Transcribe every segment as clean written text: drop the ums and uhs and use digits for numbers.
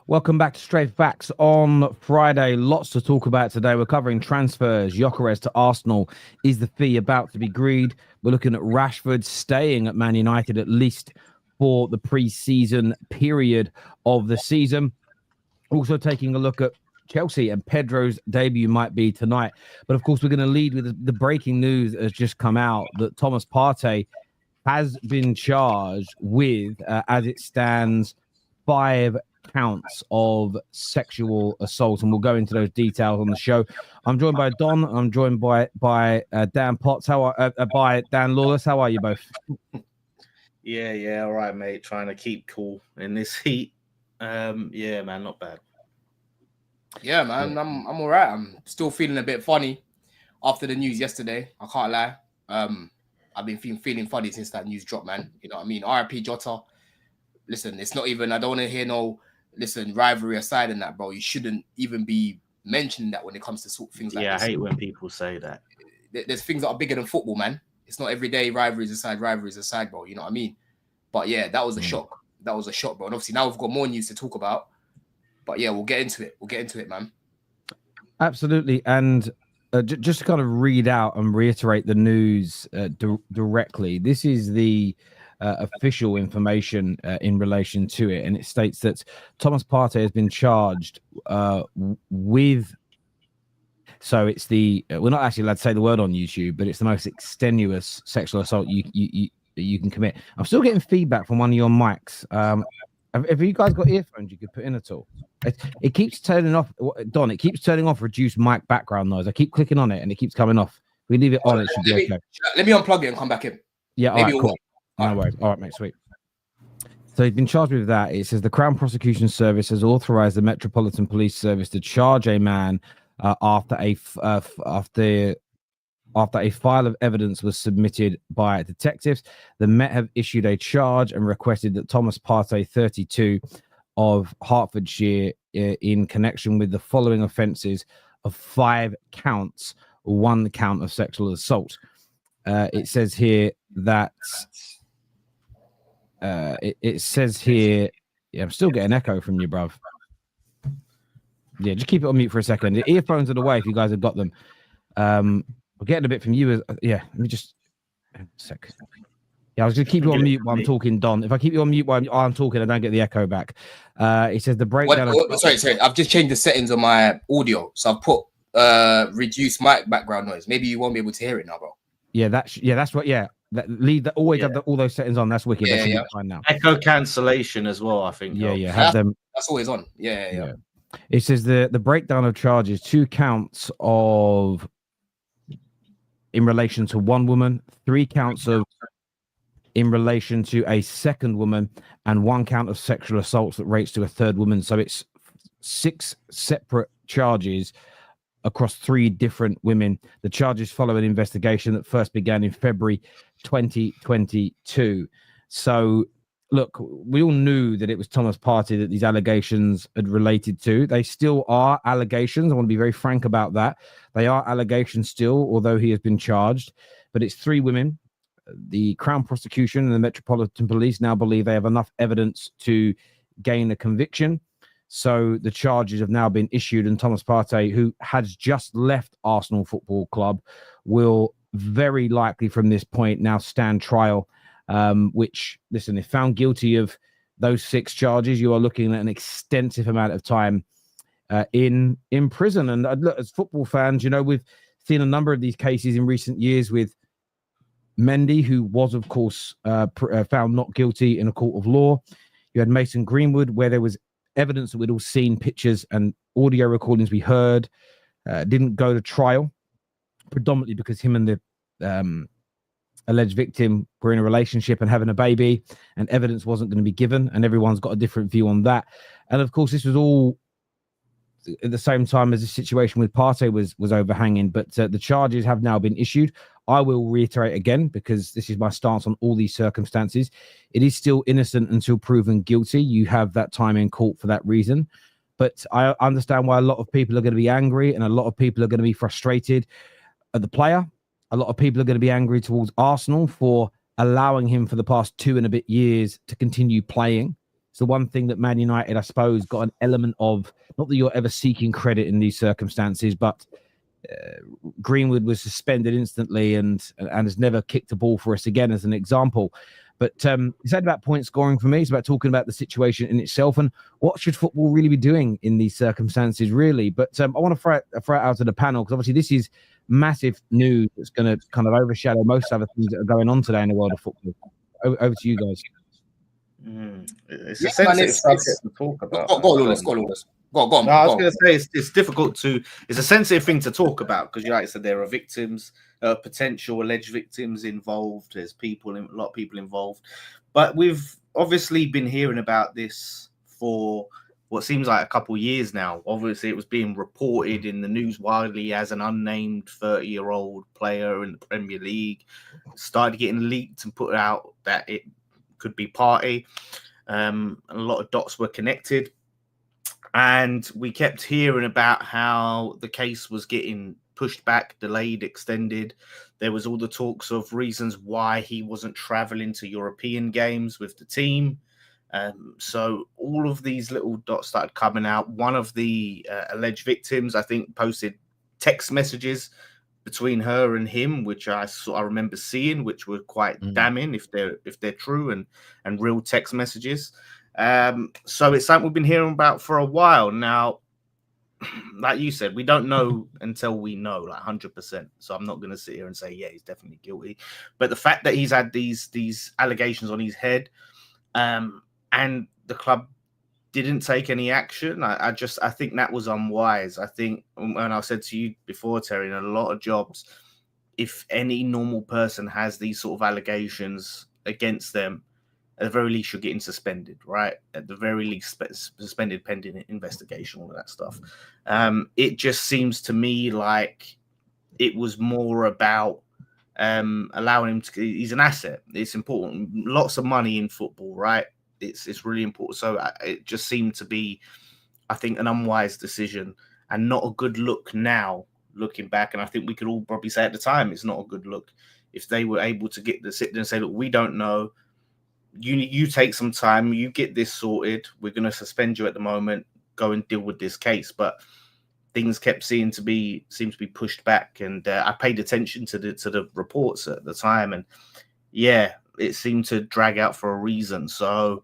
Welcome back to Straight Facts on Friday. Lots to talk about today. We're covering transfers. Gyokeres to Arsenal. Is the fee about to be agreed? We're looking at Rashford staying at Man United at least for the pre-season period of the season. Also taking a look at Chelsea and Pedro's debut might be tonight. But of course, we're going to lead with the breaking news that has just come out that Thomas Partey has been charged with, as it stands, 5 counts of sexual assault, and we'll go into those details on the show. I'm joined by Don. I'm joined by Dan Potts. By Dan Lawless. How are you both? Yeah, all right, mate. Trying to keep cool in this heat. Yeah, man, not bad. Yeah, man, I'm all right. I'm still feeling a bit funny after the news yesterday. I can't lie. I've been feeling funny since that news dropped, man. You know what I mean? RIP Jota. Listen, it's not even. I don't want to hear no. Listen, rivalry aside and that, bro, you shouldn't even be mentioning that when it comes to sort of things like this. Yeah, I hate when people say that. There's things that are bigger than football, man. It's not every day rivalries aside, bro. You know what I mean? But yeah, that was a shock. That was a shock, bro. And obviously now we've got more news to talk about. But yeah, we'll get into it. Man. Absolutely. And just to kind of read out and reiterate the news directly, this is the official information in relation to it, and it states that Thomas Partey has been charged with. So it's the we're not actually allowed to say the word on YouTube, but it's the most extenuous sexual assault you can commit. I'm still getting feedback from one of your mics. Have you guys got earphones you could put in at all? It keeps turning off, Don. It keeps turning off reduced mic background noise. I keep clicking on it and it keeps coming off. If we leave it on, it should be okay. Let me unplug it and come back in. Yeah, all right, cool. No worries. All right, mate, sweet. So he's been charged with that. It says the Crown Prosecution Service has authorized the Metropolitan Police Service to charge a man after a file of evidence was submitted by detectives. The Met have issued a charge and requested that Thomas Partey, 32, of Hertfordshire, in connection with the following offences of 5 counts, 1 count of sexual assault. It says here that it says here, yeah, I'm still getting echo from you, bruv. Yeah, just keep it on mute for a second. The earphones are the way if you guys have got them. We're getting a bit from you. Yeah, let me just a sec. Yeah, I was going to keep you on mute while I'm talking, Don. If I keep you on mute while I'm talking, I don't get the echo back. It says the breakdown. Sorry. I've just changed the settings on my audio, so I've put reduce mic background noise. Maybe you won't be able to hear it now, bro. Yeah, that's what. Yeah, leave that. Always have all those settings on. That's wicked. That should be fine now. Echo cancellation as well, I think. Yeah. Have them. That's always on. Yeah. It says the breakdown of charges: 2 counts of in relation to 1 woman, 3 counts of in relation to a second woman, and 1 count of sexual assaults that rates to a third woman. So it's 6 separate charges across 3 different women. The charges follow an investigation that first began in February 2022. So, look, we all knew that it was Thomas Partey that these allegations had related to. They still are allegations. I want to be very frank about that. They are allegations still, although he has been charged. But it's 3 women. The Crown Prosecution and the Metropolitan Police now believe they have enough evidence to gain a conviction. So the charges have now been issued, and Thomas Partey, who has just left Arsenal Football Club, will very likely from this point now stand trial, which, listen, if found guilty of those 6 charges, you are looking at an extensive amount of time in prison. And look, as football fans, you know, we've seen a number of these cases in recent years with Mendy, who was, of course, found not guilty in a court of law. You had Mason Greenwood, where there was evidence that we'd all seen, pictures and audio recordings we heard, didn't go to trial, predominantly because him and the alleged victim were in a relationship and having a baby, and evidence wasn't going to be given, and everyone's got a different view on that. And of course, this was all at the same time as the situation with Partey was overhanging, but the charges have now been issued. I will reiterate again, because this is my stance on all these circumstances. It is still innocent until proven guilty. You have that time in court for that reason. But I understand why a lot of people are going to be angry, and a lot of people are going to be frustrated at the player. A lot of people are going to be angry towards Arsenal for allowing him for the past 2 and a bit years to continue playing. It's the one thing that Man United, I suppose, got an element of, not that you're ever seeking credit in these circumstances, but Greenwood was suspended instantly and has never kicked a ball for us again, as an example. But it's not about point scoring for me. It's about talking about the situation in itself and what should football really be doing in these circumstances, really. But I want to throw it out to the panel, because obviously this is massive news that's going to kind of overshadow most other things that are going on today in the world of football. Over to you guys. It's a sensitive subject to talk about. Go on, Lawless. Go on. No, I was going to say it's difficult to. It's a sensitive thing to talk about because, like I said, there are victims, potential alleged victims involved. There's a lot of people involved, but we've obviously been hearing about this for what seems like a couple of years now. Obviously, it was being reported in the news widely as an unnamed 30-year-old player in the Premier League. Started getting leaked and put out that it could be Partey. A lot of dots were connected. And we kept hearing about how the case was getting pushed back, delayed, extended. There was all the talks of reasons why he wasn't traveling to European games with the team. So all of these little dots started coming out. One of the alleged victims, I think, posted text messages between her and him, which I remember seeing, which were quite damning if they're true and real text messages. So it's something we've been hearing about for a while now. Like you said, we don't know until we know, like 100%. So I'm not going to sit here and say, yeah, he's definitely guilty. But the fact that he's had these allegations on his head, and the club didn't take any action, I think that was unwise. I think, and I said to you before, Terry, in a lot of jobs, if any normal person has these sort of allegations against them, at the very least, you're getting suspended, right? At the very least, suspended pending investigation, all of that stuff. It just seems to me like it was more about allowing him to. He's an asset. It's important. Lots of money in football, right? It's really important. So it just seemed to be, I think, an unwise decision and not a good look now, looking back. And I think we could all probably say at the time it's not a good look. If they were able to sit there and say, look, we don't know. You take some time, you get this sorted. We're going to suspend you at the moment. Go and deal with this case. But things kept seem to be pushed back, and I paid attention to the reports at the time, and yeah, it seemed to drag out for a reason. So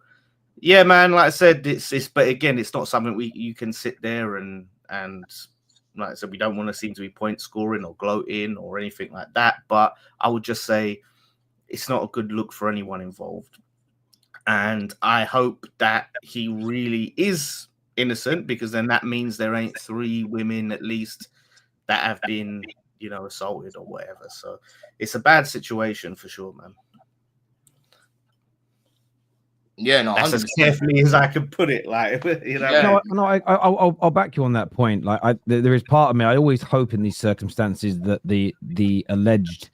yeah, man, like I said, it's but again, it's not something you can sit there and like I said, we don't want to seem to be point scoring or gloating or anything like that. But I would just say it's not a good look for anyone involved. And I hope that he really is innocent, because then that means there ain't 3 women at least that have been, assaulted or whatever. So it's a bad situation for sure, man. Yeah, no, that's 100%. As carefully as I can put it. Like, Yeah. I'll back you on that point. Like, there is part of me. I always hope in these circumstances that the alleged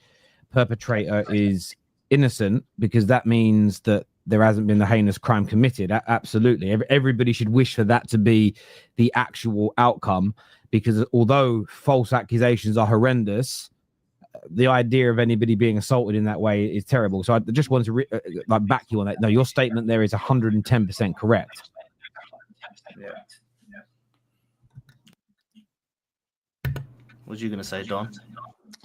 perpetrator is innocent, because that means that there hasn't been the heinous crime committed. Absolutely. Everybody should wish for that to be the actual outcome, because although false accusations are horrendous, the idea of anybody being assaulted in that way is terrible. So I just wanted to back you on that. No, your statement there is 110% correct. Yeah. What was you going to say, Don?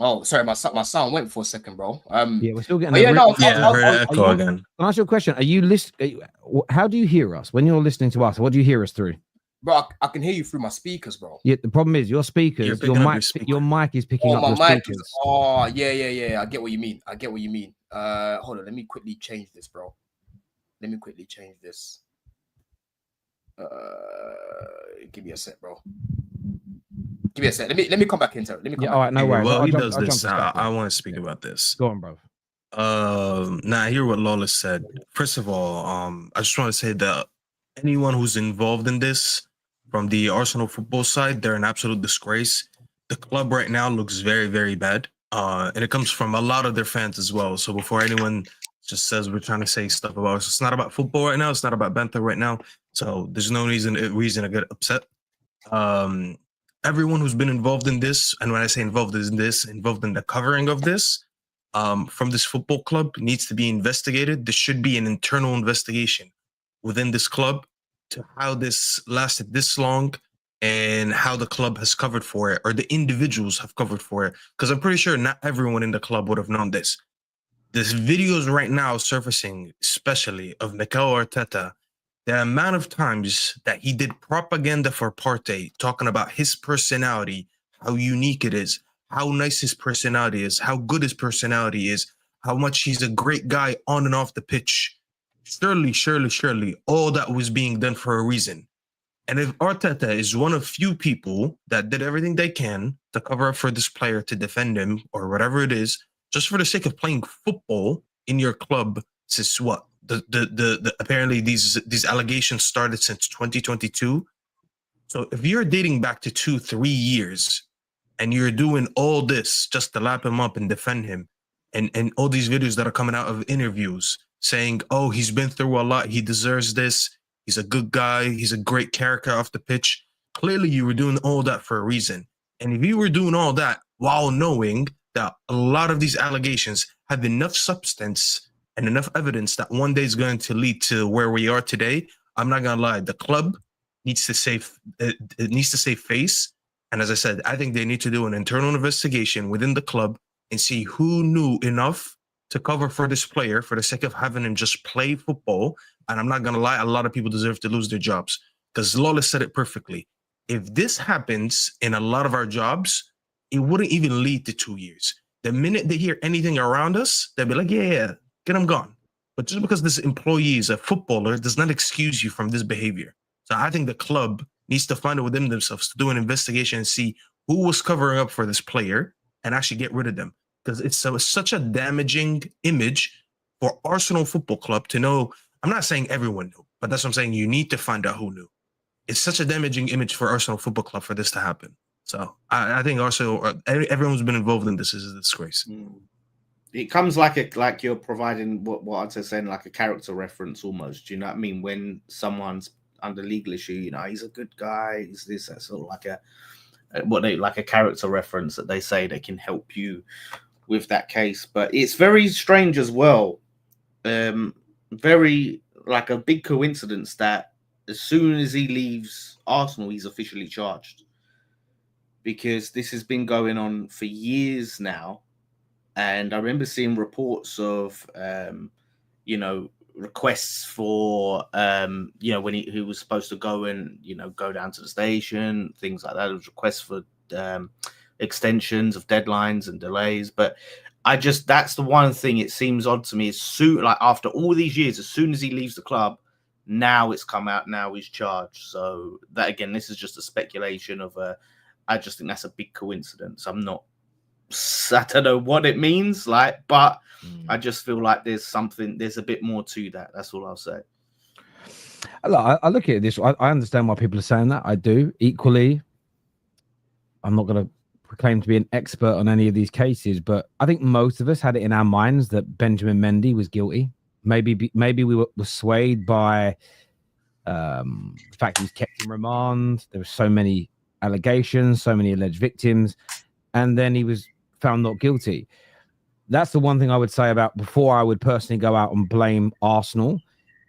Oh, sorry, my sound went for a second, bro. Yeah, we're still getting. Echo again. Can I ask you a question? Are you listening? How do you hear us when you're listening to us? What do you hear us through? Bro, I can hear you through my speakers, bro. Yeah, the problem is your speakers. Your mic is picking up your speakers. Yeah. I get what you mean. Hold on, let me quickly change this, bro. Give me a sec, bro. Let me come back into it. All right, no worries. Well, he does this. I want to speak about this. Go on, bro. I hear what Lawless said. First of all, I just want to say that anyone who's involved in this from the Arsenal football side, they're an absolute disgrace. The club right now looks very, very bad. And it comes from a lot of their fans as well. So before anyone just says we're trying to say stuff about us, it's not about football right now. It's not about Bentha right now. So there's no reason to get upset. Everyone who's been involved in this, and when I say involved in the covering of this, from this football club, needs to be investigated. This should be an internal investigation. within this club to how this lasted this long and how the club has covered for it, or the individuals have covered for it. Because I'm pretty sure not everyone in the club would have known this. There's videos right now surfacing, especially of Mikel Arteta, the amount of times that he did propaganda for Partey, talking about his personality, how unique it is, how nice his personality is, how good his personality is, how much he's a great guy on and off the pitch. Surely, all that was being done for a reason. And if Arteta is one of few people that did everything they can to cover up for this player, to defend him or whatever it is, just for the sake of playing football in your club, since what? The apparently these allegations started since 2022. So if you're dating back to 2-3 years and you're doing all this just to lap him up and defend him, and all these videos that are coming out of interviews saying, oh, he's been through a lot, he deserves this, he's a good guy, he's a great character off the pitch. Clearly you were doing all that for a reason. And if you were doing all that while knowing that a lot of these allegations have enough substance and enough evidence that one day is going to lead to where we are today, I'm not gonna lie, the club needs to save face. And as I said, I think they need to do an internal investigation within the club and see who knew enough to cover for this player for the sake of having him just play football. And I'm not gonna lie, a lot of people deserve to lose their jobs, because Lawless said it perfectly. If this happens in a lot of our jobs, it wouldn't even lead to 2 years. The minute they hear anything around us, they'll be like, yeah, get him gone. But just because this employee is a footballer does not excuse you from this behavior. So I think the club needs to find it within themselves to do an investigation and see who was covering up for this player and actually get rid of them. Because it's such a damaging image for Arsenal Football Club to know. I'm not saying everyone knew, but that's what I'm saying. You need to find out who knew. It's such a damaging image for Arsenal Football Club for this to happen. So I think also everyone who's been involved in this is a disgrace. It comes like you're providing what I'd say, like a character reference almost. Do you know what I mean? When someone's under legal issue, you know, he's a good guy. He's this. That's sort of like a character reference that they say that can help you with that case. But it's very strange as well. Very like a big coincidence that as soon as he leaves Arsenal, he's officially charged, because this has been going on for years now. And I remember seeing reports of, requests for, when he was supposed to go and, go down to the station, things like that. It was requests for extensions of deadlines and delays. But that's the one thing it seems odd to me is after all these years, as soon as he leaves the club, now it's come out, now he's charged. So that, again, this is just a speculation of I just think that's a big coincidence. I don't know what it means, but I just feel like there's a bit more to that. That's all I'll say. I look at this. I understand why people are saying that. I do. Equally, I'm not going to proclaim to be an expert on any of these cases, but I think most of us had it in our minds that Benjamin Mendy was guilty. Maybe we were swayed by the fact he was kept in remand. There were so many allegations, so many alleged victims, and then he was found not guilty. That's the one thing I would say about before I would personally go out and blame Arsenal.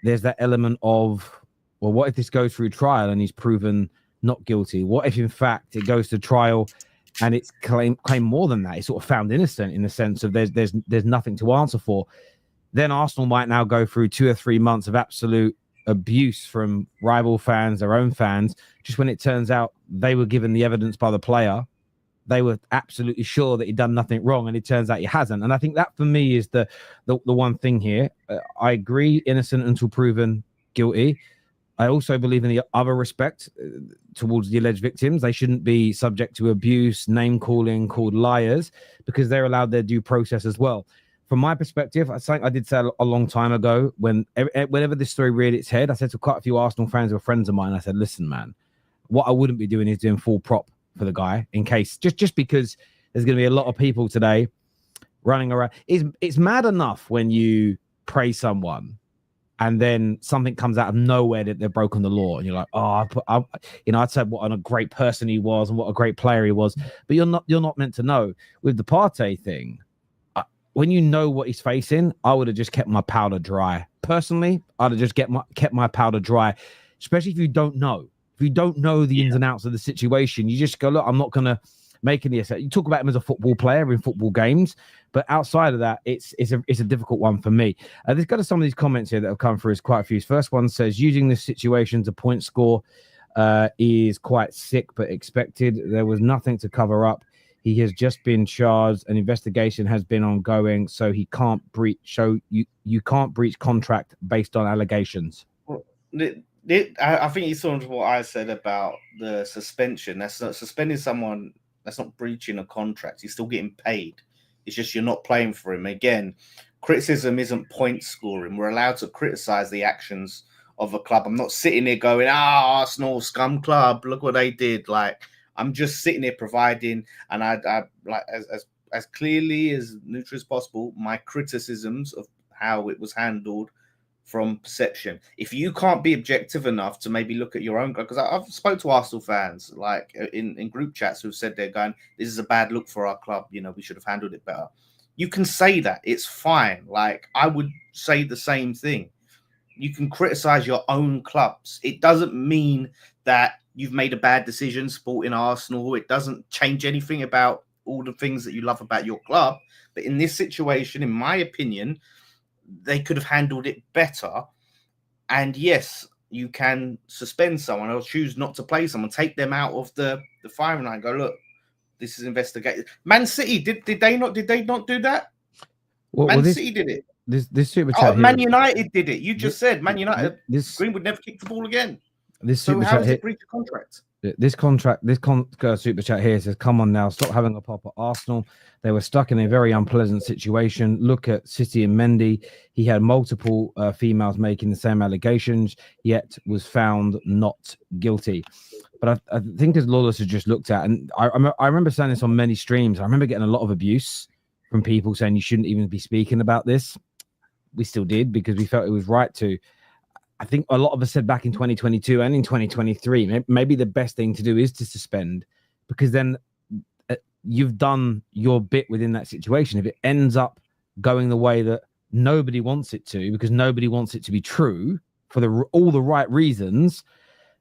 There's that element of, well, what if this goes through trial and he's proven not guilty? What if in fact it goes to trial and it's claim more than that? It's sort of found innocent in the sense of there's nothing to answer for. Then Arsenal might now go through 2 or 3 months of absolute abuse from rival fans, their own fans, just when it turns out they were given the evidence by the player. They were absolutely sure that he'd done nothing wrong, and it turns out he hasn't. And I think that for me is the one thing here. I agree, innocent until proven guilty. I also believe in the other respect towards the alleged victims. They shouldn't be subject to abuse, name calling, called liars, because they're allowed their due process as well. From my perspective, something I did say a long time ago, whenever this story reared its head, I said to quite a few Arsenal fans who were friends of mine, I said, listen, man, what I wouldn't be doing is doing full prop for the guy in case, just because there's going to be a lot of people today running around. It's mad enough when you praise someone and then something comes out of nowhere that they've broken the law, and you're like, I'd said what a great person he was and what a great player he was, but you're not meant to know. With the Partey thing, when you know what he's facing, I would have just kept my powder dry personally, I'd have just kept my powder dry, especially if you don't know. If you don't know the ins and outs of the situation, you just go, look, I'm not going to make any assessment. You talk about him as a football player in football games, but outside of that, it's a difficult one for me. There's got some of these comments here that have come through. Is quite a few. First one says, using this situation to point score is quite sick, but expected. There was nothing to cover up. He has just been charged. An investigation has been ongoing, so he can't breach. So you can't breach contract based on allegations. I think it's sort of what I said about the suspension. That's not suspending someone. That's not breaching a contract. He's still getting paid. It's just you're not playing for him. Again, criticism isn't point scoring. We're allowed to criticize the actions of a club. I'm not sitting there going, Arsenal scum club, look what they did. Like, I'm just sitting there providing, and I like as clearly as neutral as possible, my criticisms of how it was handled from perception. If you can't be objective enough to maybe look at your own, because I've spoke to Arsenal fans like in group chats who've said they're going, this is a bad look for our club. You know, we should have handled it better. You can say that. It's fine. Like, I would say the same thing. You can criticize your own clubs. It doesn't mean that you've made a bad decision supporting Arsenal. It doesn't change anything about all the things that you love about your club. But in this situation, in my opinion, they could have handled it better. And yes, you can suspend someone or choose not to play someone, take them out of the firing line. Go, look, this is investigated. Man City, did they not do that? Man City did it. This super chat Man United did it. You just said Man United. Green would never kick the ball again. So how is it breach of contract? This super chat here says, come on now, stop having a pop at Arsenal. They were stuck in a very unpleasant situation. Look at City and Mendy. He had multiple females making the same allegations, yet was found not guilty. But I think as Lawless has just looked at, and I remember saying this on many streams, I remember getting a lot of abuse from people saying you shouldn't even be speaking about this. We still did because we felt it was right to. I think a lot of us said back in 2022 and in 2023, maybe the best thing to do is to suspend, because then you've done your bit within that situation. If it ends up going the way that nobody wants it to, because nobody wants it to be true for all the right reasons,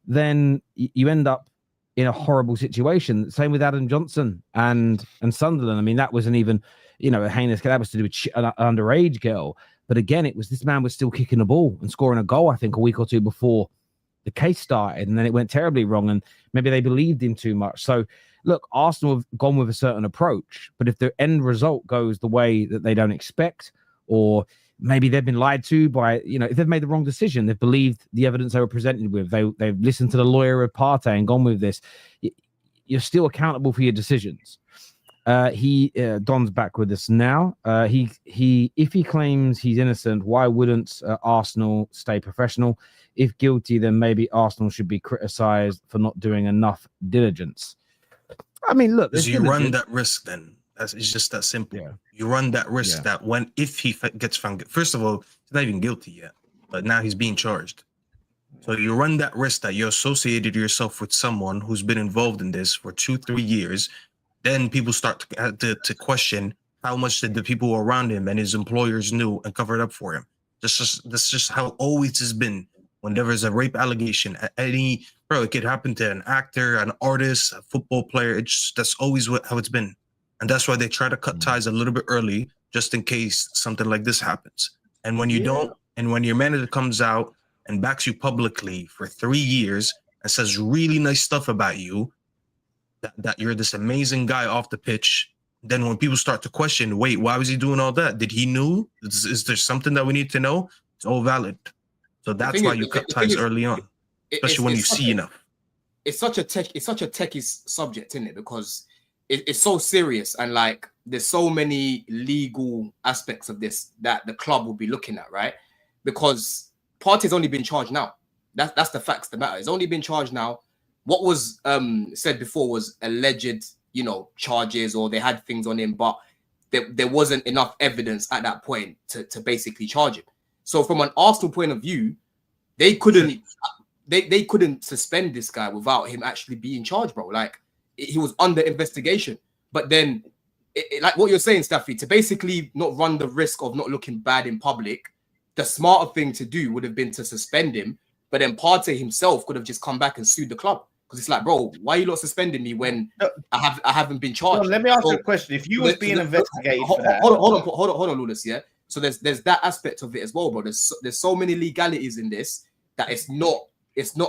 then you end up in a horrible situation. Same with Adam Johnson and Sunderland. I mean, that wasn't even, a heinous. That was to do with an underage girl. But again, it was this man was still kicking the ball and scoring a goal, I think, a week or two before the case started. And then it went terribly wrong. And maybe they believed him too much. So, look, Arsenal have gone with a certain approach. But if the end result goes the way that they don't expect, or maybe they've been lied to by, if they've made the wrong decision, they've believed the evidence they were presented with, they've listened to the lawyer of Partey and gone with this, you're still accountable for your decisions. Don's back with us now. If he claims he's innocent, why wouldn't Arsenal stay professional? If guilty, then maybe Arsenal should be criticised for not doing enough diligence. I mean, look, you run that risk. Then it's just that simple. Yeah. You run that risk that if he gets found, first of all, he's not even guilty yet, but now he's being charged. So you run that risk that you associated yourself with someone who's been involved in this for 2-3 years. Then people start to question how much did the people around him and his employers knew and covered up for him. That's just how it always has been. When there is a rape allegation, it could happen to an actor, an artist, a football player. That's always how it's been. And that's why they try to cut ties a little bit early, just in case something like this happens. And when you don't, and when your manager comes out and backs you publicly for 3 years and says really nice stuff about you, that you're this amazing guy off the pitch, then when people start to question, wait, why was he doing all that? Did he know? Is there something that we need to know? It's all valid. So that's why you cut ties early on, especially when you see enough. It's such a techie subject, isn't it? Because it's so serious, and like there's so many legal aspects of this that the club will be looking at, right? Because Partey's only been charged now. That's the facts that matter. It's only been charged now. What was said before was alleged, charges, or they had things on him, but there wasn't enough evidence at that point to basically charge him. So from an Arsenal point of view, they couldn't suspend this guy without him actually being charged, bro. Like, he was under investigation. But then, like what you're saying, Staffy, to basically not run the risk of not looking bad in public, the smarter thing to do would have been to suspend him. But then Partey himself could have just come back and sued the club, because it's like, bro, why are you not suspending me when I haven't been charged? John, let me ask you a question. If you was being investigated for that, hold on, Lewis. Yeah. So there's that aspect of it as well, bro. There's so many legalities in this that it's not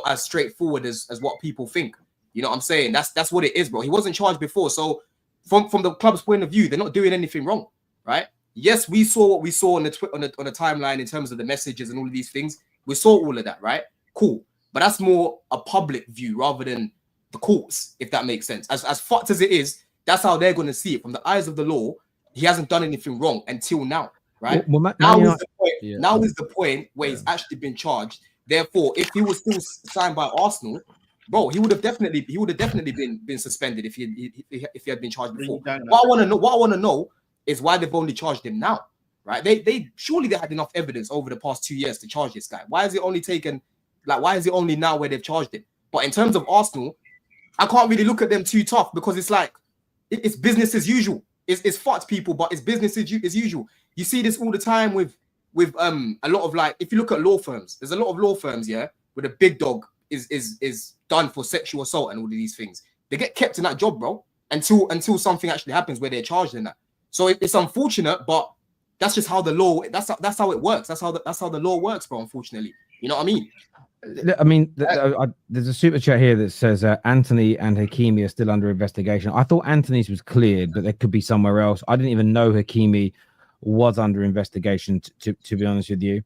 as straightforward as what people think. You know what I'm saying? That's what it is, bro. He wasn't charged before, so from the club's point of view, they're not doing anything wrong, right? Yes, we saw what we saw on the timeline in terms of the messages and all of these things. We saw all of that, right? Cool, but that's more a public view rather than the courts, if that makes sense. As fucked as it is, that's how they're going to see it from the eyes of the law. He hasn't done anything wrong until now, right? Now is the point where he's actually been charged. Therefore, if he was still signed by Arsenal, bro, he would have definitely been suspended if he had been charged before. What I want to know is why they've only charged him now, right? They surely they had enough evidence over the past 2 years to charge this guy. Why is it only now where they've charged him? But in terms of Arsenal, I can't really look at them too tough, because it's like it's business as usual. It's fucked, people, but it's business as usual. You see this all the time with a lot of, like, if you look at law firms, there's a lot of law firms, yeah, where the big dog is done for sexual assault and all of these things. They get kept in that job, bro, until something actually happens where they're charged in that. So it's unfortunate, but that's just how the law. That's how it works. That's how the law works, bro. Unfortunately, you know what I mean. There's a super chat here that says Anthony and Hakimi are still under investigation. I thought Anthony's was cleared, but there could be somewhere else. I didn't even know Hakimi was under investigation, to be honest with you.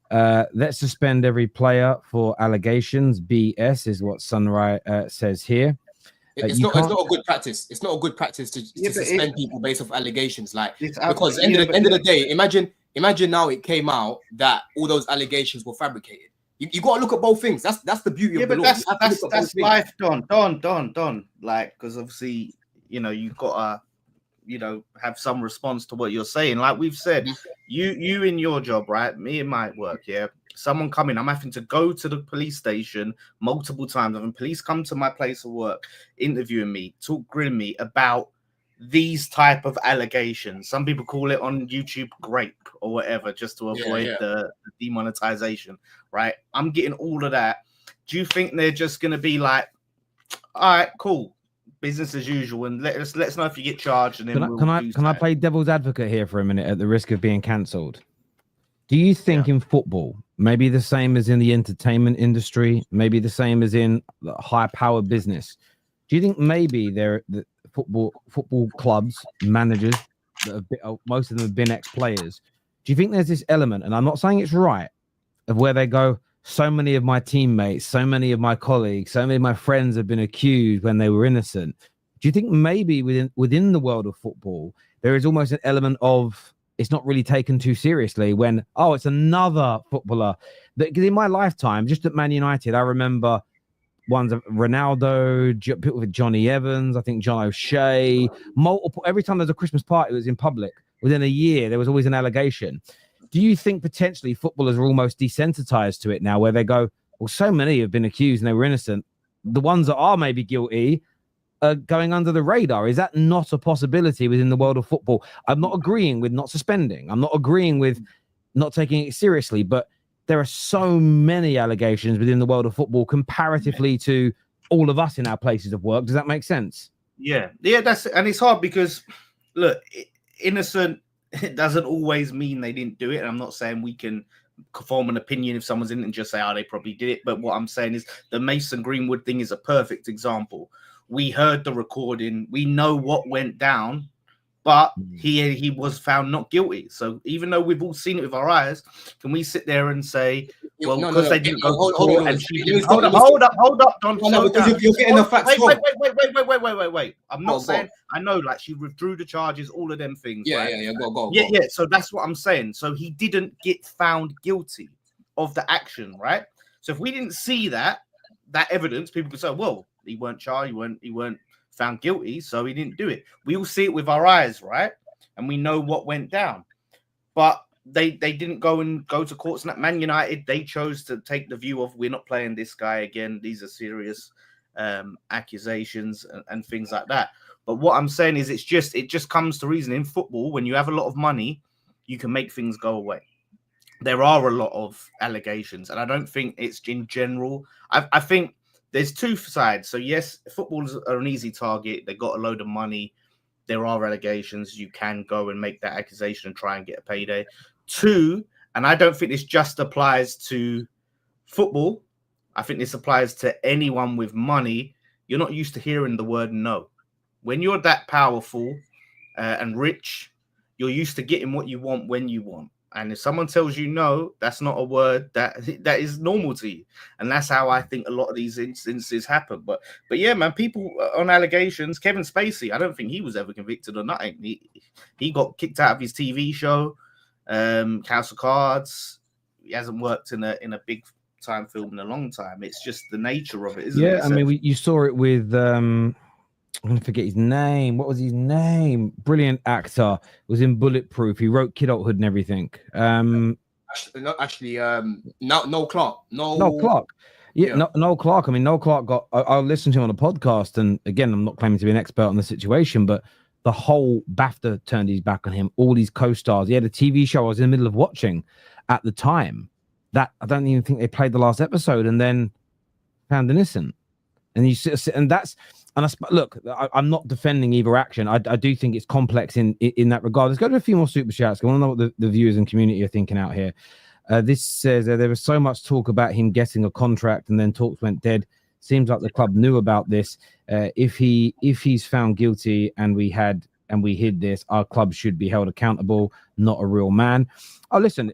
Let's suspend every player for allegations. BS is what Sunrise says here. It's not a good practice. It's not a good practice to suspend people based off allegations, like, because end of the day, imagine now it came out that all those allegations were fabricated. You got to look at both things. That's the beauty of the law. That's life, Don. Like, because obviously, you've got to, have some response to what you're saying. Like we've said, you in your job, right? Me in my work, yeah. Someone coming, I'm having to go to the police station multiple times. When police come to my place of work, interviewing me, grilling me about these type of allegations. Some people call it on YouTube grape or whatever, just to avoid the demonetization, right? I'm getting all of that. Do you think they're just going to be like, all right, cool, business as usual, and let us know if you get charged? And then can I play devil's advocate here for a minute at the risk of being cancelled? Do you think in football, maybe the same as in the entertainment industry, maybe the same as in high-power business, do you think maybe the football clubs, managers, most of them have been ex-players, do you think there's this element, and I'm not saying it's right, of where they go, so many of my teammates, so many of my colleagues, so many of my friends have been accused when they were innocent? Do you think maybe within the world of football, there is almost an element of it's not really taken too seriously when, it's another footballer? Because in my lifetime, just at Man United, I remember ones of Ronaldo, people with Johnny Evans, I think John O'Shea, multiple. Every time there's a Christmas party, it was in public. Within a year, there was always an allegation. Do you think potentially footballers are almost desensitized to it now, where they go, well, so many have been accused and they were innocent. The ones that are maybe guilty are going under the radar. Is that not a possibility within the world of football? I'm not agreeing with not suspending. I'm not agreeing with not taking it seriously, but there are so many allegations within the world of football comparatively to all of us in our places of work. Does that make sense? Yeah, and it's hard because, look, innocent, it doesn't always mean they didn't do it. And I'm not saying we can form an opinion if someone's in it and just say, they probably did it. But what I'm saying is the Mason Greenwood thing is a perfect example. We heard the recording. We know what went down, but he was found not guilty. So even though we've all seen it with our eyes, can we sit there and say, well, because they didn't go to court and she didn't... Hold up, Don. No, because you're getting the facts wrong. Wait. I'm not saying... I know, like, she withdrew the charges, all of them things. Yeah, right? yeah, go. Yeah, so that's what I'm saying. So he didn't get found guilty of the action, right? So if we didn't see that evidence, people could say, well, he weren't charged, he weren't found guilty, so he didn't do it. We all see it with our eyes, right? And we know what went down. But they didn't go to courts. And at Man United, they chose to take the view of, we're not playing this guy again. These are serious accusations and things like that. But what I'm saying is it just comes to reason. In football, when you have a lot of money, you can make things go away. there are a lot of allegations, and I don't think it's in general. I think there's two sides. So yes, footballers are an easy target. They got a load of money. There are allegations. You can go and make that accusation and try and get a payday. Two, and I don't think this just applies to football. I think this applies to anyone with money. You're not used to hearing the word no. When you're that powerful and rich, you're used to getting what you want when you want. And if someone tells you no, that's not a word that is normal to you. And that's how I think a lot of these instances happen. But yeah, man, people on allegations, Kevin Spacey, I don't think he was ever convicted or nothing. He got kicked out of his TV show, House of Cards. He hasn't worked in a big time film in a long time. It's just the nature of it, isn't it? Yeah, I mean, you saw it with I'm gonna forget his name. What was his name? Brilliant actor. Was in Bulletproof. He wrote Kidulthood and everything. Noel Clark. Noel Clark. Yeah. Noel Clark. I mean, Noel Clark got. I listened to him on a podcast, and again, I'm not claiming to be an expert on the situation, but the whole BAFTA turned his back on him. All these co-stars. He had a TV show I was in the middle of watching at the time. That I don't even think they played the last episode, and then found innocent. And you sit, and that's. And look, I'm not defending either action. I do think it's complex in that regard. Let's go to a few more super chats. I want to know what the viewers and community are thinking out here. This says there was so much talk about him getting a contract, and then talks went dead. Seems like the club knew about this. If he's found guilty and we hid this, our club should be held accountable. Not a real man. Oh, listen.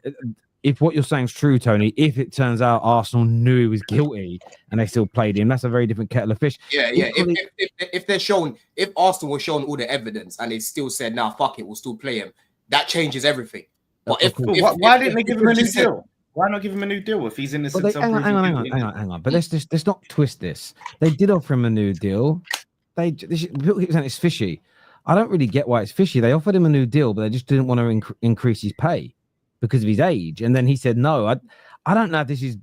If what you're saying is true, Tony, if it turns out Arsenal knew he was guilty and they still played him, that's a very different kettle of fish. Yeah. If Arsenal were shown all the evidence and they still said, "Nah, fuck it, we'll still play him," that changes everything. But why didn't they give him a new deal? Why not give him a new deal if he's innocent? Hang on. But let's not twist this. They did offer him a new deal. People keep saying it's fishy. I don't really get why it's fishy. They offered him a new deal, but they just didn't want to increase his pay because of his age. And then he said no. I don't know if this is.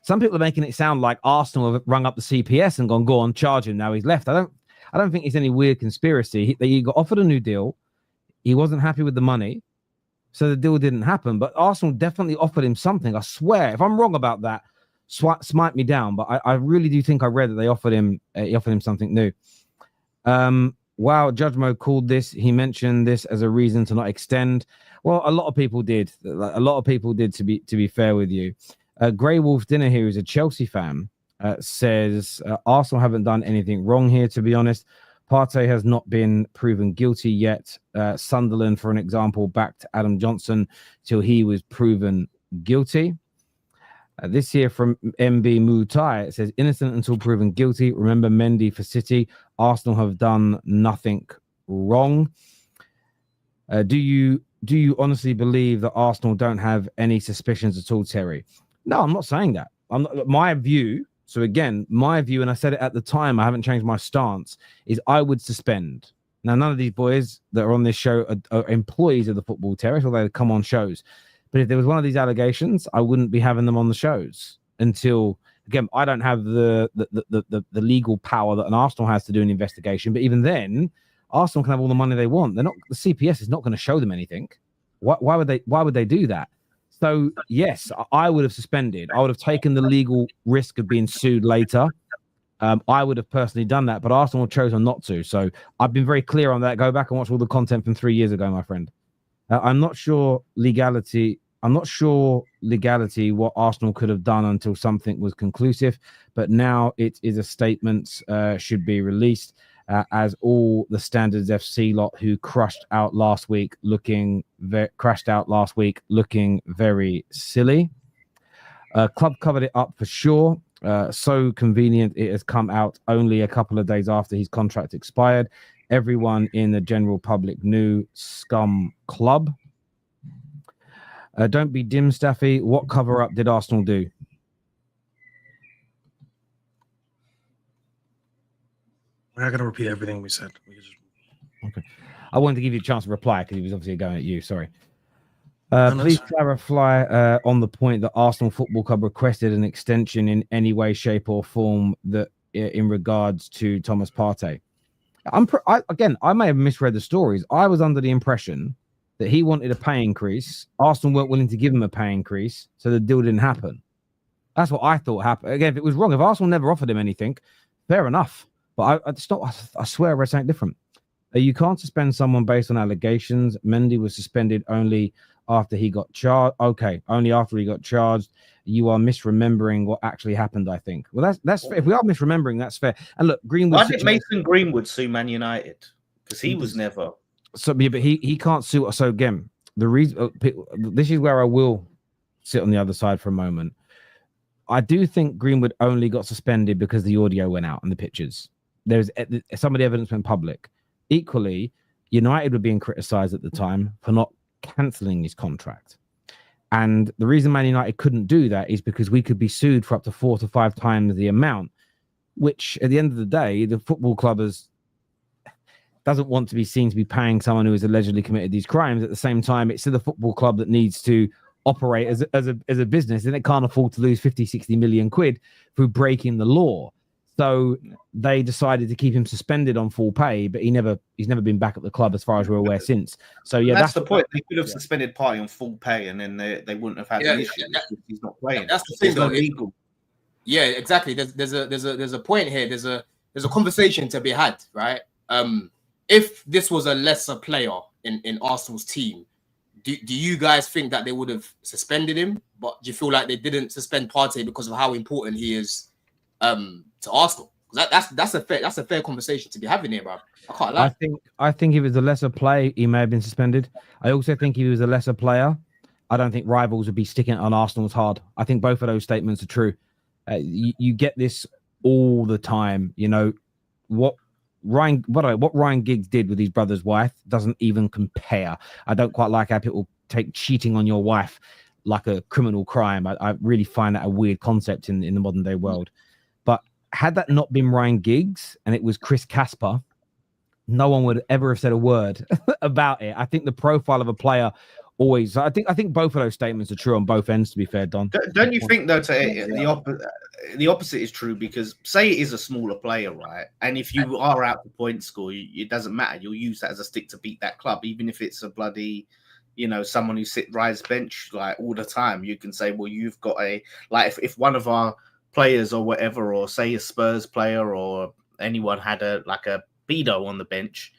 Some people are making it sound like Arsenal have rung up the CPS and gone, go on, charge him. Now he's left. I don't think it's any weird conspiracy. He got offered a new deal. He wasn't happy with the money, so the deal didn't happen. But Arsenal definitely offered him something. I swear, if I'm wrong about that, smite me down. But I really do think I read that they offered him something new. Wow, Judge Mo called this. He mentioned this as a reason to not extend. Well, a lot of people did. To be fair with you. Grey Wolf Dinner here, who's a Chelsea fan, says Arsenal haven't done anything wrong here, to be honest. Partey has not been proven guilty yet. Sunderland, for an example, backed Adam Johnson till he was proven guilty. This here from MB Mutai, it says innocent until proven guilty. Remember Mendy for City. Arsenal have done nothing wrong. Do you honestly believe that Arsenal don't have any suspicions at all, Terry? No, I'm not saying that. My view. So again, my view, and I said it at the time, I haven't changed my stance, is I would suspend. Now, none of these boys that are on this show are employees of the Football Terrace, although they come on shows. But if there was one of these allegations, I wouldn't be having them on the shows until, again, I don't have the legal power that an Arsenal has to do an investigation. But even then, Arsenal can have all the money they want. The CPS is not going to show them anything. Why would they do that? So yes, I would have suspended. I would have taken the legal risk of being sued later. I would have personally done that, but Arsenal chose not to. So I've been very clear on that. Go back and watch all the content from 3 years ago, my friend. I'm not sure legality what Arsenal could have done until something was conclusive, but now it is a statement should be released as all the Standards FC lot who crashed out last week looking very silly. Club covered it up for sure. So convenient it has come out only a couple of days after his contract expired. Everyone in the general public knew. Scum club. Don't be dim, Staffy. What cover up did Arsenal do? We're not going to repeat everything we said. Okay. I wanted to give you a chance to reply because he was obviously going at you. Sorry. No, please clarify on the point that Arsenal Football Club requested an extension in any way, shape, or form that in regards to Thomas Partey. I may have misread the stories. I was under the impression that he wanted a pay increase. Arsenal weren't willing to give him a pay increase, so the deal didn't happen. That's what I thought happened. Again, if it was wrong, if Arsenal never offered him anything, fair enough. But I swear I read something different. You can't suspend someone based on allegations. Mendy was suspended only after he got charged. Okay, only after he got charged. You are misremembering what actually happened, I think. Well, that's fair. If we are misremembering, that's fair. And look, Greenwood. Why did Mason Greenwood sue Man United? Because he was never. So, yeah, but he can't sue. So again, the reason this is where I will sit on the other side for a moment. I do think Greenwood only got suspended because the audio went out and the pictures. There's some of the evidence went public. Equally, United were being criticised at the time for not cancelling his contract. And the reason Man United couldn't do that is because we could be sued for up to 4 to 5 times the amount, which at the end of the day, the football club doesn't want to be seen to be paying someone who has allegedly committed these crimes. At the same time, it's still the football club that needs to operate as a business, and it can't afford to lose 50, 60 million quid through breaking the law. So they decided to keep him suspended on full pay, but he's never been back at the club as far as we're aware since. So yeah, that's the point. They could have suspended Partey on full pay, and then they wouldn't have had an issue if he's not playing. That's the thing, though. Illegal. Yeah, exactly. There's a point here. There's a conversation to be had, right? If this was a lesser player in Arsenal's team, do you guys think that they would have suspended him? But do you feel like they didn't suspend Partey because of how important he is to Arsenal? That's a fair conversation to be having here, bro. I can't lie. I think if it was a lesser player, he may have been suspended. I also think if he was a lesser player, I don't think rivals would be sticking it on Arsenal as hard. I think both of those statements are true. You get this all the time. You know what Ryan Giggs did with his brother's wife doesn't even compare. I don't quite like how people take cheating on your wife like a criminal crime. I really find that a weird concept in the modern day world. But had that not been Ryan Giggs and it was Chris Casper, no one would ever have said a word about it. I think the profile of a player always. I think both of those statements are true on both ends. To be fair, Don. Don't you think though? The opposite is true, because say it is a smaller player, right? And if you are out the point score, it doesn't matter. You'll use that as a stick to beat that club, even if it's a bloody, someone who rides bench like all the time. You can say, well, you've got if one of our players or whatever, or say a Spurs player or anyone had a pedo on the bench,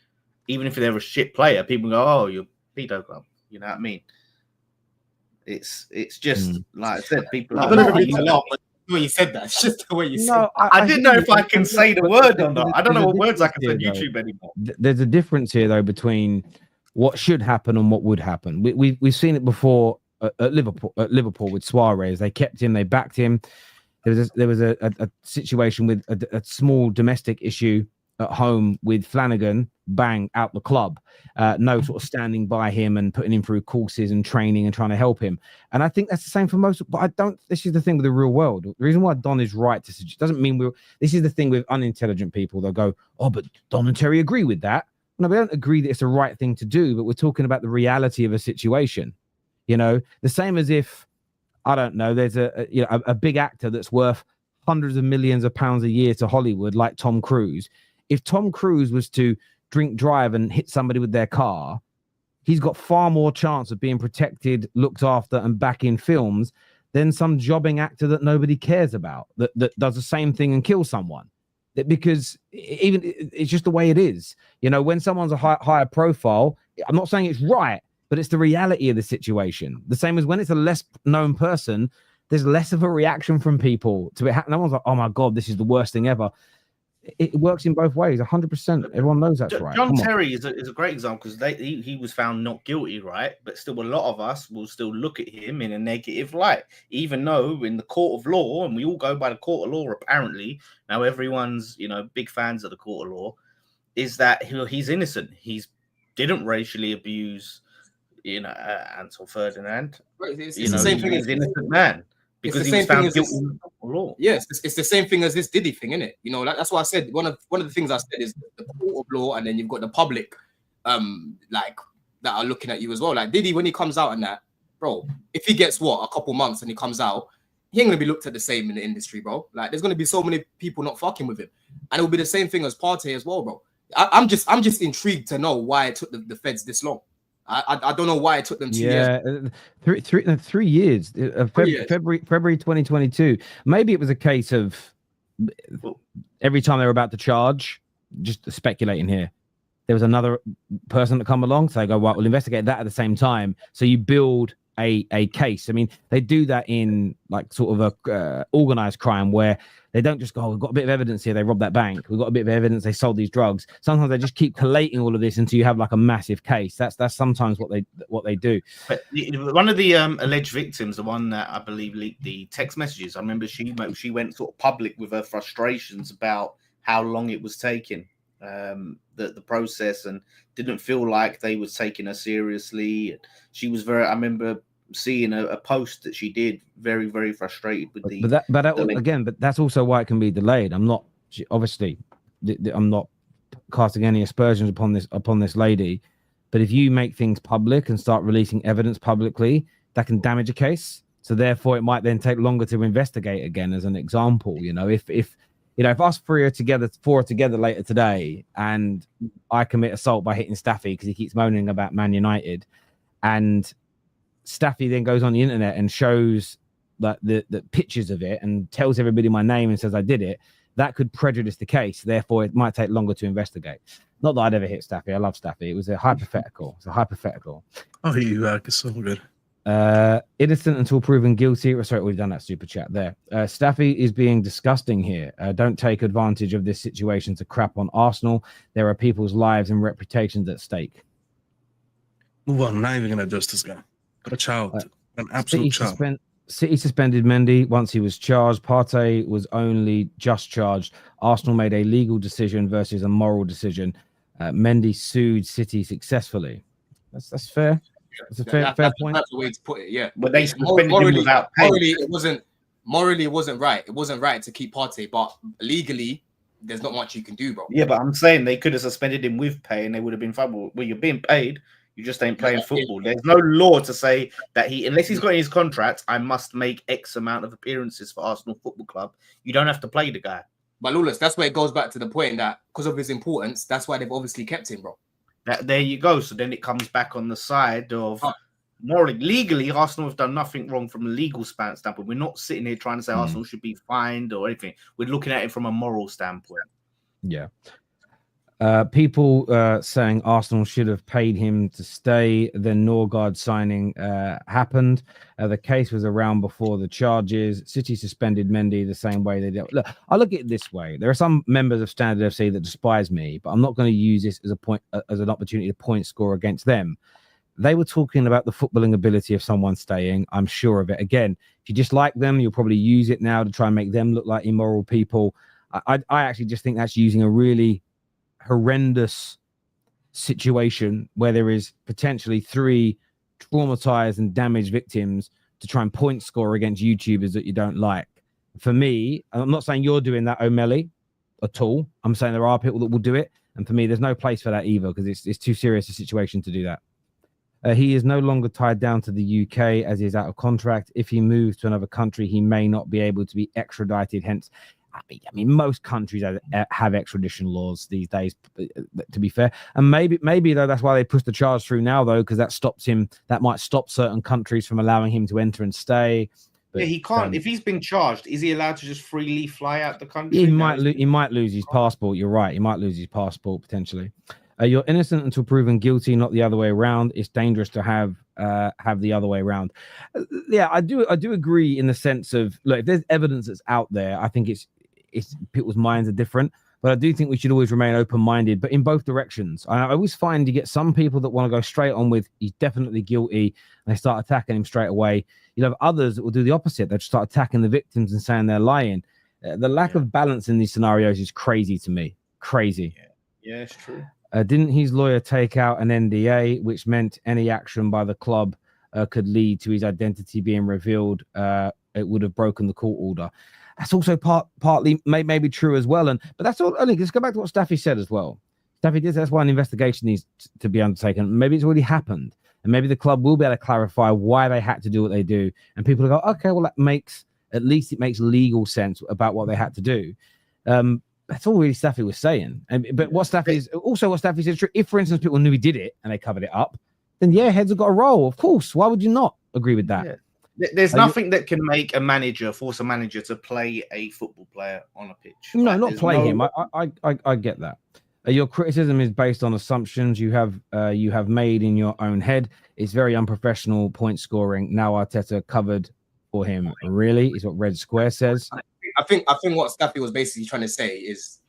even if they're a shit player, people go, oh, you're pedo club. You know what I mean? It's just like I said, people. I don't know if it's a lot, but the way you said that, it's just the way you said. I didn't know if I can say the word or not. I don't know what words I can say on YouTube anymore. There's a difference here, though, between what should happen and what would happen. We've seen it before at Liverpool with Suarez. They kept him, they backed him. There was a situation with a small domestic issue at home with Flanagan, bang, out the club. No sort of standing by him and putting him through courses and training and trying to help him. And I think that's the same for most, but this is the thing with the real world. The reason why Don is right to suggest doesn't mean this is the thing with unintelligent people. They'll go, oh, but Don and Terry agree with that. No, we don't agree that it's the right thing to do, but we're talking about the reality of a situation. The same as if, I don't know, there's a big actor that's worth hundreds of millions of pounds a year to Hollywood, like Tom Cruise. If Tom Cruise was to drink drive and hit somebody with their car, he's got far more chance of being protected, looked after, and back in films than some jobbing actor that nobody cares about that does the same thing and kills someone. Because even it's just the way it is. When someone's a higher profile, I'm not saying it's right, but it's the reality of the situation. The same as when it's a less known person, there's less of a reaction from people to it. No one's like, oh my God, this is the worst thing ever. It works in both ways, 100%. Everyone knows that's right. John Terry is a great example, because he was found not guilty, right? But still, a lot of us will still look at him in a negative light, even though in the court of law, and we all go by the court of law, apparently, now everyone's, big fans of the court of law, is that he's innocent. He didn't racially abuse, Anton Ferdinand. Right, it's the same thing as an innocent man. Because he was found guilty in law. Yes, it's the same thing as this Diddy thing, isn't it? That's why I said one of the things I said is the court of law, and then you've got the public, that are looking at you as well. Like Diddy, when he comes out and that, bro, if he gets a couple months and he comes out, he ain't gonna be looked at the same in the industry, bro. Like there's gonna be so many people not fucking with him, and it'll be the same thing as Partey as well, bro. I'm just intrigued to know why it took the feds this long. I don't know why it took them 2 Yeah, years. 3 years. 3 years. February 2022. Maybe it was a case of every time they were about to charge, just speculating here, there was another person that come along, so they go, right, we'll investigate that at the same time. So you build a case. I mean, they do that in like sort of a organized crime where they don't just go, oh, we've got a bit of evidence here, they robbed that bank. We've got a bit of evidence, they sold these drugs. Sometimes they just keep collating all of this until you have like a massive case. That's sometimes what they do. But one of the alleged victims, the one that I believe leaked the text messages, I remember she went sort of public with her frustrations about how long it was taking, the process, and didn't feel like they was taking her seriously. She was I remember seeing a post that she did, very, very frustrated with but that's also why it can be delayed. I'm not casting any aspersions upon this lady, but if you make things public and start releasing evidence publicly, that can damage a case. So therefore, it might then take longer to investigate again. As an example, if us four are together later today, and I commit assault by hitting Staffy because he keeps moaning about Man United, and Staffy then goes on the internet and shows that the pictures of it and tells everybody my name and says I did it, that could prejudice the case. Therefore, it might take longer to investigate. Not that I'd ever hit Staffy. I love Staffy. It was a hypothetical. Oh, you back. It's so good. Innocent until proven guilty. Sorry, we've done that super chat there. Staffy is being disgusting here. Don't take advantage of this situation to crap on Arsenal. There are people's lives and reputations at stake. Move on. I'm not even gonna address this guy. Got a child, an absolute child. City suspended Mendy once he was charged. Partey was only just charged. Arsenal made a legal decision versus a moral decision. Mendy sued City successfully. That's fair. It's a fair point. That's the way to put it. Yeah, but they suspended him without pay. Morally, it wasn't right. It wasn't right to keep Partey, but legally, there's not much you can do, bro. Yeah, but I'm saying they could have suspended him with pay, and they would have been fine. Well, you're being paid. You just ain't playing football. There's no law to say that unless he's got in his contract, I must make X amount of appearances for Arsenal Football Club. You don't have to play the guy. But Lawless, that's where it goes back to the point that because of his importance, that's why they've obviously kept him, bro. There you go. So then it comes back on the side of morally, legally, Arsenal have done nothing wrong from a legal standpoint. We're not sitting here trying to say Arsenal should be fined or anything. We're looking at it from a moral standpoint. Yeah. People saying Arsenal should have paid him to stay. Then Norgard signing happened. The case was around before the charges. City suspended Mendy the same way they did. Look, I look at it this way. There are some members of Standard FC that despise me, but I'm not going to use this as an opportunity to point score against them. They were talking about the footballing ability of someone staying. I'm sure of it. Again, if you dislike them, you'll probably use it now to try and make them look like immoral people. I actually just think that's using a really horrendous situation where there is potentially 3 traumatized and damaged victims to try and point score against YouTubers that you don't like. For me, I'm not saying you're doing that, O'Malley, at all. I'm saying there are people that will do it, and for me, there's no place for that either because it's too serious a situation to do that. He is no longer tied down to the UK as he is out of contract. If he moves to another country, he may not be able to be extradited. Hence, I mean, most countries have extradition laws these days, to be fair. And maybe though, that's why they pushed the charge through now, though, because that stops him. That might stop certain countries from allowing him to enter and stay. But, yeah, he can't. If he's been charged, is he allowed to just freely fly out the country? He might lose his passport. You're right. He might lose his passport potentially. You're innocent until proven guilty, not the other way around. It's dangerous to have the other way around. Yeah, I do agree in the sense of, look, if there's evidence that's out there, I think it's people's minds are different, but I do think we should always remain open-minded, but in both directions. I always find you get some people that want to go straight on with he's definitely guilty and they start attacking him straight away. You have others that will do the opposite. They'll start attacking the victims and saying they're lying. The lack of balance in these scenarios is crazy to me. Crazy. Yeah, it's true. Didn't his lawyer take out an NDA, which meant any action by the club could lead to his identity being revealed? It would have broken the court order. That's also partly maybe true as well. But that's all. Let's go back to what Staffy said as well. Staffy did. That's why an investigation needs to be undertaken. Maybe it's already happened, and maybe the club will be able to clarify why they had to do what they do. And people will go, okay, well, it makes legal sense about what they had to do. That's all really Staffy was saying. But what Staffy said is true. If, for instance, people knew he did it and they covered it up, then yeah, heads have got a roll. Of course. Why would you not agree with that? Yeah. There's nothing that can make force a manager to play a football player on a pitch. No, Like, not there's play him. I get that. Your criticism is based on assumptions you have made in your own head. It's very unprofessional point scoring. Now Arteta covered for him. Really, is what Red Square says. I think what Staffy was basically trying to say is,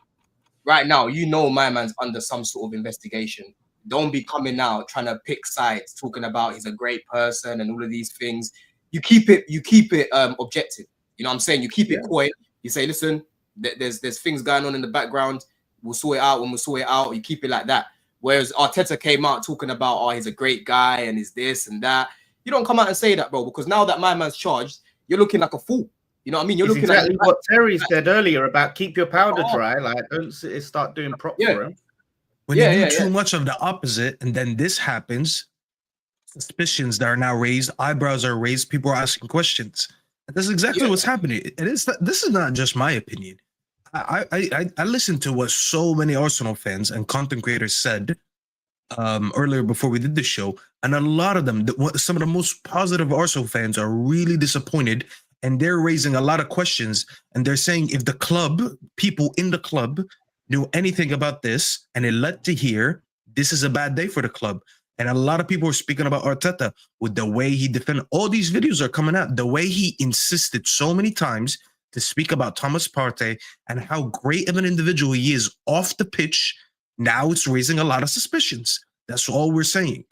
right now, my man's under some sort of investigation. Don't be coming out trying to pick sides, talking about he's a great person and all of these things. You keep it objective. You know what I'm saying? You keep it quiet. You say, listen, there's things going on in the background. We'll sort it out when we sort it out. You keep it like that. Whereas Arteta came out talking about, oh, he's a great guy and he's this and that. You don't come out and say that, bro, because now that my man's charged, you're looking like a fool. You know what I mean? You're looking exactly what Terry said earlier about keep your powder dry. Like, don't start doing prop for him. When you do too much of the opposite, and then this happens, suspicions that are now raised, eyebrows are raised, people are asking questions. That's exactly what's happening. This is not just my opinion. I listened to what so many Arsenal fans and content creators said earlier before we did the show, and a lot of them, some of the most positive Arsenal fans, are really disappointed, and they're raising a lot of questions, and they're saying if the people in the club knew anything about this and it led to here, this is a bad day for the club. And a lot of people are speaking about Arteta with the way he defended. All these videos are coming out. The way he insisted so many times to speak about Thomas Partey and how great of an individual he is off the pitch. Now it's raising a lot of suspicions. That's all we're saying.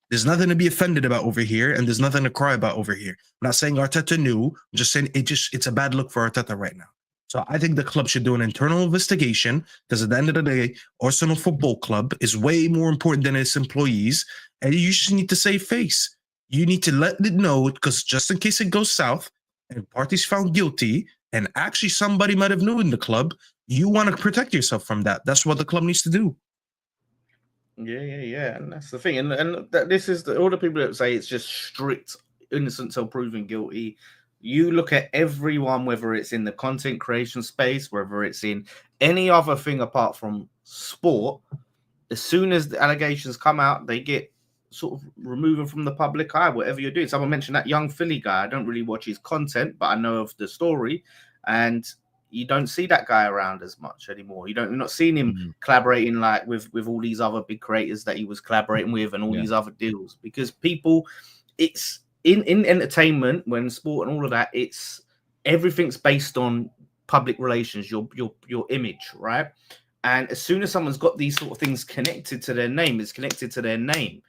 There's nothing to be offended about over here, and there's nothing to cry about over here. I'm not saying Arteta knew. I'm just saying it's a bad look for Arteta right now. So I think the club should do an internal investigation, because at the end of the day, Arsenal Football Club is way more important than its employees, and you just need to save face. You need to let it know, because just in case it goes south and Partey's found guilty, and actually somebody might have known in the club, you want to protect yourself from that. That's what the club needs to do. Yeah, and that's the thing. And this is all the people that say it's just strict innocent till proven guilty. You look at everyone, whether it's in the content creation space, whether it's in any other thing apart from sport, as soon as the allegations come out, they get sort of removed from the public eye, whatever you're doing. Someone mentioned that young Philly guy. I don't really watch his content, but I know of the story. And you don't see that guy around as much anymore. You're not seeing him collaborating like with all these other big creators that he was collaborating with and all these other deals. Because people, it's in entertainment, when sport and all of that, it's everything's based on public relations, your image, right? And as soon as someone's got these sort of things connected to their name, it's connected to their name.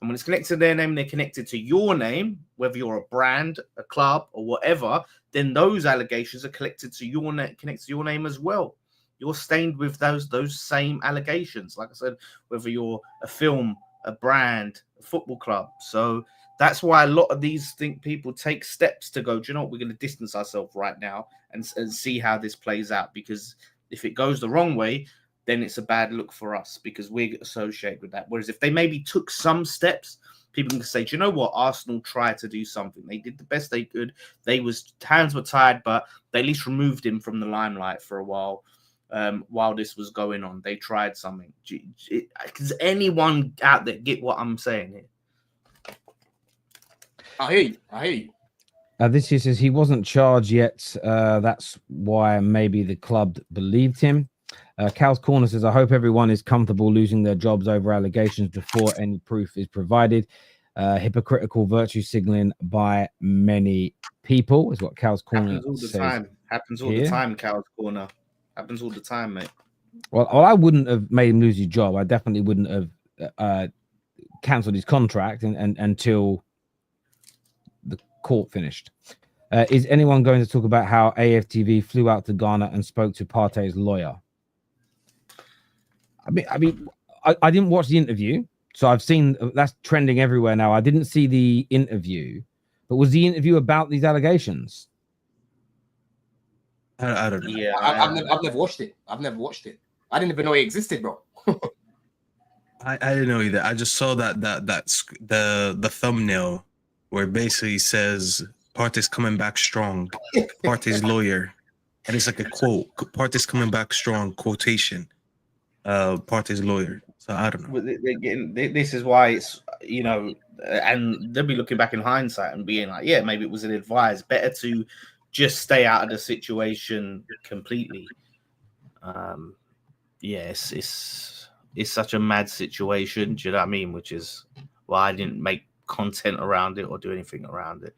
And when it's connected to their name, they're connected to your name, whether you're a brand, a club, or whatever, then those allegations are connected to your name as well. You're stained with those same allegations. Like I said, whether you're a film, a brand, a football club. So that's why a lot of these people take steps to go, do you know what, we're going to distance ourselves right now and see how this plays out. Because if it goes the wrong way, then it's a bad look for us because we're associated with that. Whereas if they maybe took some steps, people can say, do you know what? Arsenal tried to do something. They did the best they could. Hands were tied, but they at least removed him from the limelight for a while this was going on. They tried something. Does anyone out there get what I'm saying here? I hear you. This year says he wasn't charged yet. That's why maybe the club believed him. Cal's Corner says, I hope everyone is comfortable losing their jobs over allegations before any proof is provided. Hypocritical virtue signaling by many people is what Cal's Corner says. Happens all the time, Cal's Corner. Happens all the time, mate. Well, I wouldn't have made him lose his job. I definitely wouldn't have cancelled his contract until the court finished. Is anyone going to talk about how AFTV flew out to Ghana and spoke to Partey's lawyer? I didn't watch the interview, so I've seen that's trending everywhere now. I didn't see the interview, but was the interview about these allegations? I don't know. Yeah, I've never watched it. I didn't even know it existed, bro. I didn't know either. I just saw the thumbnail where it basically says Partey's coming back strong. Partey's lawyer, and it's like a quote. Partey's coming back strong. Quotation. Partey's lawyer. So I don't know. This is why you know, and they'll be looking back in hindsight and being like, yeah, maybe it was advised. Better to just stay out of the situation completely. Yes, it's such a mad situation. Do you know what I mean? Which is why I didn't make content around it or do anything around it.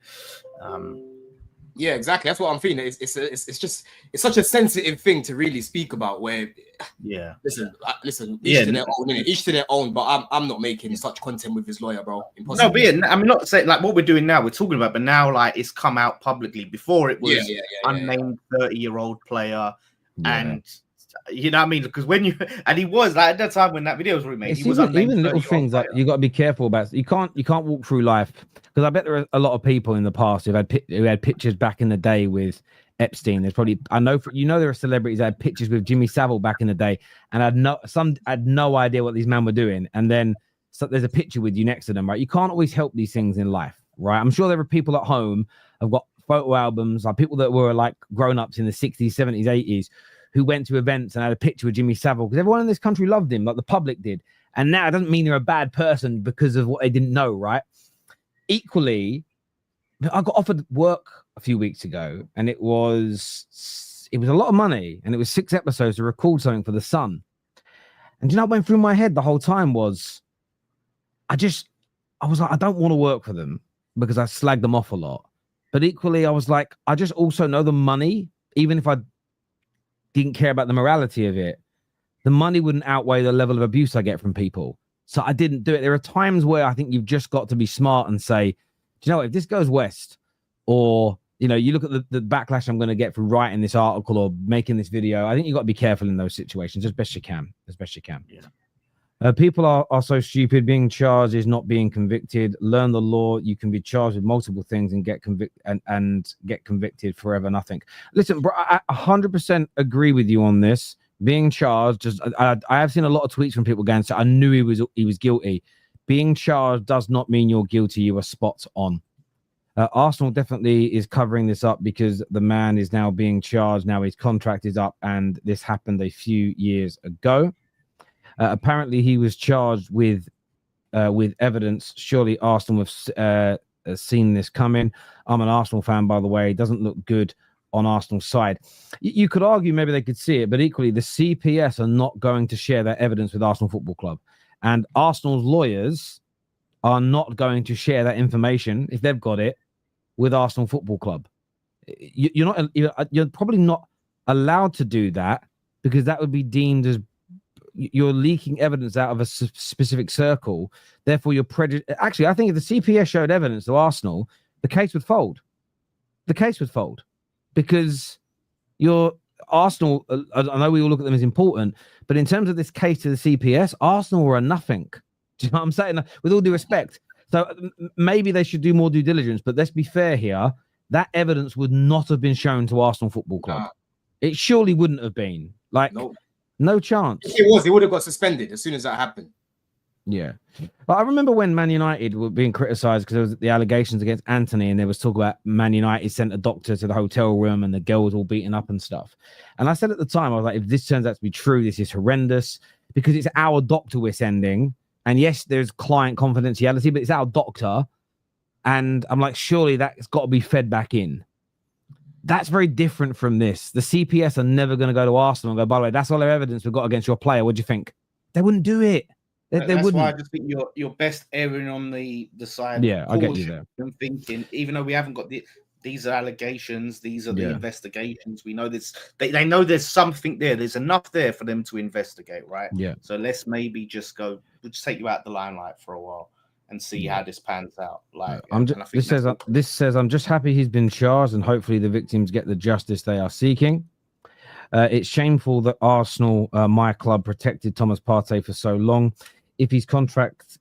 Yeah, exactly. That's what I'm feeling. It's such a sensitive thing to really speak about. Where, listen. Each to their own. But I'm not making such content with his lawyer, bro. Impossible. No, but yeah, I'm not saying like what we're doing now. We're talking about, but now like it's come out publicly. Before it was unnamed 30-year-old player, and you know what I mean? Because when you and he was like at that time when that video was remade, he was even little things that you got to be careful about. You can't walk through life, because I bet there are a lot of people in the past who had pictures back in the day with Epstein. There's probably there are celebrities that had pictures with Jimmy Savile back in the day, and had no idea what these men were doing, and then there's a picture with you next to them, right? You can't always help these things in life, right? I'm sure there are people at home who've got photo albums, like people that were like grown-ups in the 60s, 70s, 80s, who went to events and had a picture with Jimmy Savile, because everyone in this country loved him, like the public did. And now it doesn't mean they're a bad person because of what they didn't know, right? Equally, I got offered work a few weeks ago, and it was a lot of money, and it was 6 episodes to record something for The Sun. And you know what went through my head the whole time was, I was like, I don't want to work for them because I slagged them off a lot. But equally, I was like, I just also know the money, even if I didn't care about the morality of it, the money wouldn't outweigh the level of abuse I get from people. So I didn't do it. There are times where I think you've just got to be smart and say, do you know what, if this goes west, or, you know, you look at the backlash I'm going to get for writing this article or making this video, I think you've got to be careful in those situations as best you can. Yeah. People are so stupid. Being charged is not being convicted. Learn the law. You can be charged with multiple things and get convicted forever. Nothing. Listen, bro, I 100% agree with you on this. Being charged, I have seen a lot of tweets from people going, so I knew he was guilty. Being charged does not mean you're guilty. You are spot on. Arsenal definitely is covering this up because the man is now being charged. Now his contract is up, and this happened a few years ago. Apparently, he was charged with evidence. Surely Arsenal have seen this coming. I'm an Arsenal fan, by the way. It doesn't look good on Arsenal's side. You could argue maybe they could see it, but equally, the CPS are not going to share that evidence with Arsenal Football Club. And Arsenal's lawyers are not going to share that information, if they've got it, with Arsenal Football Club. You're probably not allowed to do that, because that would be deemed as you're leaking evidence out of a specific circle. Therefore, you're prejudiced. Actually, I think if the CPS showed evidence to Arsenal, the case would fold. Because you're Arsenal. I know we all look at them as important, but in terms of this case to the CPS, Arsenal were a nothing. Do you know what I'm saying? With all due respect. So maybe they should do more due diligence, but let's be fair here. That evidence would not have been shown to Arsenal Football Club. It surely wouldn't have been. No chance. If it was, they would have got suspended as soon as that happened. Yeah. But I remember when Man United were being criticised because there was the allegations against Anthony, and there was talk about Man United sent a doctor to the hotel room and the girl was all beaten up and stuff. And I said at the time, I was like, if this turns out to be true, this is horrendous, because it's our doctor we're sending. And yes, there's client confidentiality, but it's our doctor. And I'm like, surely that's got to be fed back in. That's very different from this. The CPS are never going to go to Arsenal and go, by the way, that's all their evidence we've got against your player. What do you think? They wouldn't do it. They wouldn't. Why I just think you're best erring on the side. Yeah, I get you there. I'm thinking, even though we haven't got these are allegations, these are the investigations. We know this. They know there's something there. There's enough there for them to investigate, right? Yeah. So let's maybe just go. We'll just take you out the limelight for a while and see how this pans out. This says I'm just happy he's been charged, and hopefully the victims get the justice they are seeking. It's shameful that Arsenal, my club, protected Thomas Partey for so long. If his contract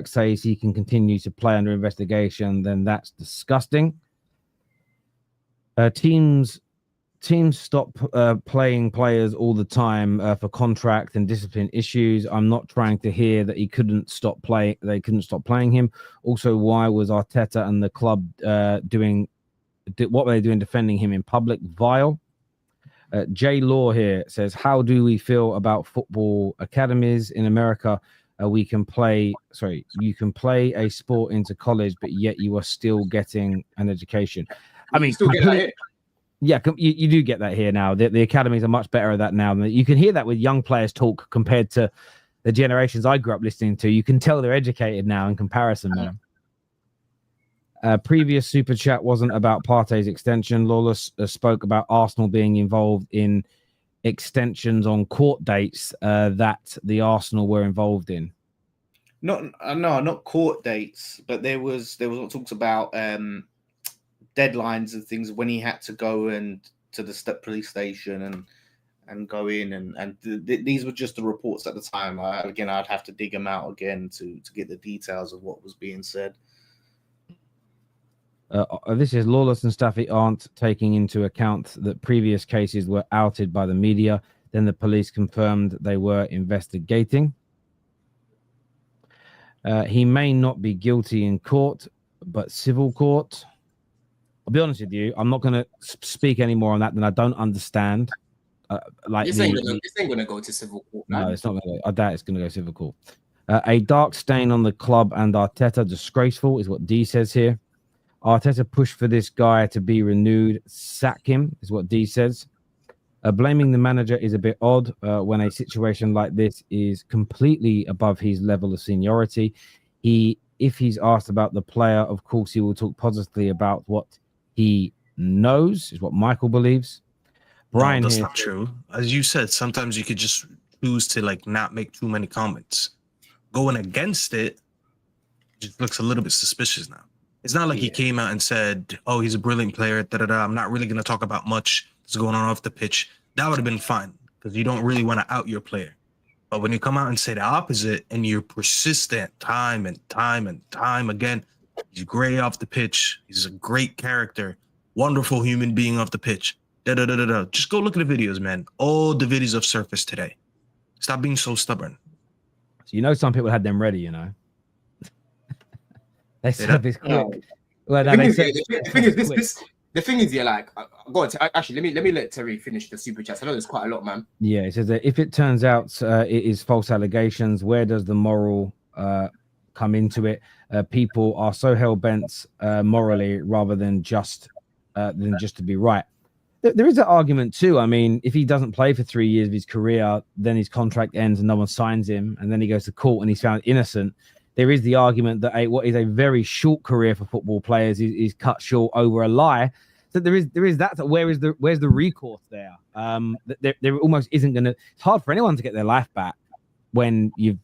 says he can continue to play under investigation, then that's disgusting. Teams stop playing players all the time for contract and discipline issues. I'm not trying to hear that he couldn't stop playing. They couldn't stop playing him. Also, why was Arteta and the club what were they doing defending him in public? Vile. Jay Law here says, how do we feel about football academies in America? you can play a sport into college, but yet you are still getting an education. I mean, still get that here. Yeah, you do get that here now. The academies are much better at that now. You can hear that with young players talk compared to the generations I grew up listening to. You can tell they're educated now in comparison, man. Previous super chat wasn't about Partey's extension. Lawless spoke about Arsenal being involved in extensions on court dates that the Arsenal were involved in. Not court dates, but there was talks about deadlines and things when he had to go and to the police station and go in and these were just the reports at the time. Again, I'd have to dig them out again to get the details of what was being said. This is Lawless and Staffy aren't taking into account that previous cases were outed by the media. Then the police confirmed they were investigating. He may not be guilty in court, but civil court. I'll be honest with you. I'm not going to speak any more on that than I don't understand. This ain't going to go to civil court. Man. No, it's not. I doubt it's going to go civil court. A dark stain on the club and Arteta. Disgraceful is what D says here. Arteta pushed for this guy to be renewed. Sack him is what D says. Blaming the manager is a bit odd when a situation like this is completely above his level of seniority. If he's asked about the player, of course, he will talk positively about what he knows, is what Michael believes. Brian, no, that's not true. As you said, sometimes you could just choose to not make too many comments. Going against it just looks a little bit suspicious now. It's not like he came out and said, "Oh, he's a brilliant player. I'm not really going to talk about much that's going on off the pitch." That would have been fine because you don't really want to out your player. But when you come out and say the opposite and you're persistent time and time again, he's great off the pitch. He's a great character, wonderful human being off the pitch. Just go look at the videos, man. All the videos have surfaced today. Stop being so stubborn. So some people had them ready, They surfaced quick. Well, the thing is, go on. Actually, let me let Terry finish the super chats. I know there's quite a lot, man. Yeah, it says that if it turns out it is false allegations, where does the moral come into it? People are so hell bent morally rather than just to be right. There is an argument too. I mean, if he doesn't play for 3 years of his career, then his contract ends and no one signs him, and then he goes to court and he's found innocent. There is the argument that what is a very short career for football players is cut short over a lie. So there is that. Where's the recourse there? There almost isn't going to. It's hard for anyone to get their life back when you've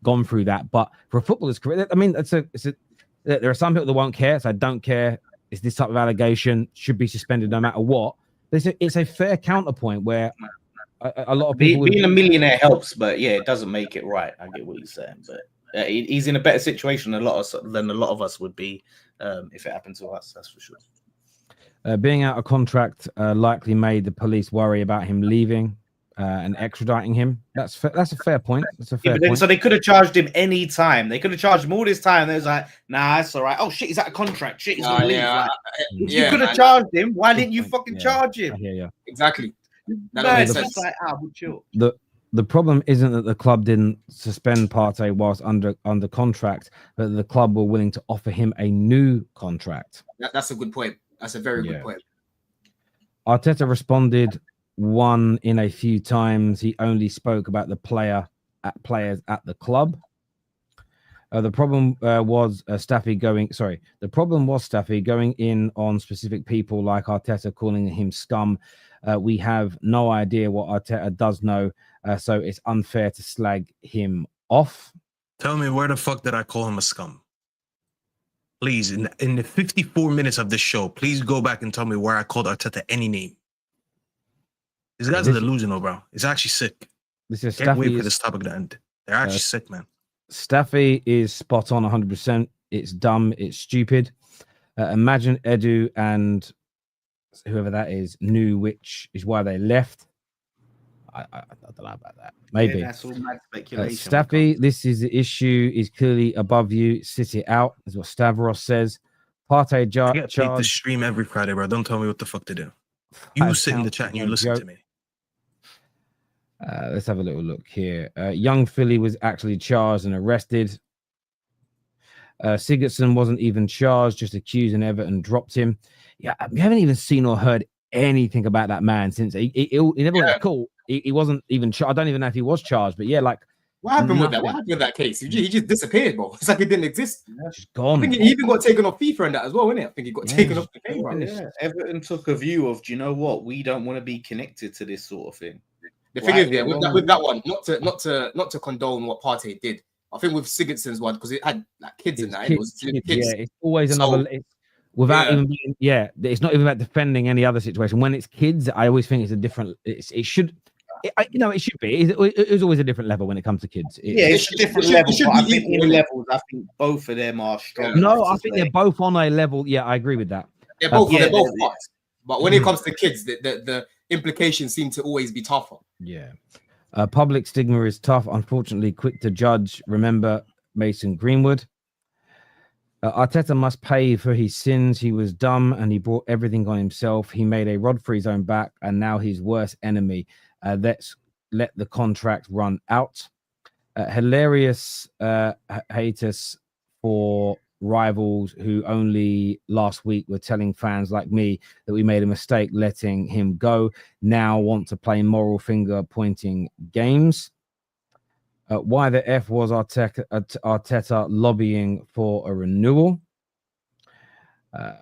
gone through that. But for a footballer's career, I mean, there are some people that won't care. So I don't care. It's this type of allegation should be suspended no matter what. It's a fair counterpoint where a lot of people being a millionaire helps, but it doesn't make it right. I get what you're saying, but. He's in a better situation than a lot of us would be if it happened to us. That's for sure. Being out of contract likely made the police worry about him leaving and extraditing him. That's a fair point. That's a fair point. So they could have charged him any time. They could have charged him all this time. They was like, "Nah, it's all right. Oh shit, he's out of contract. Shit, he's gonna leave." You could have charged him. Why didn't you fucking charge him? Yeah. Exactly. That makes sense. Like, chill. The problem isn't that the club didn't suspend Partey whilst under contract, but the club were willing to offer him a new contract. That's a good point. That's a very good point. Arteta responded one in a few times. He only spoke about the players at the club. The problem was Staffy going. Sorry, the problem was Staffy going in on specific people like Arteta, calling him scum. We have no idea what Arteta does know. So it's unfair to slag him off. Tell me, where the fuck did I call him a scum? Please, in the 54 minutes of this show, please go back and tell me where I called Arteta any name. These guys are delusional, bro. It's actually sick. This is Can't wait for this topic to end. They're actually sick, man. Staffy is spot on 100%. It's dumb. It's stupid. Imagine Edu and whoever that is knew which is why they left. I don't know about that. Maybe. That's all mad speculation. Staffy, this is the issue. Is clearly above you. Sit it out, is what Stavros says. Partey I get paid to stream every Friday, bro. Don't tell me what the fuck to do. You sit in the chat and you listen to me. Let's have a little look here. Young Philly was actually charged and arrested. Sigurdsson wasn't even charged, just accused, and Everton dropped him. Yeah, we haven't even seen or heard anything about that man since he never went caught. He wasn't even charged. I don't even know if he was charged, but yeah, like what happened with that? nothing. What happened with that case? He just disappeared, bro. It's like it didn't exist. Just gone. I think he even got taken off FIFA and that as well, innit? I think he got taken off the game, bro. Yeah, Everton took a view of, do you know what? We don't want to be connected to this sort of thing. The thing is, yeah, with that one, not to condone what Partey did. I think with Sigurdsson's one, because it had like kids in that. Kids. Yeah, it's always another. Without even being, it's not even about defending any other situation. When it's kids, I always think it's a different. It should. It should be. It was always a different level when it comes to kids. It's a different level. But I think in levels, I think both of them are strong. No, I think they're both on a level. Yeah, I agree with that. They're both parts. But when it comes to kids, the implications seem to always be tougher. Yeah. Public stigma is tough. Unfortunately, quick to judge. Remember Mason Greenwood. Arteta must pay for his sins. He was dumb and he brought everything on himself. He made a rod for his own back and now his worst enemy. Let's let the contract run out. Hilarious haters for rivals who only last week were telling fans like me that we made a mistake letting him go, now want to play moral finger pointing games. Why the F was Arteta lobbying for a renewal?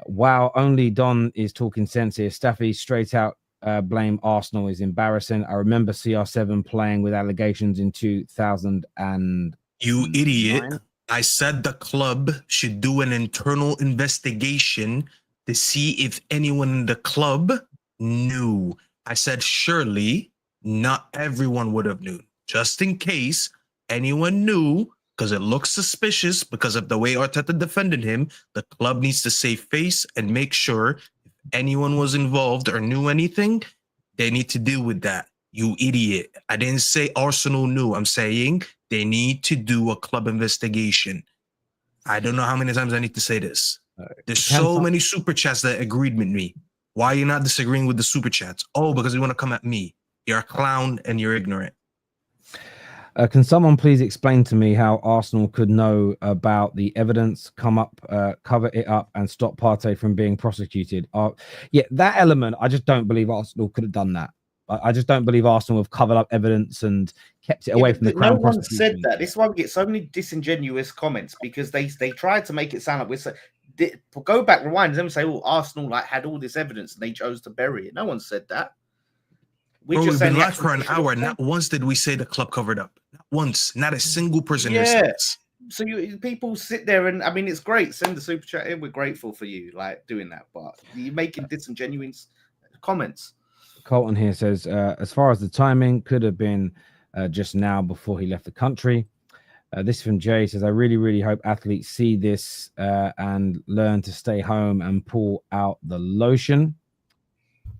Wow, only Don is talking sense here. Staffy straight out blame Arsenal is embarrassing. I remember CR7 playing with allegations in 2000 and you idiot. I said the club should do an internal investigation to see if anyone in the club knew. I said surely not everyone would have known. Just in case anyone knew, because it looks suspicious because of the way Arteta defended him, the club needs to save face and make sure if anyone was involved or knew anything, they need to deal with that. You idiot. I didn't say Arsenal knew. I'm saying they need to do a club investigation. I don't know how many times I need to say this. There's so many super chats that agreed with me. Why are you not disagreeing with the super chats? Oh, because you want to come at me. You're a clown and you're ignorant. Can someone please explain to me how Arsenal could know about the evidence, cover it up, and stop Partey from being prosecuted? Yeah, that element, I just don't believe Arsenal could have done that. I just don't believe Arsenal have covered up evidence and kept it away from the Crown prosecution. No one said that. This is why we get so many disingenuous comments, because they tried to make it sound like we're saying, go back, rewind, them say, "Oh, Arsenal had all this evidence and they chose to bury it." No one said that. We've been live for an hour. Not once did we say the club covered up. Not once. Not a single person. Yes. So people sit there and I mean, it's great. Send the super chat in. We're grateful for you like doing that, but you're making disingenuous comments. Colton here says, as far as the timing, could have been just now before he left the country. This from Jay says, I really, really hope athletes see this and learn to stay home and pull out the lotion.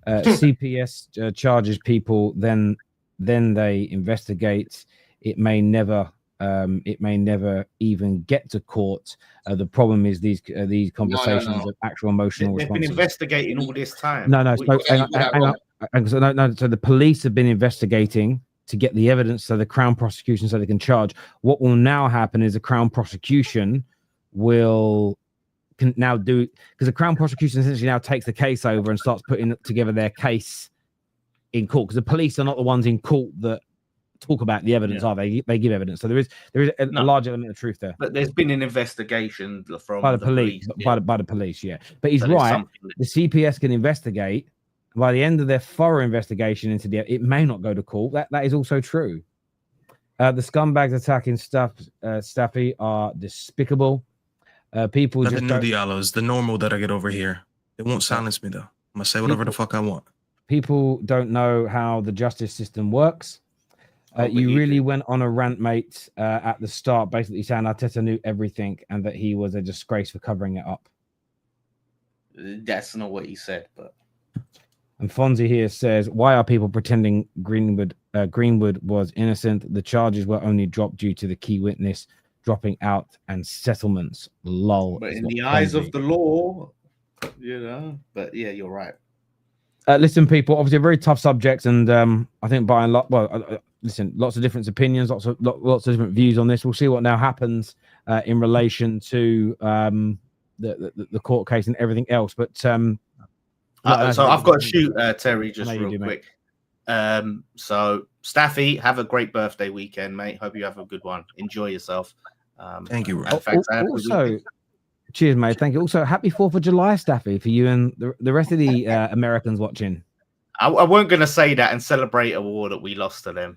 CPS charges people, then they investigate. It may never even get to court. The problem is these conversations of actual emotional responses. They've been investigating all this time. No. So the police have been investigating to get the evidence, so the Crown prosecution, so they can charge. What will now happen is the Crown prosecution can now do, because the Crown prosecution essentially now takes the case over and starts putting together their case in court, because the police are not the ones in court that talk about the evidence, are they? They give evidence. So there is a large element of truth there. But there's been an investigation from by the police, by the police, yeah. But he's right. The CPS can investigate. By the end of their thorough investigation into it may not go to court. That is also true. The scumbags attacking Staffy are despicable. People nothing new Diallo's the normal that I get over here. It won't silence me though. I'm gonna say whatever the fuck I want. People don't know how the justice system works. You really went on a rant, mate, at the start, basically saying Arteta knew everything and that he was a disgrace for covering it up. That's not what he said, but. And Fonzie here says, why are people pretending Greenwood was innocent? The charges were only dropped due to the key witness dropping out and settlements. Lol. But in the eyes of the law, but yeah, you're right. Listen, people, obviously a very tough subject, and I think by and large, listen, lots of different opinions, lots of different views on this. We'll see what now happens in relation to the court case and everything else. But so I've got to shoot Terry just real quick. Mate. So Staffy, have a great birthday weekend, mate. Hope you have a good one. Enjoy yourself. Thank you. Also, cheers, mate. Thank you. Also, happy 4th of July, Staffy, for you and the rest of the Americans watching. I weren't going to say that and celebrate a war that we lost to them.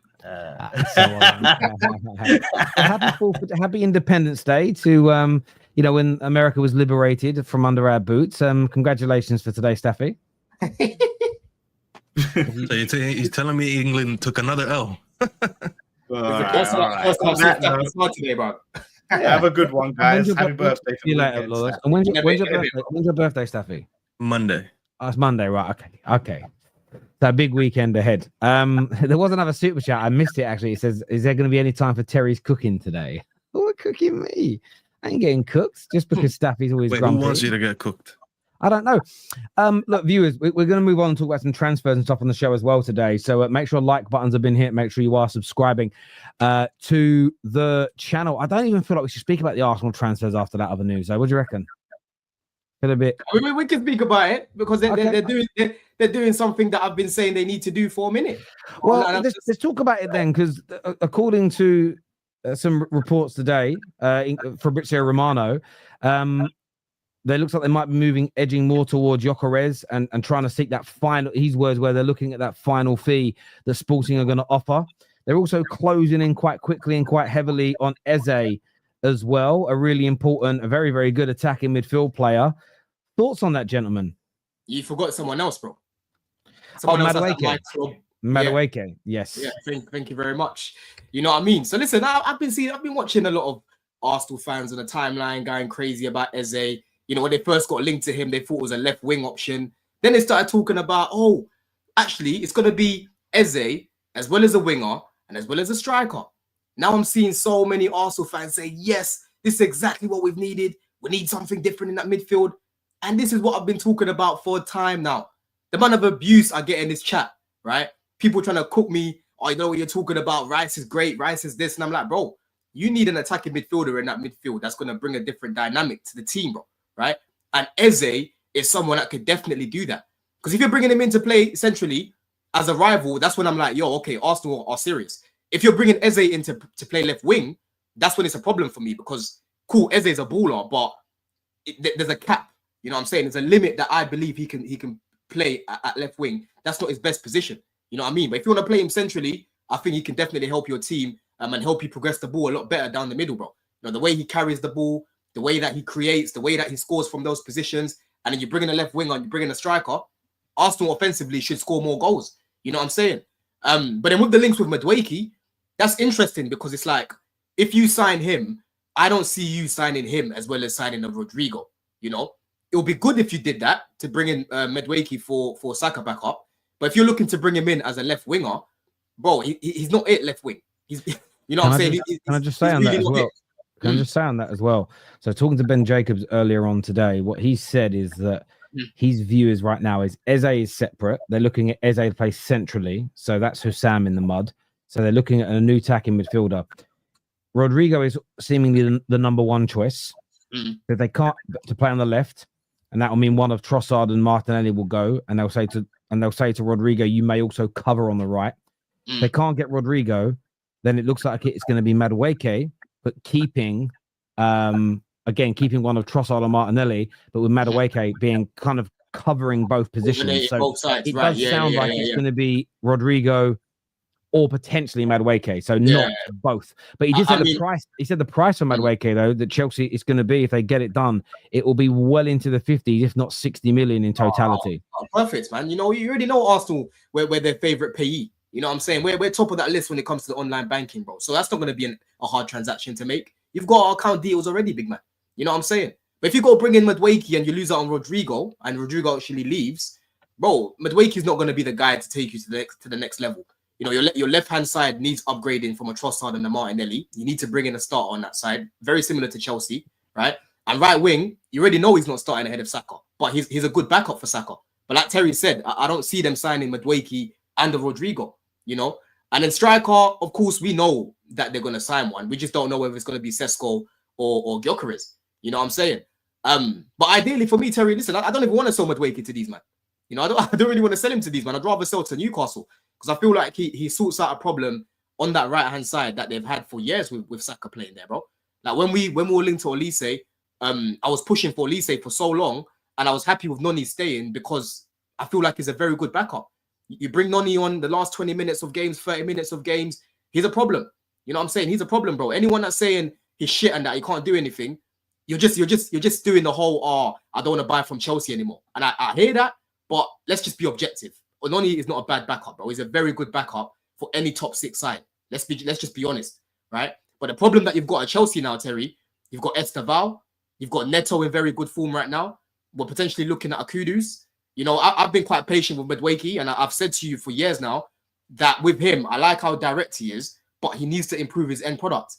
Happy Independence Day to when America was liberated from under our boots. Congratulations for today, Staffy. So he's telling me England took another L. Have a good one, guys. Happy birthday. See you later, Lawless. And when's your birthday, Staffy? Monday. Oh, it's Monday, right? Okay. So a big weekend ahead. There was another super chat. I missed it actually. It says, "Is there going to be any time for Terry's cooking today?" Oh, cooking me. I ain't getting cooked just because Staffy's always grumpy. Who wants you to get cooked? I don't know. Look, viewers, we're going to move on and talk about some transfers and stuff on the show as well today. So make sure like buttons have been hit. Make sure you are subscribing to the channel. I don't even feel like we should speak about the Arsenal transfers after that other news. So what do you reckon? A bit. We can speak about it because they're doing something that I've been saying they need to do for a minute. Well, let's talk about it then, because according to some reports today, Fabrizio Romano, they looks like they might be edging more towards Gyokeres and trying to seek that final, his words, where they're looking at that final fee that Sporting are going to offer. They're also closing in quite quickly and quite heavily on Eze as well, a really important, a very, very good attacking midfield player. Thoughts on that, gentlemen? You forgot someone else, bro. Madueke. Madueke, yes. Yeah, thank you very much. You know what I mean? So listen, I've been watching a lot of Arsenal fans on the timeline going crazy about Eze. You know, when they first got linked to him, they thought it was a left wing option. Then they started talking about, actually, it's going to be Eze as well as a winger and as well as a striker. Now I'm seeing so many Arsenal fans say, yes, this is exactly what we've needed. We need something different in that midfield. And this is what I've been talking about for a time now. The amount of abuse I get in this chat, right? People trying to cook me. Oh, you know what you're talking about? Rice is great. Rice is this. And I'm like, bro, you need an attacking midfielder in that midfield that's going to bring a different dynamic to the team, bro, right? And Eze is someone that could definitely do that. Because if you're bringing him into play centrally as a rival, that's when I'm like, yo, okay, Arsenal are serious. If you're bringing Eze into to play left wing, that's when it's a problem for me because, cool, Eze is a baller, but there's a cap. You know what I'm saying? There's a limit that I believe he can play at left wing. That's not his best position. You know what I mean? But if you want to play him centrally, I think he can definitely help your team and help you progress the ball a lot better down the middle, bro. You know, the way he carries the ball, the way that he creates, the way that he scores from those positions, and then you bring in a left winger and you bring in a striker, Arsenal offensively should score more goals. You know what I'm saying? But then with the links with Madueke, that's interesting because it's like, if you sign him, I don't see you signing him as well as signing a Rodrigo, you know? It would be good if you did that to bring in Madueke for Saka back up. But if you're looking to bring him in as a left winger, bro, he's not it left wing. He's, you know what I'm saying? Can I just say on that as well? Can I just say on that as well? So talking to Ben Jacobs earlier on today, what he said is that his view is right now is Eze is separate. They're looking at Eze to play centrally. So that's Hussam in the mud. So they're looking at a new attacking midfielder. Rodrigo is seemingly the number one choice. If they can't to play on the left, and that will mean one of Trossard and Martinelli will go, and they'll say to Rodrigo, you may also cover on the right. If they can't get Rodrigo, then it looks like it's going to be Madueke, but keeping one of Trossard and Martinelli, but with Madueke being kind of covering both positions. So both sides, it does sound like it's going to be Rodrigo or potentially Madueke, so not both. But he did say the price. He said the price for Madueke, though, that Chelsea is going to be, if they get it done, it will be well into the 50s, if not 60 million in totality. Perfect, man. You know, you already know Arsenal, we're their favorite payee. You know what I'm saying? We're top of that list when it comes to the online banking, bro. So that's not going to be a hard transaction to make. You've got our account deals already, big man. You know what I'm saying? But if you go bring in Madueke and you lose out on Rodrigo, and Rodrigo actually leaves, bro, Madueke is not going to be the guy to take you to the next level. You know, your left-hand side needs upgrading from a Trossard and a Martinelli. You need to bring in a starter on that side, very similar to Chelsea, right? And right wing, you already know he's not starting ahead of Saka, but he's a good backup for Saka. But like Terry said, I don't see them signing Madueke and the Rodrigo, you know? And then striker, of course, we know that they're going to sign one. We just don't know whether it's going to be Sesko or Gyokeres. You know what I'm saying? But ideally for me, Terry, listen, I don't even want to sell Madueke to these, man. You know, I don't really want to sell him to these, man. I'd rather sell to Newcastle because I feel like he sorts out a problem on that right-hand side that they've had for years with Saka playing there, bro. Like when we were linked to Olise, I was pushing for Olise for so long, and I was happy with Noni staying because I feel like he's a very good backup. You bring Noni on the last 20 minutes of games, 30 minutes of games, he's a problem. You know what I'm saying? He's a problem, bro. Anyone that's saying he's shit and that he can't do anything, you're just doing the whole, I don't want to buy from Chelsea anymore. And I hear that, but let's just be objective. Noni is not a bad backup, bro. He's a very good backup for any top 6 side. Let's just be honest, right? But the problem that you've got at Chelsea now, Terry, you've got Esteval, you've got Neto in very good form right now. We're potentially looking at a Kudus. You know, I've been quite patient with Madueke, and I've said to you for years now that with him, I like how direct he is, but he needs to improve his end product.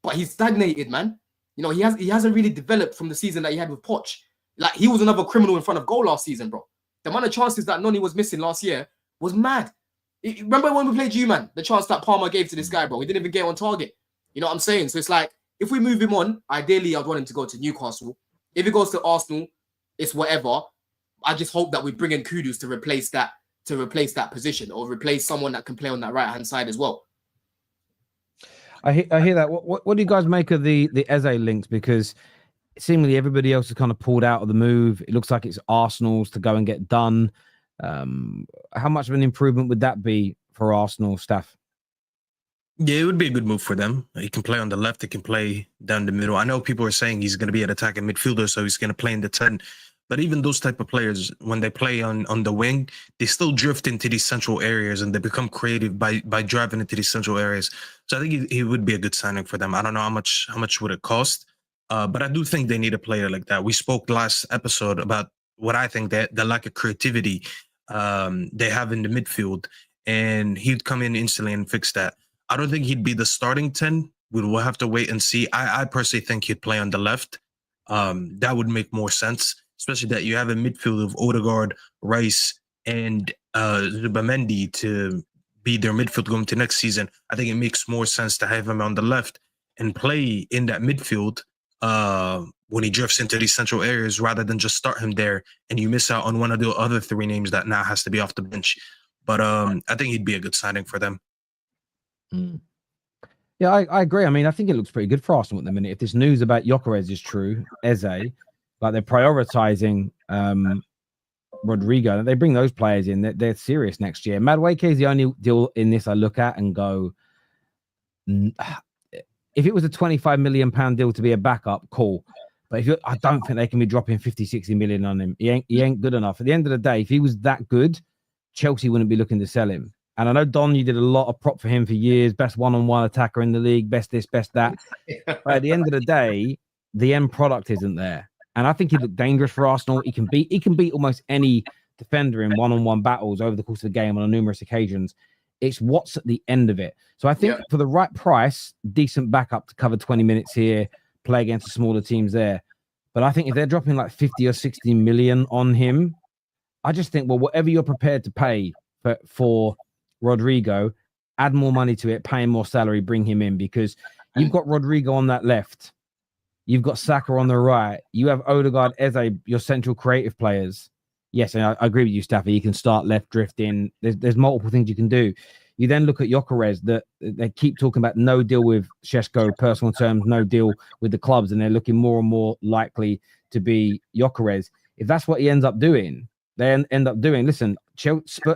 But he's stagnated, man. You know, he hasn't really developed from the season that he had with Poch. Like, he was another criminal in front of goal last season, bro. The amount of chances that Noni was missing last year was mad. Remember when we played you, man? The chance that Palmer gave to this guy, bro. He didn't even get on target. You know what I'm saying? So it's like, if we move him on, ideally, I'd want him to go to Newcastle. If he goes to Arsenal, it's whatever. I just hope that we bring in Kudus to replace that position or replace someone that can play on that right-hand side as well. I hear that. What do you guys make of the Eze links? Because seemingly everybody else has kind of pulled out of the move. It looks like it's Arsenal's to go and get done. How much of an improvement would that be for Arsenal staff? Yeah, it would be a good move for them. He can play on the left. He can play down the middle. I know people are saying he's going to be an attacking midfielder, so he's going to play in the 10. But even those type of players, when they play on the wing, they still drift into these central areas and they become creative by driving into these central areas. So I think he would be a good signing for them. I don't know how much would it cost, but I do think they need a player like that. We spoke last episode about what I think that the lack of creativity they have in the midfield, and he'd come in instantly and fix that. I don't think he'd be the starting 10. We'll have to wait and see. I personally think he'd play on the left. That would make more sense, especially that you have a midfield of Odegaard, Rice, and Zubamendi to be their midfield going to next season. I think it makes more sense to have him on the left and play in that midfield when he drifts into these central areas rather than just start him there and you miss out on one of the other 3 names that now has to be off the bench. But I think he'd be a good signing for them. Yeah, I agree. I mean, I think it looks pretty good for Arsenal at the minute. If this news about Gyokeres is true, Eze, like they're prioritizing Rodrigo, they bring those players in. They're serious next year. Madueke is the only deal in this I look at and go, if it was a £25 million deal to be a backup, cool. But I don't think they can be dropping 50, 60 million on him. He ain't good enough. At the end of the day, if he was that good, Chelsea wouldn't be looking to sell him. And I know, Don, you did a lot of prop for him for years. Best one-on-one attacker in the league. Best this, best that. But at the end of the day, the end product isn't there. And I think he looked dangerous for Arsenal. He can beat almost any defender in one-on-one battles over the course of the game on numerous occasions. It's what's at the end of it. So I think for the right price, decent backup to cover 20 minutes here, play against the smaller teams there. But I think if they're dropping like 50 or 60 million on him, I just think, well, whatever you're prepared to pay for Rodrigo, add more money to it, pay him more salary, bring him in, because you've got Rodrigo on that left. You've got Saka on the right. You have Odegaard, Eze, your central creative players. Yes, and I agree with you, Staffy. You can start left drifting. There's multiple things you can do. You then look at Gyokeres, that they keep talking about no deal with Šeško, personal terms, no deal with the clubs, and they're looking more and more likely to be Gyokeres. If that's what he ends up doing, listen,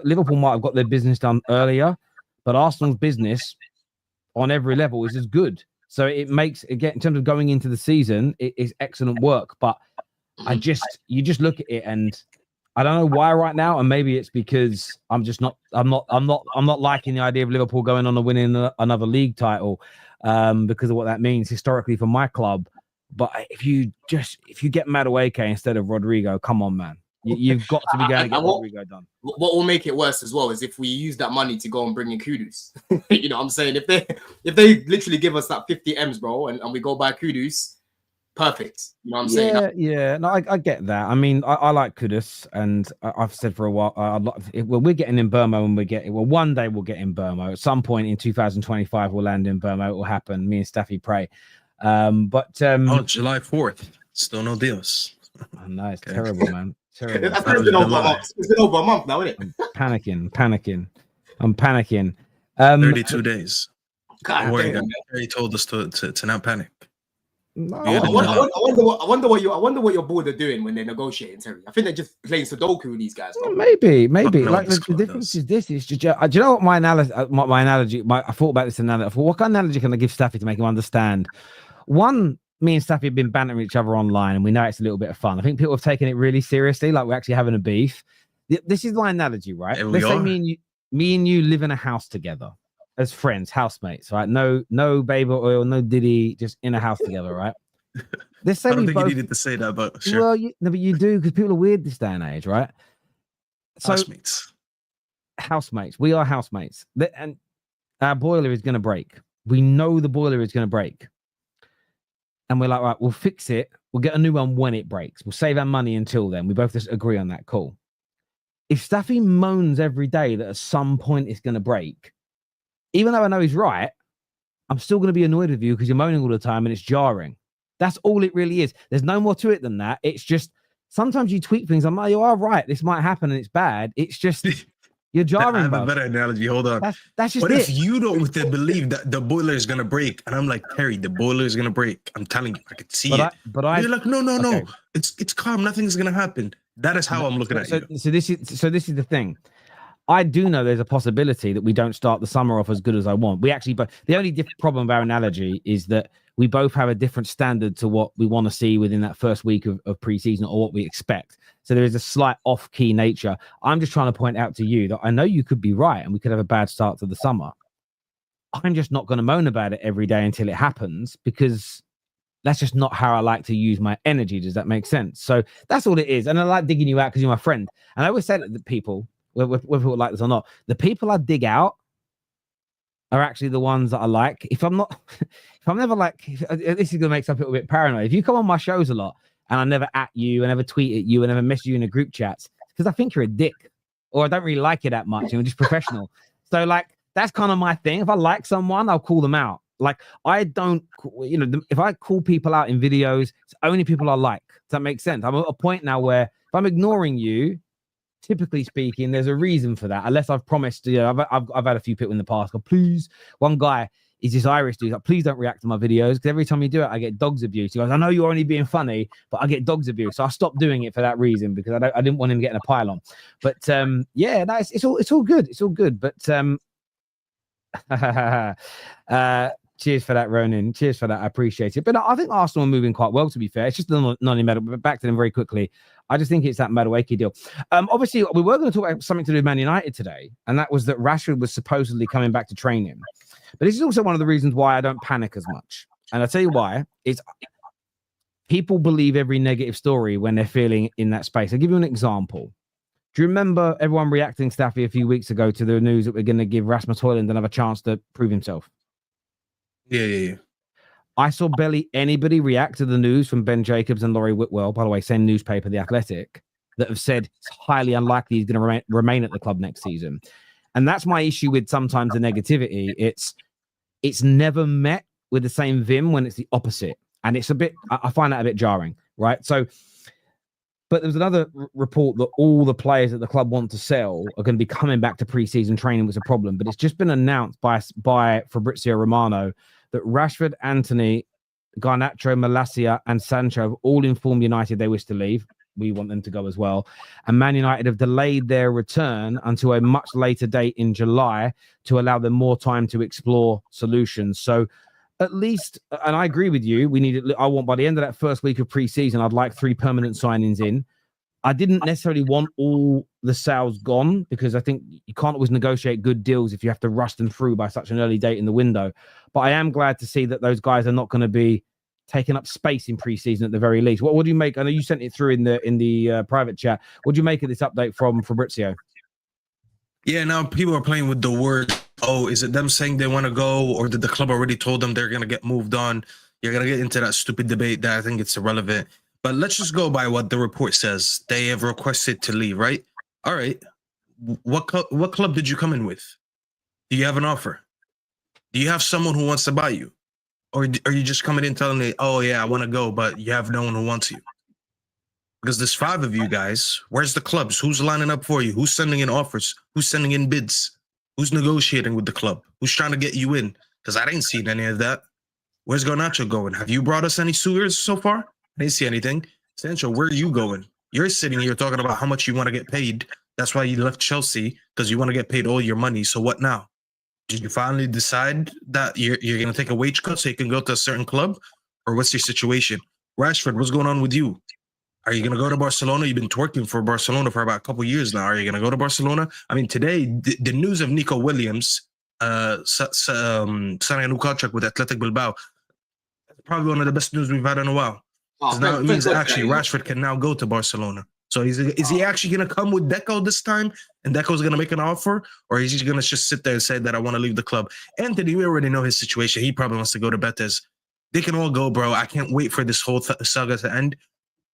Liverpool might have got their business done earlier, but Arsenal's business on every level is as good. So it makes, again, in terms of going into the season, it is excellent work. But you just look at it, and I don't know why right now, and maybe it's because I'm not liking the idea of Liverpool going on and winning another league title because of what that means historically for my club. But if you get Madueke instead of Rodrigo, come on, man. You've got to be going to get Rodrigo done. What will make it worse as well is if we use that money to go and bring in Kudus. You know what I'm saying? If they literally give us that 50 M's, bro, and we go buy Kudus, perfect. You know what I'm saying? Yeah. No, I get that. I mean, I like Kudus, and I've said for a while, well, we're getting in Burma when one day we'll get in Burma. At some point in 2025, we'll land in Burma. It will happen. Me and Staffy pray. July 4th. Still no deals. I know, it's terrible, man. Terrible. It's been over a month now, isn't it? I'm panicking. 32 days. God damn. He told us to not panic. No, I wonder what your board are doing when they're negotiating, Terry. I think they're just playing Sudoku with these guys. Maybe. No, like the difference is this is just, do you know what my analogy? I thought about this analogy. I thought, what kind of analogy can I give Staffy to make him understand? One, me and Staffy have been bantering each other online, and we know it's a little bit of fun. I think people have taken it really seriously, like we're actually having a beef. This is my analogy, right? Let's say me and you live in a house together as friends, housemates, right? No baby oil, no Diddy, just in a house together, right? Let's say I don't think you needed to say that, but sure. Well, but you do, because people are weird this day and age, right? So, housemates. We are housemates, and our boiler is going to break. We know the boiler is going to break. And we're like, right, we'll fix it. We'll get a new one when it breaks. We'll save our money until then. We both just agree on that. Cool. If Staffy moans every day that at some point it's going to break, even though I know he's right, I'm still going to be annoyed with you because you're moaning all the time and it's jarring. That's all it really is. There's no more to it than that. It's just sometimes you tweak things. I'm like, you are right. This might happen and it's bad. It's just you're jarring. I have a better analogy. Hold on. That's just what it. If you don't believe that the boiler is gonna break, and I'm like, Terry, the boiler is gonna break. I'm telling you, I could see it. You're like, no. Okay. It's calm. Nothing's gonna happen. That is how I'm looking at you. So this is the thing. I do know there's a possibility that we don't start the summer off as good as I want. We actually, but the only problem with our analogy is that we both have a different standard to what we want to see within that first week of preseason or what we expect. So there is a slight off-key nature. I'm just trying to point out to you that I know you could be right and we could have a bad start to the summer. I'm just not going to moan about it every day until it happens, because that's just not how I like to use my energy. Does that make sense? So that's all it is. And I like digging you out because you're my friend. And I always say that the people, whether people like this or not, the people I dig out are actually the ones that I like. If I'm never like, this is going to make some people a bit paranoid. If you come on my shows a lot and I never at you, I never tweet at you, I never message you in a group chat, because I think you're a dick or I don't really like you that much and we're just professional. So like, that's kind of my thing. If I like someone, I'll call them out. Like I don't, if I call people out in videos, it's only people I like. Does that make sense? I'm at a point now where if I'm ignoring you, typically speaking, there's a reason for that. Unless I've promised, I've had a few people in the past. Please, one guy is this Irish dude. Like, please don't react to my videos because every time you do it, I get dogs abuse. He goes, I know you're only being funny, but I get dogs abuse. So I stopped doing it for that reason because I didn't want him getting a pylon. But yeah, it's all good. It's all good. But cheers for that, Ronan. Cheers for that. I appreciate it. But I think Arsenal are moving quite well, to be fair. It's just the non-medal. But back to them very quickly. I just think it's that Madueke deal. Obviously, we were going to talk about something to do with Man United today, and that was that Rashford was supposedly coming back to training. But this is also one of the reasons why I don't panic as much. And I'll tell you why. It's people believe every negative story when they're feeling in that space. I'll give you an example. Do you remember everyone reacting, Staffy, a few weeks ago to the news that we're going to give Rasmus Højlund another chance to prove himself? Yeah. I saw barely anybody react to the news from Ben Jacobs and Laurie Whitwell, by the way, same newspaper, The Athletic, that have said it's highly unlikely he's going to remain at the club next season. And that's my issue with sometimes the negativity. It's never met with the same vim when it's the opposite. And it's I find that a bit jarring, right? So, but there's another report that all the players that the club want to sell are going to be coming back to preseason training was a problem. But it's just been announced by Fabrizio Romano that Rashford, Anthony, Garnacho, Malacia, and Sancho have all informed United they wish to leave. We want them to go as well. And Man United have delayed their return until a much later date in July to allow them more time to explore solutions. So at least, and I agree with you, I want by the end of that first week of preseason, I'd like 3 permanent signings in. I didn't necessarily want all the sales gone because I think you can't always negotiate good deals if you have to rush them through by such an early date in the window. But I am glad to see that those guys are not going to be taking up space in preseason at the very least. What do you make? I know you sent it through in the private chat. What do you make of this update from Fabrizio? Yeah, now people are playing with the word. Oh, is it them saying they want to go, or did the club already told them they're going to get moved on? You're going to get into that stupid debate that I think it's irrelevant. But let's just go by what the report says. They have requested to leave, right? All right. What club did you come in with? Do you have an offer? Do you have someone who wants to buy you? Or are you just coming in telling me, oh, yeah, I want to go, but you have no one who wants you? Because there's 5 of you guys. Where's the clubs? Who's lining up for you? Who's sending in offers? Who's sending in bids? Who's negotiating with the club? Who's trying to get you in? Because I didn't see any of that. Where's Garnacho going? Have you brought us any suitors so far? I didn't see anything. Sancho, where are you going? You're sitting here talking about how much you want to get paid. That's why you left Chelsea, because you want to get paid all your money. So what now? Did you finally decide that you're going to take a wage cut so you can go to a certain club? Or what's your situation? Rashford, what's going on with you? Are you going to go to Barcelona? You've been twerking for Barcelona for about a couple of years now. Are you going to go to Barcelona? I mean, today, the news of Nico Williams signing a new contract with Athletic Bilbao, probably one of the best news we've had in a while. Because now it means that actually Rashford can now go to Barcelona. So is he actually going to come with Deco this time? And Deco's going to make an offer? Or is he going to just sit there and say that I want to leave the club? Anthony, we already know his situation. He probably wants to go to Betis. They can all go, bro. I can't wait for this whole saga to end.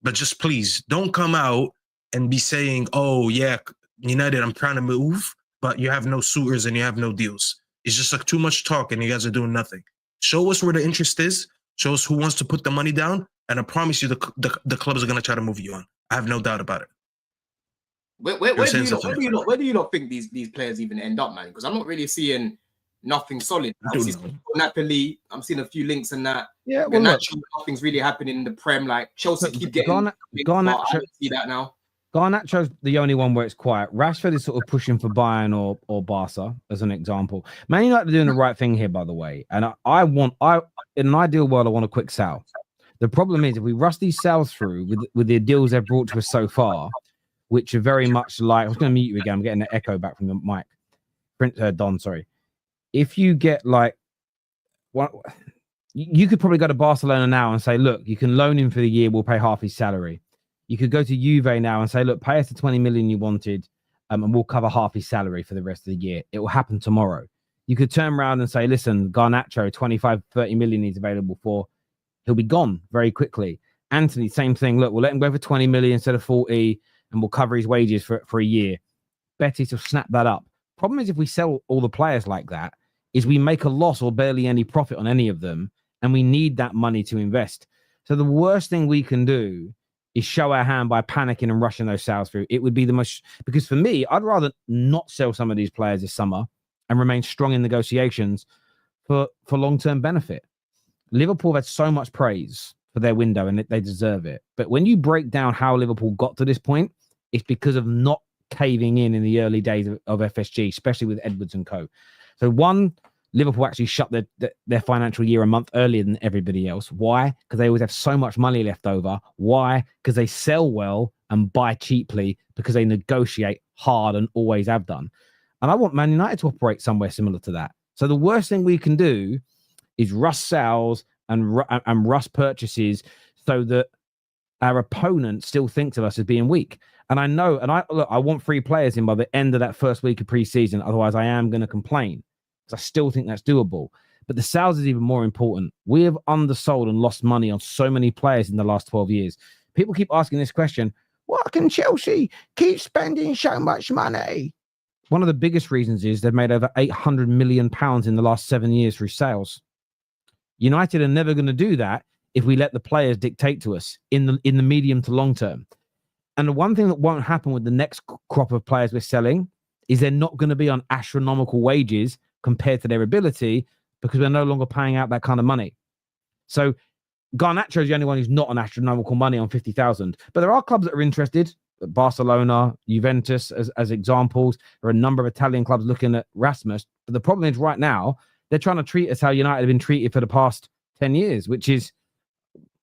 But just please, don't come out and be saying, oh, yeah, United, I'm trying to move, but you have no suitors and you have no deals. It's just like too much talk and you guys are doing nothing. Show us where the interest is. Show us who wants to put the money down. And I promise you the clubs are going to try to move you on. I have no doubt about it. Where do you not think these players even end up, man? Because I'm not really seeing nothing solid. I'm seeing Napoli. I'm seeing a few links and that. Yeah, well, nothing's really happening in the Prem. Like Chelsea keep getting. Garnacho, I don't see that now. Garnacho's the only one where it's quiet. Rashford is sort of pushing for Bayern or Barca as an example. Man United are doing the right thing here, by the way. And I in an ideal world, I want a quick sell. The problem is if we rush these sales through with the deals they've brought to us so far, which are very much like, I was going to mute you again. I'm getting an echo back from the mic. Don, sorry. If you get like, you could probably go to Barcelona now and say, look, you can loan him for the year. We'll pay half his salary. You could go to Juve now and say, look, pay us the 20 million you wanted and we'll cover half his salary for the rest of the year. It will happen tomorrow. You could turn around and say, listen, Garnacho, 25, 30 million he's available for. He'll be gone very quickly. Anthony, same thing. Look, we'll let him go for 20 million instead of 40 and we'll cover his wages for a year. Betis will snap that up. Problem is if we sell all the players like that, is we make a loss or barely any profit on any of them, and we need that money to invest. So the worst thing we can do is show our hand by panicking and rushing those sales through. It would be the most, because for me, I'd rather not sell some of these players this summer and remain strong in negotiations for long-term benefit. Liverpool have had so much praise for their window and they deserve it. But when you break down how Liverpool got to this point, it's because of not caving in the early days of FSG, especially with Edwards and Co. So one, Liverpool actually shut their financial year a month earlier than everybody else. Why? Because they always have so much money left over. Why? Because they sell well and buy cheaply because they negotiate hard and always have done. And I want Man United to operate somewhere similar to that. So the worst thing we can do is rush sales and rush purchases so that our opponent still thinks of us as being weak. And I know, and I want 3 players in by the end of that first week of preseason. Otherwise, I am going to complain. I still think that's doable. But the sales is even more important. We have undersold and lost money on so many players in the last 12 years. People keep asking this question, why can Chelsea keep spending so much money? One of the biggest reasons is they've made over £800 million in the last 7 years through sales. United are never going to do that if we let the players dictate to us in the medium to long term. And the one thing that won't happen with the next crop of players we're selling is they're not going to be on astronomical wages compared to their ability because we're no longer paying out that kind of money. So Garnacho is the only one who's not on astronomical money on 50,000. But there are clubs that are interested. Barcelona, Juventus as examples. There are a number of Italian clubs looking at Rasmus. But the problem is right now, they're trying to treat us how United have been treated for the past 10 years, which is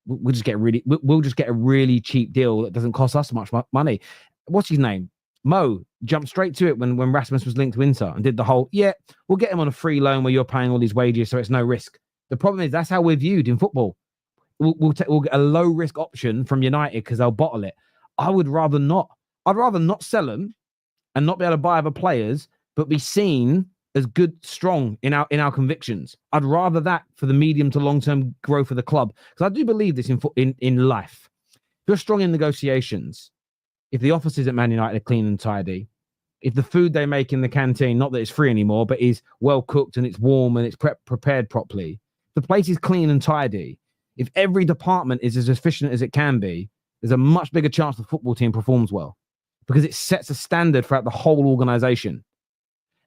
we'll just get a really cheap deal that doesn't cost us much money. What's his name? Mo jumped straight to it when Rasmus was linked to Inter and did the whole, we'll get him on a free loan where you're paying all these wages, so it's no risk. The problem is that's how we're viewed in football. We'll get a low risk option from United because they'll bottle it. I would rather not. I'd rather not sell them and not be able to buy other players, but be seen as good, strong in our convictions. I'd rather that for the medium to long term growth of the club, because I do believe this in life. If you're strong in negotiations, if the offices at Man United are clean and tidy, if the food they make in the canteen, not that it's free anymore, but is well cooked and it's warm and it's prepared properly, the place is clean and tidy, if every department is as efficient as it can be, there's a much bigger chance the football team performs well, because it sets a standard throughout the whole organization.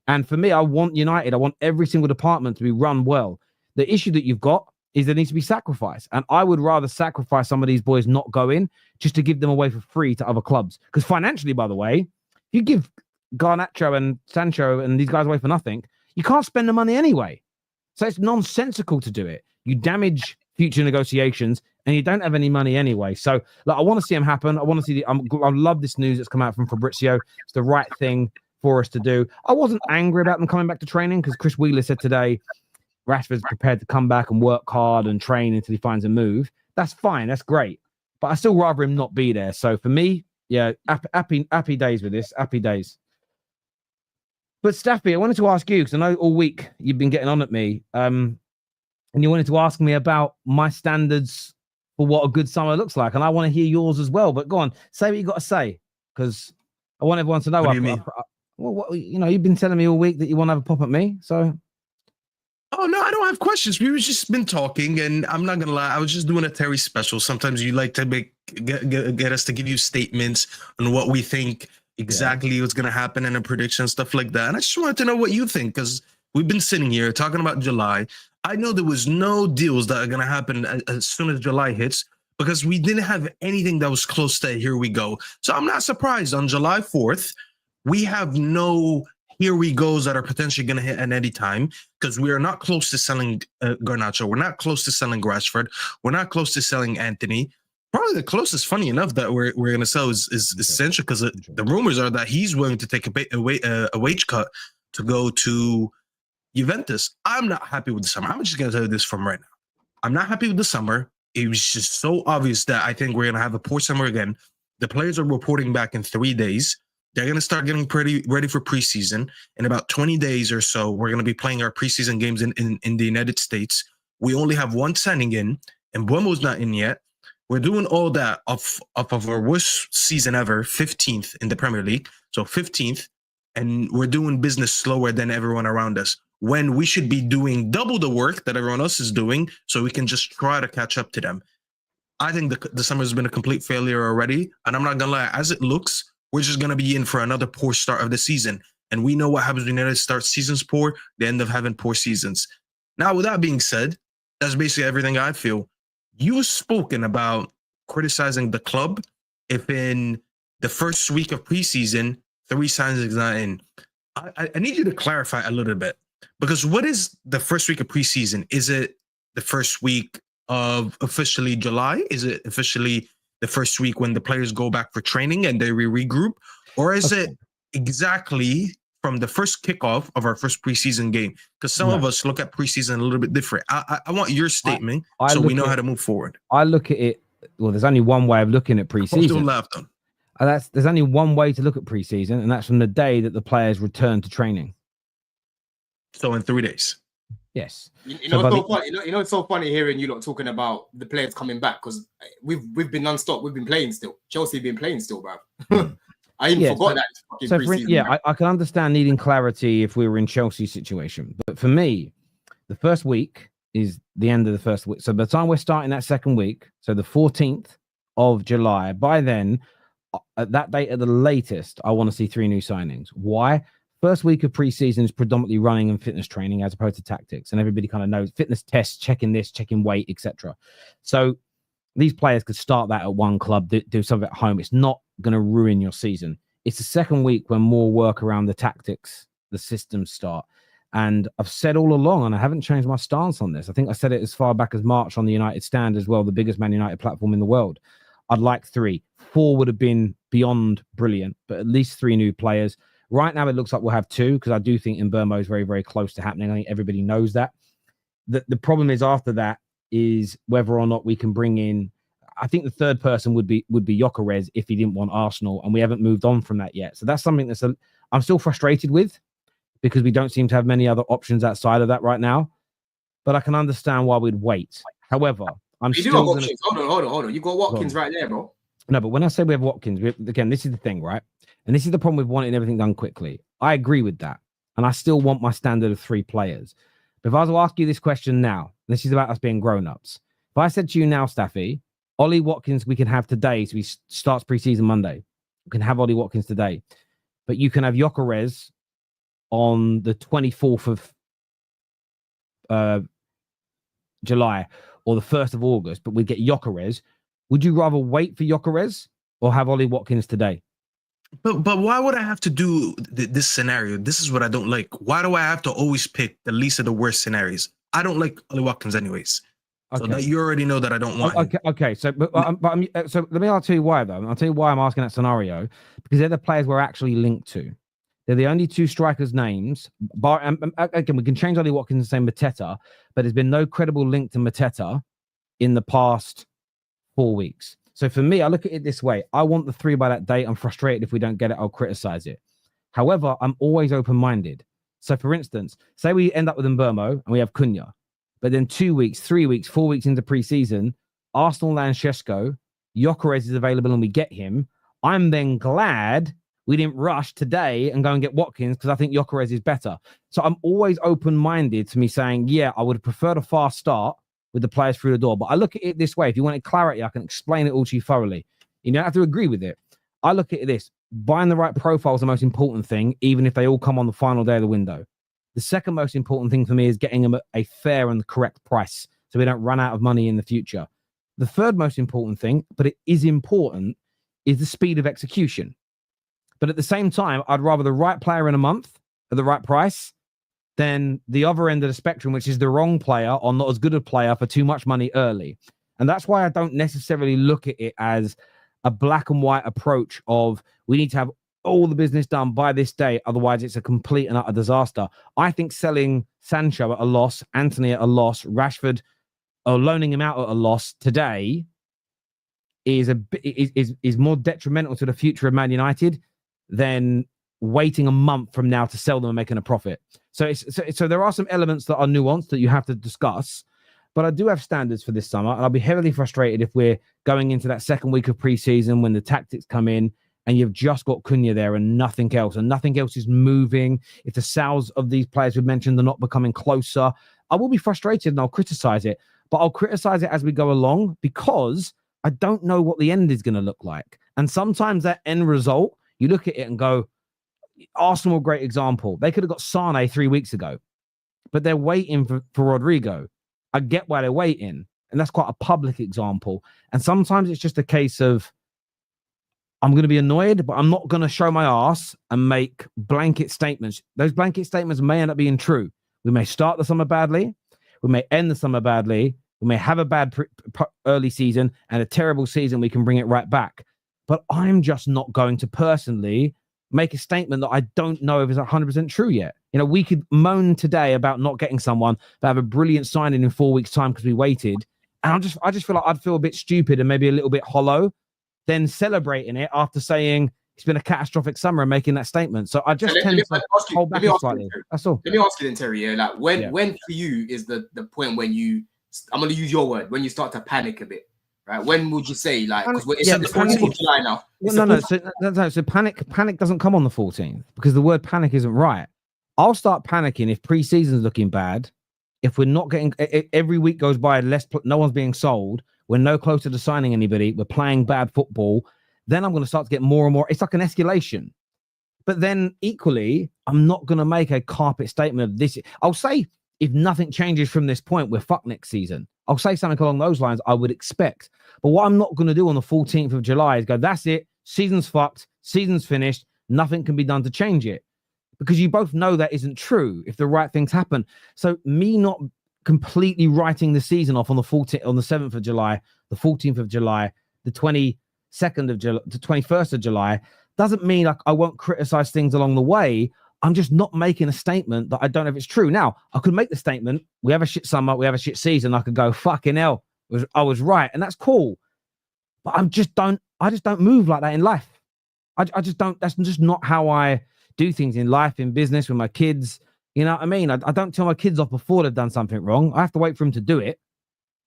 And for me, I want every single department to be run well. The issue that you've got is there needs to be sacrifice. And I would rather sacrifice some of these boys not going just to give them away for free to other clubs. Because financially, by the way, if you give Garnacho and Sancho and these guys away for nothing, you can't spend the money anyway. So it's nonsensical to do it. You damage future negotiations and you don't have any money anyway. So like, I want to see them happen. I want to see I love this news that's come out from Fabrizio. It's the right thing for us to do. I wasn't angry about them coming back to training, because Chris Wheeler said today Rashford's prepared to come back and work hard and train until he finds a move. That's fine. That's great. But I still rather him not be there. So for me, yeah, happy days with this. Happy days. But Staffy, I wanted to ask you, because I know all week you've been getting on at me, and you wanted to ask me about my standards for what a good summer looks like. And I want to hear yours as well. But go on, say what you got to say, because I want everyone to know. What do you mean? Well, you've been telling me all week that you want to have a pop at me. So, oh no, I don't have questions. We've just been talking, and I'm not gonna lie, I was just doing a Terry special. Sometimes you like to get us to give you statements on what we think exactly what's gonna happen and a prediction, stuff like that. And I just wanted to know what you think, because we've been sitting here talking about July. I know there was no deals that are gonna happen as soon as July hits, because we didn't have anything that was close to here we go. So I'm not surprised on July 4th. We have no here we goes that are potentially going to hit at any time, because we are not close to selling Garnacho. We're not close to selling Rashford. We're not close to selling Anthony. Probably the closest, funny enough, that we're going to sell is Sancho, because the rumors are that he's willing to take a wage cut to go to Juventus. I'm not happy with the summer. I'm just going to tell you this from right now. I'm not happy with the summer. It was just so obvious that I think we're going to have a poor summer again. The players are reporting back in 3 days. They're going to start getting pretty ready for preseason. In about 20 days or so, we're going to be playing our preseason games in the United States. We only have one signing in, and Buemo's not in yet. We're doing all that off of our worst season ever, 15th in the Premier League. So 15th, and we're doing business slower than everyone around us, when we should be doing double the work that everyone else is doing, so we can just try to catch up to them. I think the summer has been a complete failure already, and I'm not going to lie, as it looks, we're just going to be in for another poor start of the season. And we know what happens when United start seasons poor. They end up having poor seasons. Now, with that being said, that's basically everything I feel. You've spoken about criticizing the club if in the first week of preseason, 3 signings not in. I need you to clarify a little bit, because what is the first week of preseason? Is it the first week of officially July? Is it officially the first week when the players go back for training and they regroup? Or is it exactly from the first kickoff of our first preseason game? Because some of us look at preseason a little bit different. I want your statement so we know how to move forward. I look at it, well, there's only one way of looking at preseason. Don't laugh, though. There's only one way to look at preseason, and that's from the day that the players return to training. So in 3 days. Yes. You know, it's so funny hearing you lot talking about the players coming back, because we've been non-stop. We've been playing still. Chelsea have been playing still, bro. I even forgot that. So I can understand needing clarity if we were in Chelsea's situation. But for me, the first week is the end of the first week. So by the time we're starting that second week, so the 14th of July, by then, at that date at the latest, I want to see 3 new signings. Why? First week of preseason is predominantly running and fitness training as opposed to tactics. And everybody kind of knows fitness tests, checking this, checking weight, etc. So these players could start that at one club, do something at home. It's not going to ruin your season. It's the second week when more work around the tactics, the systems start. And I've said all along, and I haven't changed my stance on this. I think I said it as far back as March on the United Stand as well, the biggest Man United platform in the world. I'd like 3. 4 would have been beyond brilliant, but at least 3 new players. Right now, it looks like we'll have 2, because I do think Mbeumo is very, very close to happening. I think everybody knows that. The problem is after that is whether or not we can bring in. I think the third person would be Gyokeres if he didn't want Arsenal, and we haven't moved on from that yet. So that's something I'm still frustrated with, because we don't seem to have many other options outside of that right now. But I can understand why we'd wait. However, I'm You still do have gonna... options. Hold on. You got Watkins right there, bro. No, but when I say we have Watkins, again, this is the thing, right? And this is the problem with wanting everything done quickly. I agree with that. And I still want my standard of 3 players. But if I was to ask you this question now, this is about us being grown-ups. If I said to you now, Staffy, Ollie Watkins we can have today, so he starts preseason Monday. We can have Ollie Watkins today. But you can have Gyokeres on the 24th of July or the 1st of August, but we get Gyokeres. Would you rather wait for Gyokeres or have Ollie Watkins today? But why would I have to do this scenario? This is what I don't like. Why do I have to always pick the least of the worst scenarios? I don't like Ollie Watkins anyways. Okay. So that you already know that I don't want him. Okay. So, so let me tell you why, though. I'll tell you why I'm asking that scenario, because they're the players we're actually linked to. They're the only 2 strikers' names. Again, we can change Ollie Watkins and say Mateta, but there's been no credible link to Mateta in the past 4 weeks. So for me, I look at it this way. I want the 3 by that date. I'm frustrated if we don't get it. I'll criticize it. However, I'm always open-minded. So for instance, say we end up with Mbeumo and we have Cunha, but then 2 weeks, 3 weeks, 4 weeks into preseason, Arsenal land Šeško, Gyokeres is available and we get him. I'm then glad we didn't rush today and go and get Watkins because I think Gyokeres is better. So I'm always open-minded to me saying, yeah, I would have preferred a fast start with the players through the door. But I look at it this way. If you wanted clarity, I can explain it all to you thoroughly. You don't have to agree with it. I look at it this. Buying the right profile is the most important thing, even if they all come on the final day of the window. The second most important thing for me is getting them a fair and correct price so we don't run out of money in the future. The third most important thing, but it is important, is the speed of execution. But at the same time, I'd rather the right player in a month at the right price than the other end of the spectrum, which is the wrong player or not as good a player for too much money early. And that's why I don't necessarily look at it as a black and white approach of we need to have all the business done by this day. Otherwise, it's a complete and utter disaster. I think selling Sancho at a loss, Anthony at a loss, Rashford or loaning him out at a loss today is more detrimental to the future of Man United than waiting a month from now to sell them and making a profit. So there are some elements that are nuanced that you have to discuss, but I do have standards for this summer, and I'll be heavily frustrated if we're going into that second week of preseason when the tactics come in and you've just got Cunha there and nothing else is moving. If the sales of these players we've mentioned are not becoming closer, I will be frustrated and I'll criticize it, but I'll criticize it as we go along because I don't know what the end is going to look like. And sometimes that end result, you look at it and go, Arsenal, great example. They could have got Sane 3 weeks ago, but they're waiting for Rodrigo. I get why they're waiting, and that's quite a public example. And sometimes it's just a case of I'm going to be annoyed, but I'm not going to show my ass and make blanket statements. Those blanket statements may end up being true. We may start the summer badly. We may end the summer badly. We may have a bad early season and a terrible season. We can bring it right back. But I'm just not going to personally make a statement that I don't know if it's 100% true yet. You know, we could moan today about not getting someone, but have a brilliant signing in 4 weeks' time because we waited. And I just feel like I'd feel a bit stupid and maybe a little bit hollow, then celebrating it after saying it's been a catastrophic summer and making that statement. So I just tend to hold back slightly. That's all. Let me ask you then, Terry. Yeah, like when for you is the point when you, I'm going to use your word, when you start to panic a bit? Right? When would you say, like, because it's the 14th of July now? So panic doesn't come on the 14th because the word panic isn't right. I'll start panicking if pre-season's looking bad, if we're not getting, every week goes by, no one's being sold, we're no closer to signing anybody, we're playing bad football, then I'm going to start to get more and more, it's like an escalation. But then equally, I'm not going to make a carpet statement of this. I'll say if nothing changes from this point, we're fucked next season. I'll say something along those lines, I would expect. But what I'm not going to do on the 14th of July is go, that's it, season's fucked, season's finished, nothing can be done to change it. Because you both know that isn't true if the right things happen. So me not completely writing the season off on the 7th of July, the 14th of July, the 22nd of July, the 21st of July, doesn't mean like I won't criticize things along the way. I'm just not making a statement that I don't know if it's true. Now, I could make the statement, we have a shit summer, we have a shit season. I could go, fucking hell, I was right. And that's cool. But I just don't move like that in life. I just don't, that's just not how I do things in life, in business, with my kids. You know what I mean? I don't tell my kids off before they've done something wrong. I have to wait for them to do it.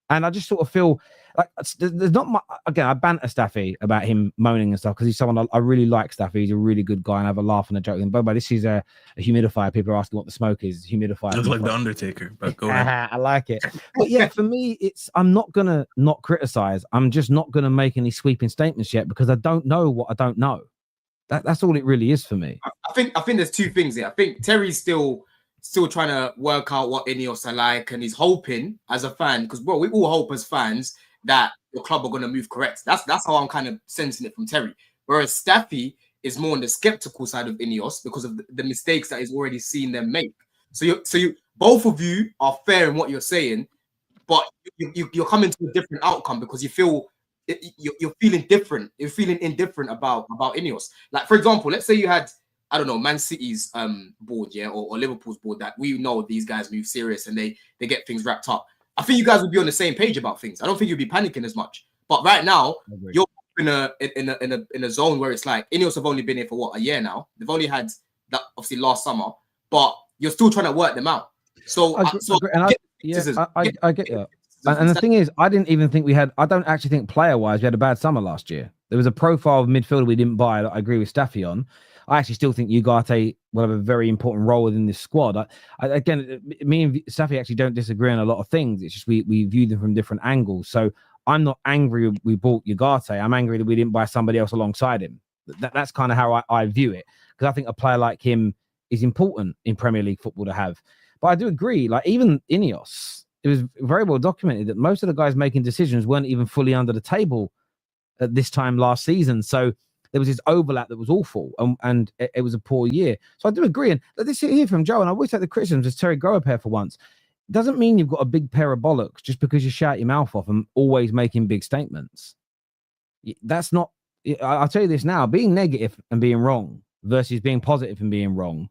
And I just sort of feel like there's not much. Again, I banter Staffy about him moaning and stuff because he's someone I really like. Staffy, he's a really good guy, and I have a laugh and a joke. And Bobo, this is a humidifier. People are asking what the smoke is. Humidifier. Looks like the Undertaker, but go ahead. I like it. But yeah, for me, I'm not gonna not criticize. I'm just not gonna make any sweeping statements yet because I don't know what I don't know. That's all it really is for me. I think there's two things here. I think Terry's still trying to work out what Ineos are like, and he's hoping as a fan, because we all hope as fans that the club are going to move correct. That's how I'm kind of sensing it from Terry. Whereas Staffy is more on the skeptical side of Ineos because of the mistakes that he's already seen them make. So you both of you are fair in what you're saying, but you're coming to a different outcome because you feel you're feeling different. You're feeling indifferent about Ineos. Like, for example, let's say you had, I don't know, Man City's board, yeah, or Liverpool's board, that we know these guys move serious and they get things wrapped up. I think you guys would be on the same page about things. I don't think you'd be panicking as much. But right now, you're in a zone where it's like Ineos have only been here for what, a year now. They've only had that obviously last summer, but you're still trying to work them out. So I get that. And the thing is, I didn't even think I don't actually think player-wise we had a bad summer last year. There was a profile of midfielder we didn't buy that I agree with Staffy on. I actually still think Ugarte will have a very important role within this squad. Again, me and Staffy actually don't disagree on a lot of things. It's just we view them from different angles. So I'm not angry we bought Ugarte. I'm angry that we didn't buy somebody else alongside him. That's kind of how I view it, because I think a player like him is important in Premier League football to have. But I do agree, like even Ineos, it was very well documented that most of the guys making decisions weren't even fully under the table at this time last season. So there was this overlap that was awful, and it was a poor year. So I do agree. And this here from Joe, and I always take the criticisms as Terry grow a pair for once. Doesn't mean you've got a big pair of bollocks just because you shout your mouth off and always making big statements. That's not. I'll tell you this now: being negative and being wrong versus being positive and being wrong,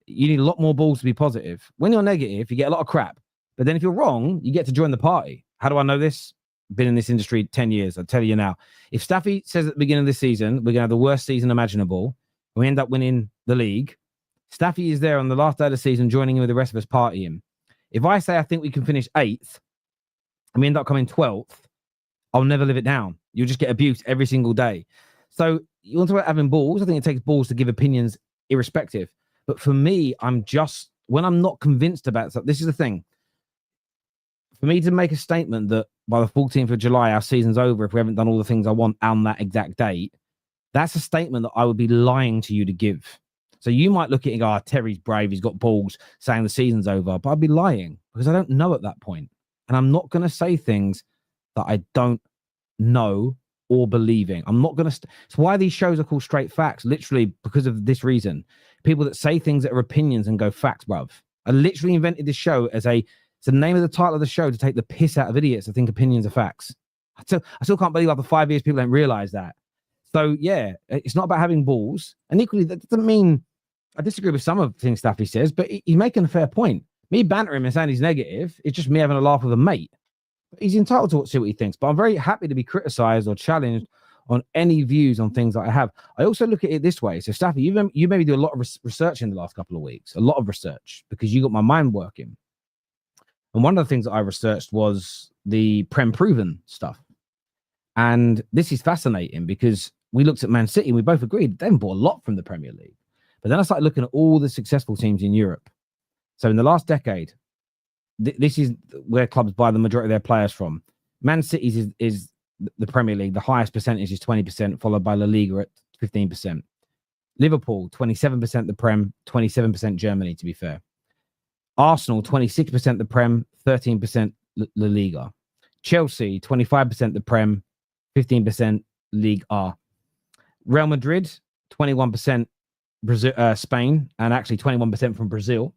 you need a lot more balls to be positive. When you're negative, you get a lot of crap. But then if you're wrong, you get to join the party. How do I know this? Been in this industry 10 years. I'll tell you now. If Staffy says at the beginning of the season, we're going to have the worst season imaginable, and we end up winning the league, Staffy is there on the last day of the season joining in with the rest of us partying. If I say I think we can finish 8th and we end up coming 12th, I'll never live it down. You'll just get abused every single day. So you want to talk about having balls? I think it takes balls to give opinions irrespective. But for me, when I'm not convinced about something, this is the thing. For me to make a statement that by the 14th of July, our season's over if we haven't done all the things I want on that exact date, that's a statement that I would be lying to you to give. So you might look at it and go, Terry's brave, he's got balls saying the season's over, but I'd be lying because I don't know at that point. And I'm not going to say things that I don't know or believing. I'm not going to. It's why these shows are called Straight Facts, literally because of this reason. People that say things that are opinions and go facts, bruv. I literally invented this show as it's the name of the title of the show to take the piss out of idiots that think opinions are facts. I still can't believe after 5 years people don't realize that. So yeah, it's not about having balls. And equally, that doesn't mean I disagree with some of the things Staffy says, but he's making a fair point. Me bantering him and saying he's negative, it's just me having a laugh with a mate. He's entitled to see what he thinks, but I'm very happy to be criticized or challenged on any views on things that I have. I also look at it this way. So Staffy, you maybe do a lot of research in the last couple of weeks, a lot of research, because you got my mind working. And one of the things that I researched was the Prem proven stuff. And this is fascinating because we looked at Man City and we both agreed they haven't bought a lot from the Premier League. But then I started looking at all the successful teams in Europe. So in the last decade, this is where clubs buy the majority of their players from. Man City is the Premier League. The highest percentage is 20%, followed by La Liga at 15%. Liverpool, 27% the Prem, 27% Germany, to be fair. Arsenal, 26% the Prem, 13% La Liga. Chelsea, 25% the Prem, 15% League R. Real Madrid, 21% Brazil, Spain, and actually 21% from Brazil.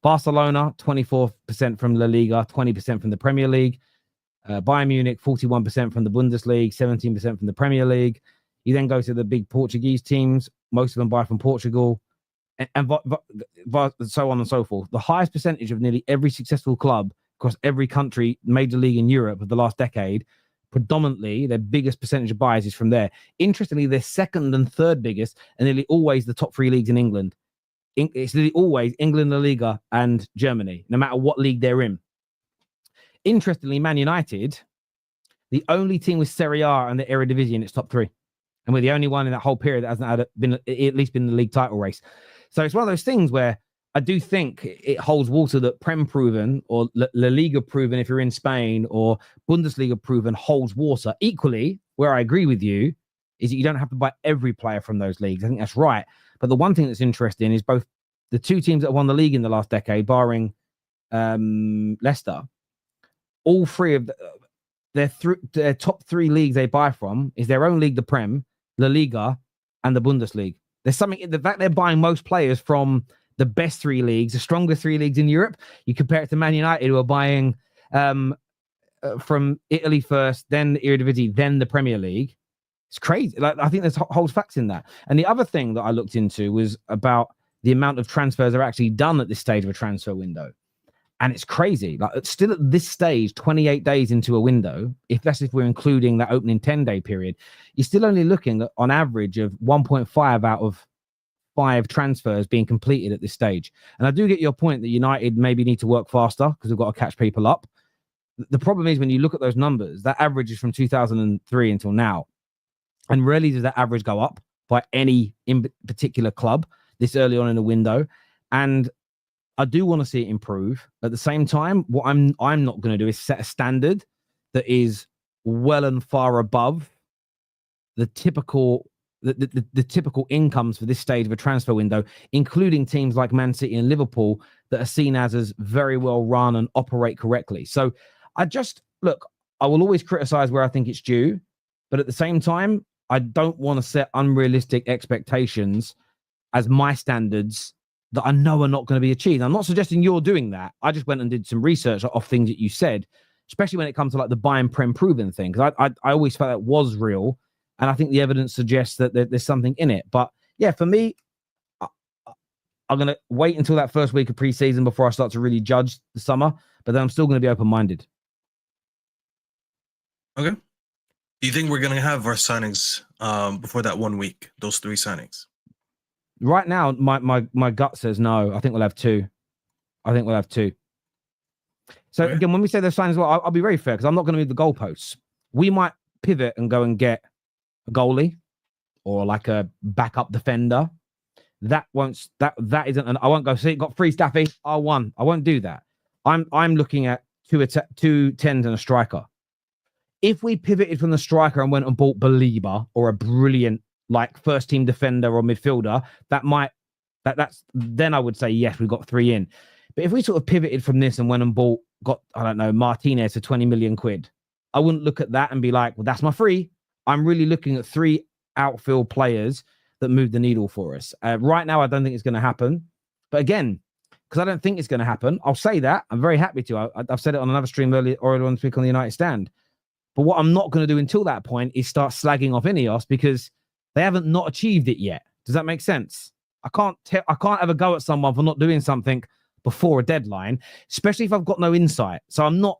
Barcelona, 24% from La Liga, 20% from the Premier League. Bayern Munich, 41% from the Bundesliga, 17% from the Premier League. You then go to the big Portuguese teams. Most of them buy from Portugal. And so on and so forth. The highest percentage of nearly every successful club across every country, major league in Europe of the last decade, predominantly their biggest percentage of buyers is from there. Interestingly, their second and third biggest are nearly always the top 3 leagues in England. It's nearly always England, La Liga, and Germany, no matter what league they're in. Interestingly, Man United, the only team with Serie A and the Eredivisie in its top 3. And we're the only one in that whole period that hasn't been at least been in the league title race. So it's one of those things where I do think it holds water that Prem proven or La Liga proven if you're in Spain or Bundesliga proven holds water. Equally, where I agree with you is that you don't have to buy every player from those leagues. I think that's right. But the one thing that's interesting is both the 2 teams that won the league in the last decade, barring Leicester, all 3 of their top 3 leagues they buy from is their own league, the Prem, La Liga, and the Bundesliga. There's something in the fact they're buying most players from the best 3 leagues, the strongest 3 leagues in Europe. You compare it to Man United, who are buying from Italy first, then the Eredivisie, then the Premier League. It's crazy. Like, I think there's holds facts in that. And the other thing that I looked into was about the amount of transfers that are actually done at this stage of a transfer window. And it's crazy. Like, still at this stage, 28 days into a window, if we're including that opening 10-day period, you're still only looking at, on average, of 1.5 out of 5 transfers being completed at this stage. And I do get your point that United maybe need to work faster because we've got to catch people up. The problem is when you look at those numbers, that average is from 2003 until now. And rarely does that average go up by any in particular club this early on in the window. And I do want to see it improve. At the same time, what I'm not going to do is set a standard that is well and far above the typical the typical incomes for this stage of a transfer window, including teams like Man City and Liverpool that are seen as very well run and operate correctly. So I will always criticize where I think it's due, but at the same time, I don't want to set unrealistic expectations as my standards that I know are not going to be achieved. I'm not suggesting you're doing that. I just went and did some research off things that you said, especially when it comes to like the buy and Prem proven thing, because I always felt that was real. And I think the evidence suggests that there's something in it. But yeah, for me, I'm going to wait until that first week of preseason before I start to really judge the summer. But then I'm still going to be open-minded. Okay. Do you think we're going to have our signings before that 1 week, those 3 signings? Right now, my gut says no. I think we'll have 2. So again, when we say those signings, well, I'll be very fair because I'm not going to move the goalposts. We might pivot and go and get a goalie or like a backup defender. That isn't I won't go see got 3 Staffy, R1. I won't do that. I'm looking at 2 10s and a striker. If we pivoted from the striker and went and bought Belieber or a brilliant like first team defender or midfielder, then I would say yes, we've got 3 in. But if we sort of pivoted from this and went and got Martinez for 20 million quid, I wouldn't look at that and be like, well, that's my 3. I'm really looking at 3 outfield players that move the needle for us. Right now, I don't think it's going to happen. But again, because I don't think it's going to happen, I'll say that. I'm very happy to. I've said it on another stream earlier on this week on the United Stand. But what I'm not going to do until that point is start slagging off Ineos because they haven't not achieved it yet. Does that make sense? I can't have a go at someone for not doing something before a deadline, especially if I've got no insight. So I'm not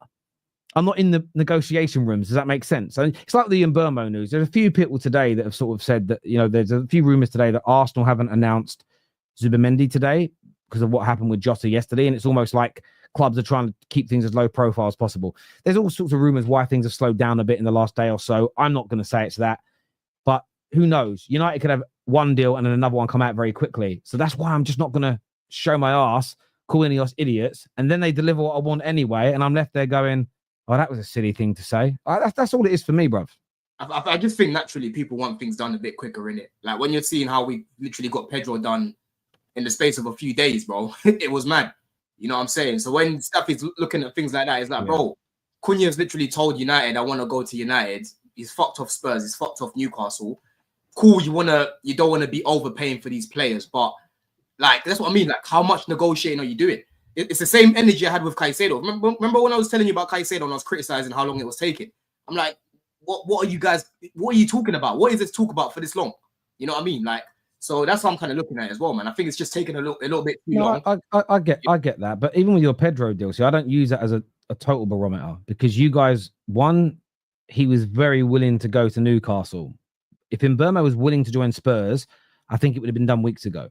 in the negotiation rooms. Does that make sense? So it's like the Mbermo news. There's a few people today that have sort of said that, there's a few rumors today that Arsenal haven't announced Zubimendi today because of what happened with Jota yesterday. And it's almost like clubs are trying to keep things as low profile as possible. There's all sorts of rumors why things have slowed down a bit in the last day or so. I'm not going to say it's that, but who knows? United could have one deal and then another one come out very quickly. So that's why I'm just not going to show my ass, call Ineos idiots, and then they deliver what I want anyway. And I'm left there going, oh, that was a silly thing to say. That's all it is for me, bruv. I just think naturally people want things done a bit quicker, innit? Like when you're seeing how we literally got Pedro done in the space of a few days, bro, it was mad. You know what I'm saying? So when Staffy's looking at things like that, it's like, bro, Cunha's literally told United, I want to go to United. He's fucked off Spurs. He's fucked off Newcastle. Cool, you don't want to be overpaying for these players, but like that's what I mean. Like, how much negotiating are you doing? It's the same energy I had with Caicedo. Remember when I was telling you about Caicedo and I was criticizing how long it was taking? I'm like, what are you guys? What are you talking about? What is this talk about for this long? You know what I mean? Like, so that's what I'm kind of looking at as well, man. I think it's just taking a little bit too long. I get that, but even with your Pedro deal, see, I don't use that as a total barometer because you guys, one, he was very willing to go to Newcastle. If Mbeumo was willing to join Spurs, I think it would have been done weeks ago.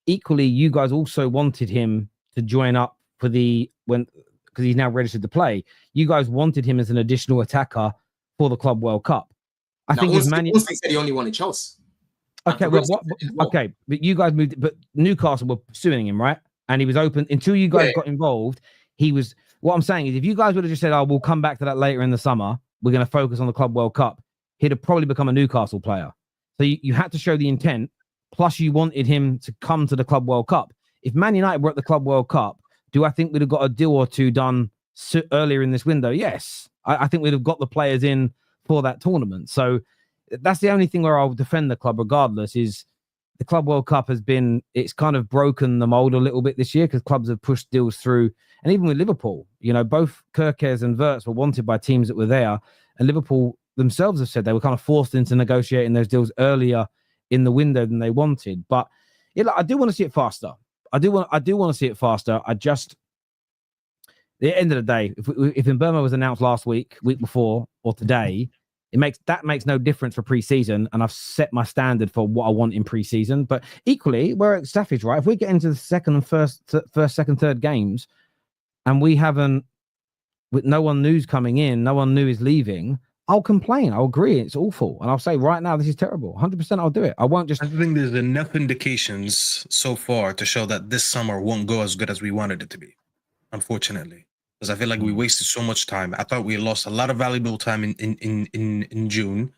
Equally, you guys also wanted him to join up for because he's now registered to play. You guys wanted him as an additional attacker for the Club World Cup. I think he said he only wanted Chelsea. Okay, okay, but you guys moved, but Newcastle were pursuing him, right? And he was open until you guys got involved. He was. What I'm saying is, if you guys would have just said, "Oh, we'll come back to that later in the summer. We're going to focus on the Club World Cup," he'd have probably become a Newcastle player. So you had to show the intent. Plus, you wanted him to come to the Club World Cup. If Man United were at the Club World Cup, do I think we'd have got a deal or two done earlier in this window? Yes, I think we'd have got the players in for that tournament. So that's the only thing where I'll defend the club regardless is the Club World Cup it's kind of broken the mold a little bit this year because clubs have pushed deals through. And even with Liverpool, both Gyokeres and Wirtz were wanted by teams that were there. And Liverpool themselves have said they were kind of forced into negotiating those deals earlier in the window than they wanted. But I do want to see it faster. I do want to see it faster. At the end of the day, if Mbeumo was announced last week before, or today, that makes no difference for pre-season, and I've set my standard for what I want in pre-season. But equally, where Staffy's right, if we get into the second, third games, and we haven't, with no one new's coming in, no one new is leaving, I'll complain. I'll agree it's awful, and I'll say right now this is terrible. 100%, I'll do it. I won't just. I think there's enough indications so far to show that this summer won't go as good as we wanted it to be, unfortunately. Because I feel like we wasted so much time. I thought we lost a lot of valuable time in June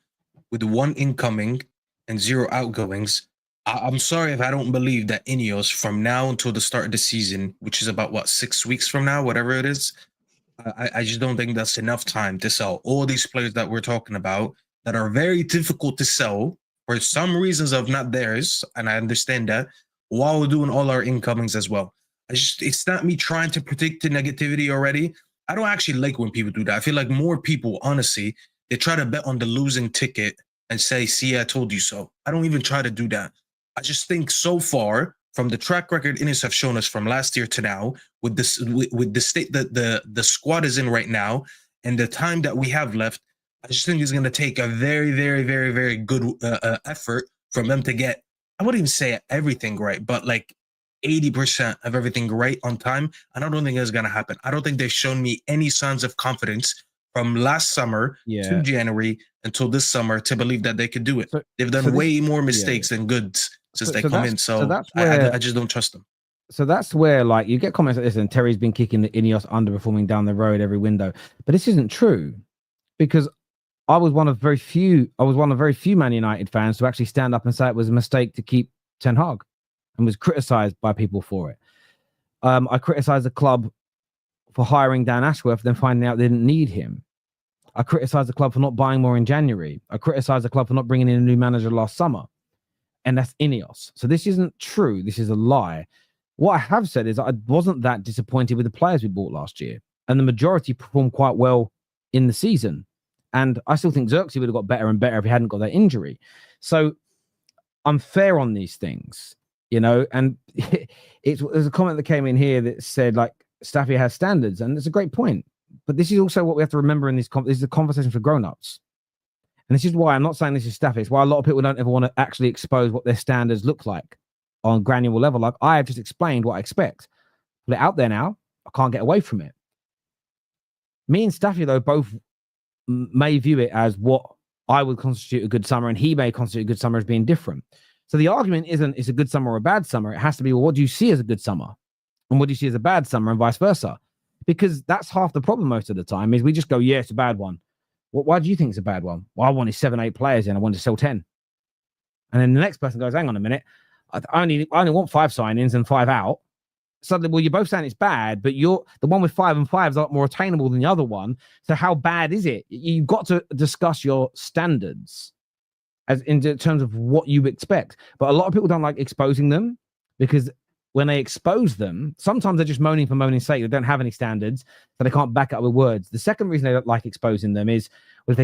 with 1 incoming and 0 outgoings. I'm sorry if I don't believe that Ineos from now until the start of the season, which is about 6 weeks from now, whatever it is, I just don't think that's enough time to sell all these players that we're talking about that are very difficult to sell for some reasons of not theirs, and I understand that, while we're doing all our incomings as well. It's not me trying to predict the negativity already. I don't actually like when people do that. I feel like more people, honestly, they try to bet on the losing ticket and say, see, I told you so. I don't even try to do that. I just think so far, from the track record Ineos have shown us from last year to now, with the state that the squad is in right now and the time that we have left, I just think it's going to take a very, very, very, very good effort from them to get, I wouldn't even say everything right, but like 80% of everything right on time. And I don't think it's going to happen. I don't think they've shown me any signs of confidence from last summer to January until this summer to believe that they could do it. They've done way more mistakes than goods since they come in. So that's where, I just don't trust them. So that's where, like, you get comments like this, and Terry's been kicking the Ineos underperforming down the road every window. But this isn't true, because I was one of very few Man United fans to actually stand up and say it was a mistake to keep Ten Hag, and was criticized by people for it. I criticized the club for hiring Dan Ashworth, then finding out they didn't need him. I criticized the club for not buying more in January. I criticized the club for not bringing in a new manager last summer. And that's Ineos. So this isn't true. This is a lie. What I have said is I wasn't that disappointed with the players we bought last year. And the majority performed quite well in the season. And I still think Xerxes would have got better and better if he hadn't got that injury. So I'm fair on these things, you know. And there's a comment that came in here that said, like, Staffy has standards. And it's a great point. But this is also what we have to remember in this is a conversation for grown-ups. And this is why I'm not saying this is Staffy. It's why a lot of people don't ever want to actually expose what their standards look like on granular level. Like, I have just explained what I expect. Put it out there now. I can't get away from it. Me and Staffy, though, both may view it as what I would constitute a good summer, and he may constitute a good summer as being different. So the argument isn't it's a good summer or a bad summer. It has to be, well, what do you see as a good summer? And what do you see as a bad summer, and vice versa? Because that's half the problem most of the time, is we just go, yeah, it's a bad one. Why do you think it's a bad one? Well, I wanted 7-8 players in. I wanted to sell 10. And then the next person goes, hang on a minute. I only want 5 signings and 5 out. Suddenly, well, you're both saying it's bad, but the one with 5 and 5 is a lot more attainable than the other one. So how bad is it? You've got to discuss your standards as in terms of what you expect. But a lot of people don't like exposing them, because when they expose them, sometimes they're just moaning for moaning's sake. They don't have any standards, so they can't back up with words. The second reason they don't like exposing them is if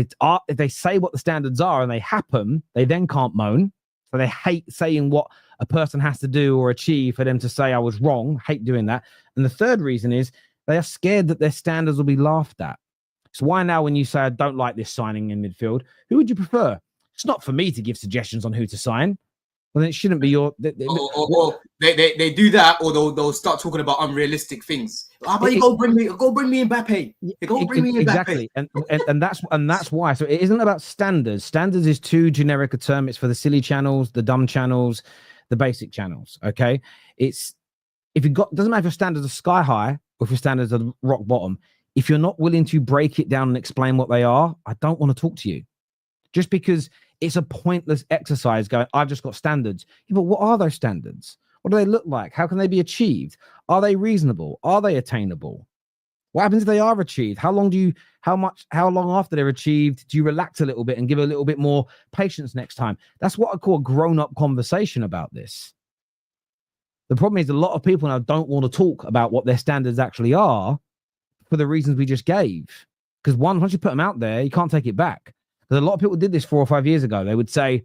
they say what the standards are and they happen, they then can't moan. So they hate saying what a person has to do or achieve for them to say I was wrong. Hate doing that. And the third reason is they are scared that their standards will be laughed at. So why now, when you say I don't like this signing in midfield, who would you prefer? It's not for me to give suggestions on who to sign. Well, then it shouldn't be your. Or they do that, or they'll start talking about unrealistic things. How about you go bring me Mbappe? Go bring me Mbappe. Exactly, and that's why. So it isn't about standards. Standards is too generic a term. It's for the silly channels, the dumb channels, the basic channels. Okay, it's if you got doesn't matter if your standards are sky high or if your standards are rock bottom. If you're not willing to break it down and explain what they are, I don't want to talk to you. Just because it's a pointless exercise going, I've just got standards. Yeah, but what are those standards? What do they look like? How can they be achieved? Are they reasonable? Are they attainable? What happens if they are achieved? How long after they're achieved do you relax a little bit and give a little bit more patience next time? That's what I call a grown-up conversation about this. The problem is a lot of people now don't want to talk about what their standards actually are for the reasons we just gave. Because once you put them out there, you can't take it back. Because a lot of people did this 4 or 5 years ago. They would say,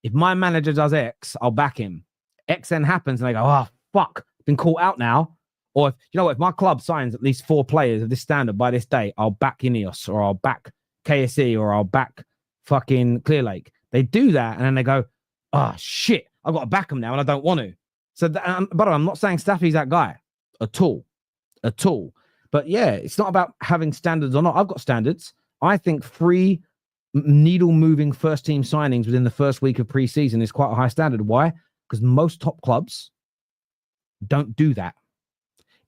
if my manager does X, I'll back him. X then happens and they go, oh, fuck, been caught out now. Or, if my club signs at least 4 players of this standard by this day, I'll back Ineos or I'll back KSE or I'll back fucking Clear Lake. They do that and then they go, oh, shit, I've got to back them now and I don't want to. So, but I'm not saying Staffy's that guy at all. But yeah, it's not about having standards or not. I've got standards. I think 3 needle-moving first-team signings within the first week of pre-season is quite a high standard. Why? Because most top clubs don't do that.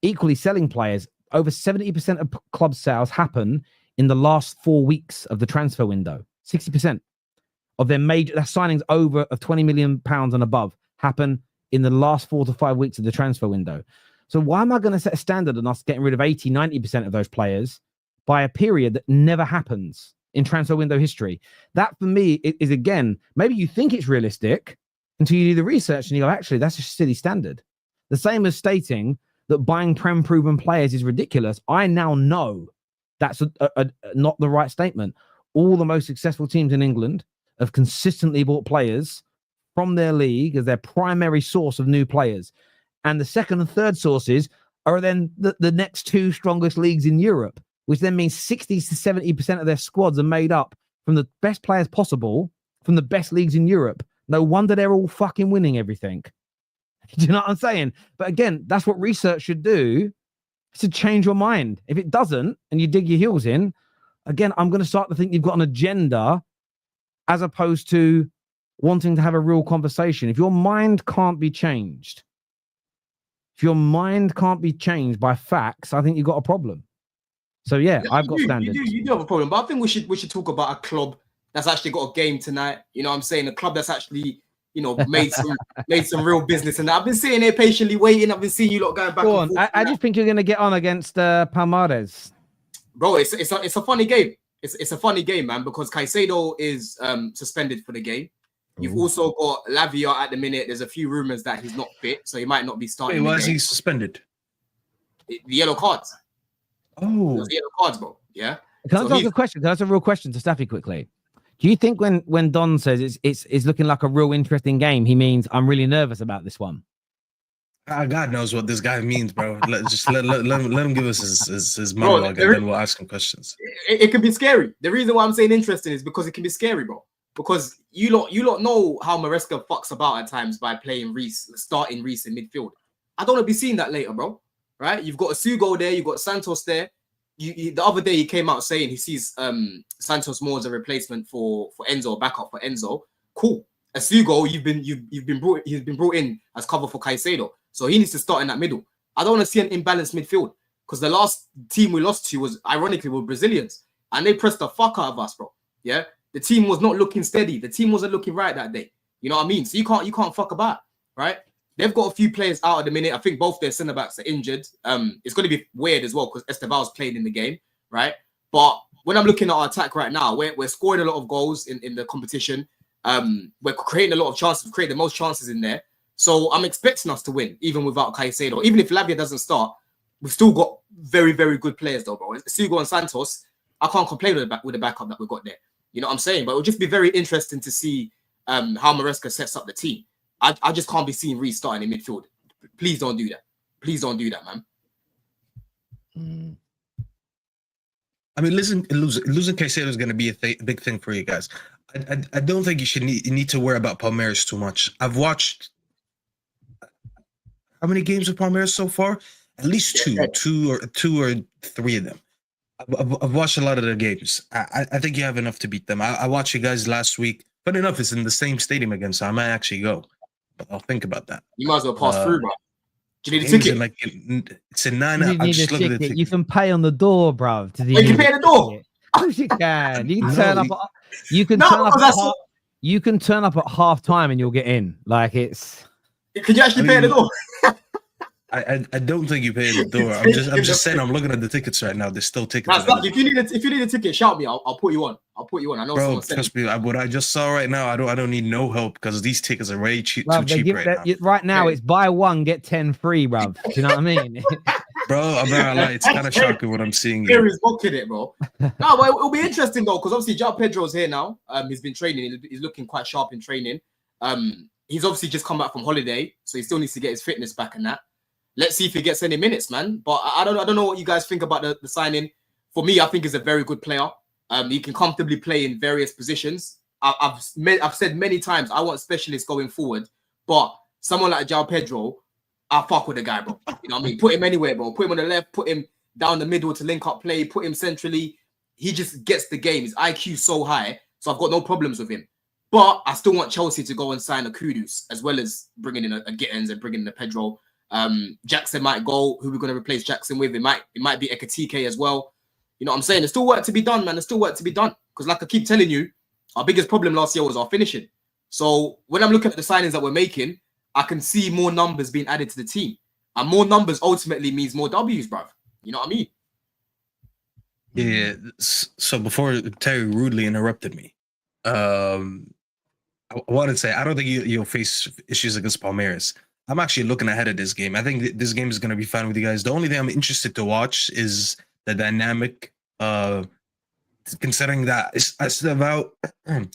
Equally, selling players, over 70% of club sales happen in the last 4 weeks of the transfer window. 60% of their major signings over of £20 million and above happen in the last 4 to 5 weeks of the transfer window. So why am I going to set a standard on us getting rid of 80, 90% of those players by a period that never happens in transfer window history? That for me is, again, maybe you think it's realistic until you do the research and you go, actually, that's a silly standard. The same as stating that buying Prem proven players is ridiculous. I now know that's not the right statement. All the most successful teams in England have consistently bought players from their league as their primary source of new players. And the second and third sources are then the next 2 strongest leagues in Europe, which then means 60 to 70% of their squads are made up from the best players possible from the best leagues in Europe. No wonder they're all fucking winning everything. Do you know what I'm saying? But again, that's what research should do, to change your mind. If it doesn't, and you dig your heels in, again, I'm going to start to think you've got an agenda as opposed to wanting to have a real conversation. If your mind can't be changed, by facts, I think you've got a problem. So yeah, I've got standards. You do have a problem, but I think we should talk about a club that's actually got a game tonight. You know what I'm saying? A club that's actually, made some real business. And I've been sitting here patiently waiting. I've been seeing you lot going back and forth. I just think you're going to get on against Palmeiras. Bro, it's a funny game. It's a funny game, man, because Caicedo is suspended for the game. You've also got Lavia at the minute. There's a few rumors that he's not fit, so he might not be starting. Wait, why is he suspended? The yellow cards. Oh, the yellow cards, bro. Yeah. Can I ask a question? Can I ask a real question to Staffy quickly? Do you think when Don says it's looking like a real interesting game, he means I'm really nervous about this one? God knows what this guy means, bro. Let him give us his monologue, and then we'll ask him questions. It can be scary. The reason why I'm saying interesting is because it can be scary, bro. Because you lot know how Maresca fucks about at times by starting Reece in midfield. I don't want to be seeing that later, bro. Right? You've got Asugo there, you've got Santos there. The other day he came out saying he sees Santos more as a replacement for Enzo, backup for Enzo. Cool. Asugo, he's been brought in as cover for Caicedo, so he needs to start in that middle. I don't want to see an imbalanced midfield because the last team we lost to was ironically were Brazilians, and they pressed the fuck out of us, bro. Yeah, the team was not looking steady. The team wasn't looking right that day. You know what I mean? So you can't fuck about, right? They've got a few players out at the minute. I think both their centre backs are injured. It's going to be weird as well because Esteval's played in the game, right? But when I'm looking at our attack right now, we're scoring a lot of goals in the competition. We're creating a lot of chances. We've created the most chances in there. So I'm expecting us to win, even without Caicedo. Even if Lavia doesn't start, we've still got very, very good players, though, bro. Sugo and Santos, I can't complain with the backup that we've got there. You know what I'm saying? But it'll just be very interesting to see how Maresca sets up the team. I just can't be seeing Reece starting in midfield. Please don't do that. Please don't do that, man. I mean, losing Caicedo is going to be a big thing for you guys. I don't think you need to worry about Palmeiras too much. I've watched how many games of Palmeiras so far? At least two or three of them. I've watched a lot of their games. I think you have enough to beat them. I watched you guys last week. Funny enough, it's in the same stadium again, so I might actually go. But I'll think about that. You might as well pass through, bro. Do you need a ticket? It's a 9. You need a ticket. You can pay on the door, bruv. You can pay at the door. Of course you can. You can turn up. You can turn up. You can turn up at half time and you'll get in. Like it's. Can you actually pay at the door? I don't think you pay at the door. I'm just saying. I'm looking at the tickets right now. There's still tickets. If you need a ticket, shout me. I'll put you on. I know. Bro, trust me. What I just saw right now, I don't need no help because these tickets are way cheap. Bruv, too cheap right now. Right now, it's buy one get 10 free, bruv. Do you know what I mean? Bro, I'm not gonna lie. It's kind of shocking what I'm seeing. Here is mocking it, bro. No, but it'll be interesting though because obviously Pedro's here now. He's been training. He's looking quite sharp in training. He's obviously just come back from holiday, so he still needs to get his fitness back and that. Let's see if he gets any minutes, man. But I don't know what you guys think about the signing. For me, I think he's a very good player. He can comfortably play in various positions. I've said many times I want specialists going forward, but someone like João Pedro, I fuck with the guy, bro. You know what I mean? Put him anywhere, bro. Put him on the left, put him down the middle to link up play, put him centrally. He just gets the game. His IQ so high, so I've got no problems with him. But I still want Chelsea to go and sign a Kudus, as well as bringing in a Gittins and bringing in a Pedro. Jackson might go. Who we're going to replace Jackson with? It might be Ekatike as well. You know what I'm saying? There's still work to be done, man. There's still work to be done. Because like I keep telling you, our biggest problem last year was our finishing. So when I'm looking at the signings that we're making, I can see more numbers being added to the team. And more numbers ultimately means more W's, bruv. You know what I mean? Yeah. So before Terry rudely interrupted me, I wanted to say, I don't think you'll face issues against Palmeiras. I'm actually looking ahead of this game. I think this game is going to be fun with you guys. The only thing I'm interested to watch is the dynamic, considering that Estevao,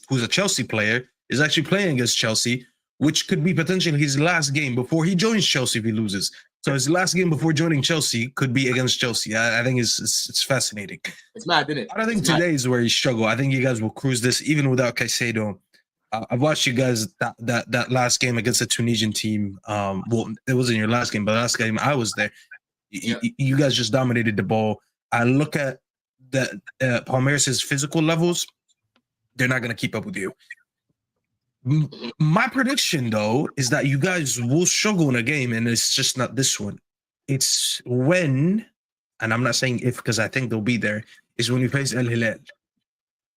who's a Chelsea player, is actually playing against Chelsea, which could be potentially his last game before he joins Chelsea if he loses. So his last game before joining Chelsea could be against Chelsea. I think it's fascinating. It's mad, isn't it? I don't think today is where he struggled. I think you guys will cruise this even without Caicedo. I've watched you guys that last game against the Tunisian team. Well, it wasn't your last game, but the last game I was there. You guys just dominated the ball. I look at the Palmeiras' physical levels; they're not going to keep up with you. My prediction, though, is that you guys will struggle in a game, and it's just not this one. It's when, and I'm not saying if because I think they'll be there, is when you face El Hilal.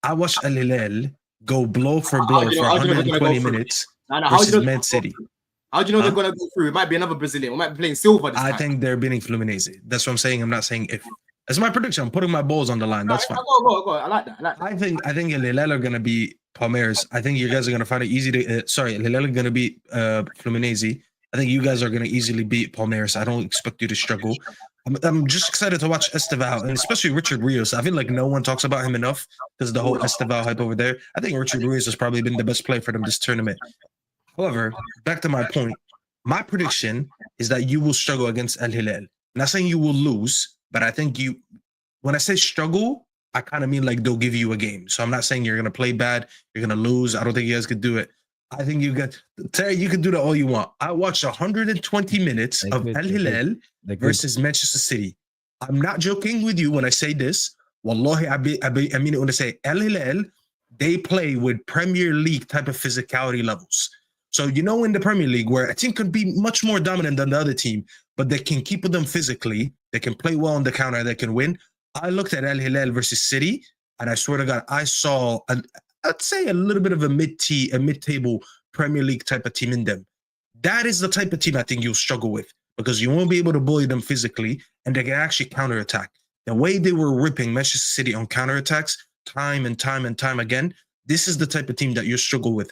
I watched El Hilal go blow for blow for 120 minutes versus Man City. How do you know they're going to go through? It might be another Brazilian. We might be playing Silva this time. I think they're beating Fluminense. That's what I'm saying. I'm not saying if. That's my prediction. I'm putting my balls on the line. That's fine. Go. I like that. I think El Hilal are going to be Palmeiras. I think you guys are going to find it easy to. El Hilal are going to beat Fluminense. I think you guys are going to easily beat Palmeiras. I don't expect you to struggle. I'm just excited to watch Estevao, and especially Richard Rios. I feel like no one talks about him enough because the whole Estevao hype over there. I think Richard Rios has probably been the best player for them this tournament. However, back to my point, my prediction is that you will struggle against El Hilal. I'm not saying you will lose, but I think when I say struggle, I kind of mean like they'll give you a game. So I'm not saying you're going to play bad, you're going to lose. I don't think you guys could do it. I think Terry, you can do that all you want. I watched 120 minutes of El Hilal versus Manchester City. I'm not joking with you when I say this. Wallahi, I mean it when I say El Hilal, they play with Premier League type of physicality levels. So, in the Premier League where a team could be much more dominant than the other team, but they can keep with them physically, they can play well on the counter, they can win. I looked at El Hilal versus City, and I swear to God, I saw I'd say a little bit of a mid-table Premier League type of team in them. That is the type of team I think you'll struggle with because you won't be able to bully them physically and they can actually counterattack. The way they were ripping Manchester City on counterattacks time and time and time again, this is the type of team that you struggle with.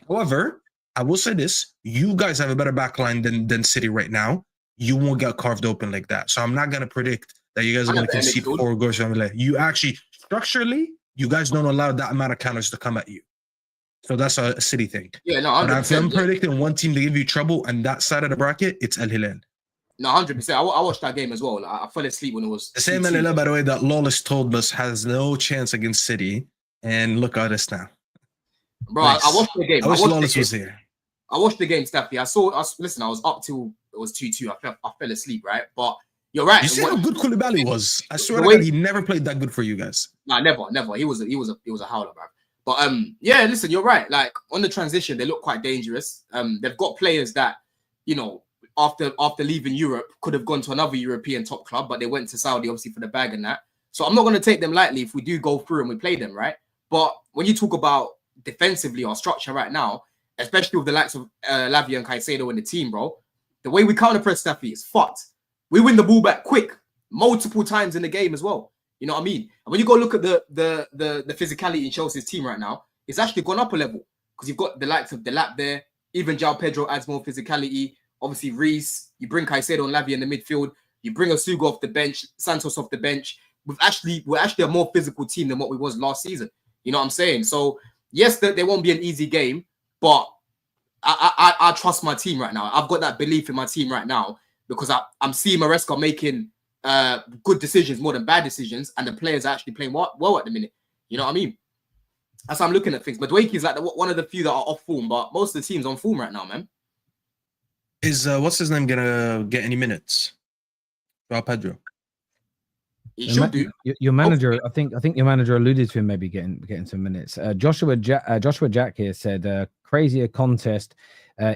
However, I will say this, you guys have a better backline than City right now. You won't get carved open like that. So I'm not going to predict that you guys are going to concede 4 goals. You actually, structurally, you guys don't allow that amount of counters to come at you. So that's a City thing. Yeah, no, but if I'm predicting one team to give you trouble and that side of the bracket, it's El Hilal. No, 100%. I watched that game as well. I fell asleep when it was the same 2-2. Manila, by the way, that Lawless told us has no chance against City, and look at us now. Bro, Nice. I watched the game. I wish Lawless was here. I watched the game, Staffy. Listen, I was up till it was 2-2. I fell asleep, right? But you're right. You see how good Koulibaly was? I swear to God, he never played that good for you guys. Nah, never. He was a howler, bro. But yeah, listen, you're right. Like on the transition, they look quite dangerous. They've got players that, you know, after leaving Europe, could have gone to another European top club, but they went to Saudi obviously for the bag and that. So I'm not going to take them lightly if we do go through and we play them, right? But when you talk about defensively or structure right now, especially with the likes of Lavia and Caicedo in the team, bro, the way we counter press Staffy is fucked. We win the ball back quick, multiple times in the game as well. You know what I mean? And when you go look at the physicality in Chelsea's team right now, it's actually gone up a level because you've got the likes of Delap there. Even João Pedro adds more physicality. Obviously, Reece, you bring Caicedo and Lavia in the midfield. You bring Osugo off the bench, Santos off the bench. We're actually a more physical team than what we was last season. You know what I'm saying? So yes, there won't be an easy game, but I trust my team right now. I've got that belief in my team right now because I'm seeing Maresca making good decisions more than bad decisions, and the players are actually playing well at the minute. You know what I mean? That's how I'm looking at things. Madueke is like one of the few that are off form, but most of the team's on form right now, man. Is what's his name gonna get any minutes? João Pedro. He should do. Your manager, I think your manager alluded to him maybe getting some minutes. Joshua Jack here said, crazier contest,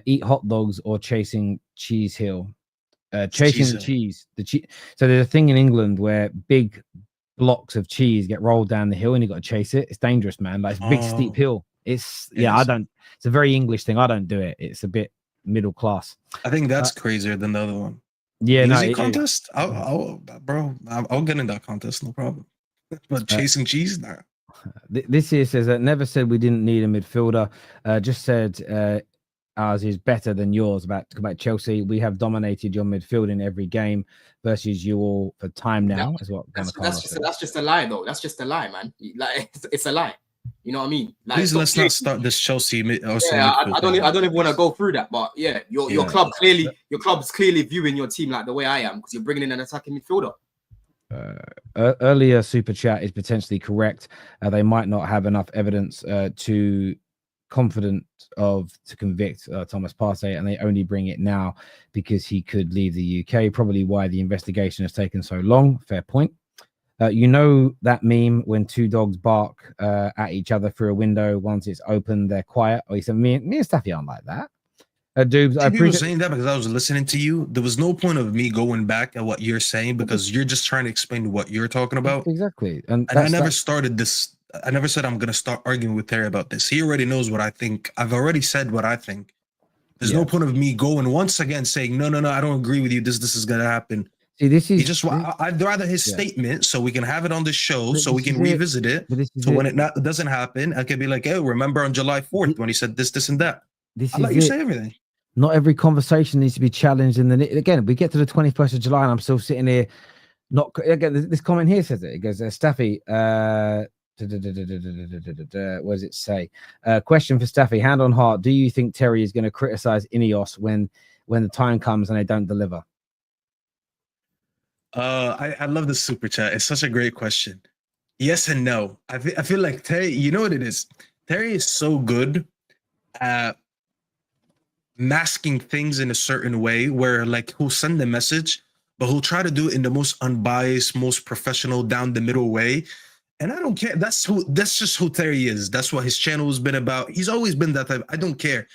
eat hot dogs or chasing cheese hill. Chasing the cheese. So there's a thing in England where big blocks of cheese get rolled down the hill and you got to chase it. It's dangerous, man. Like it's a big steep hill. It's a very English thing. I don't do it. It's a bit middle class. I think that's crazier than the other one. Yeah, easy contest. I'll get in that contest, no problem. But chasing cheese, nah. This here says that never said we didn't need a midfielder. Just said ours is better than yours. About Chelsea, we have dominated your midfield in every game versus you all for time now. Is what that's just a lie, though. That's just a lie, man. Like it's a lie. You know what I mean? Like, please let's not start this Chelsea. I don't even want to go through that, but yeah, your club's clearly viewing your team like the way I am because you're bringing in an attacking midfielder. Earlier super chat is potentially correct. They might not have enough evidence to convict Thomas Partey, and they only bring it now because he could leave the UK. Probably why the investigation has taken so long. Fair point. You know that meme when two dogs bark at each other through a window. Once it's open, they're quiet. Or he said, me and Staffy aren't like that. Dubes, I was saying that because I was listening to you. There was no point of me going back at what you're saying because you're just trying to explain what you're talking about. Exactly. And I never started this. I never said I'm going to start arguing with Terry about this. He already knows what I think. I've already said what I think. There's no point of me going once again saying, no, I don't agree with you. This is going to happen. See, I'd rather his statement so we can have it on the show so we can revisit it. So when it doesn't happen, I can be like, oh, remember on July 4th when he said this, and that. I'll let you say everything. Not every conversation needs to be challenged. And then again, we get to the 21st of July and I'm still sitting here. This comment here says it. It goes, Staffy, what does it say? Question for Staffy, hand on heart. Do you think Terry is going to criticize Ineos when the time comes and they don't deliver? I love the super chat. It's such a great question. Yes and no. I feel like Terry, you know what it is? Terry is so good at masking things in a certain way where like he'll send a message, but he'll try to do it in the most unbiased, most professional, down the middle way. And I don't care. That's just who Terry is. That's what his channel has been about. He's always been that type. I don't care.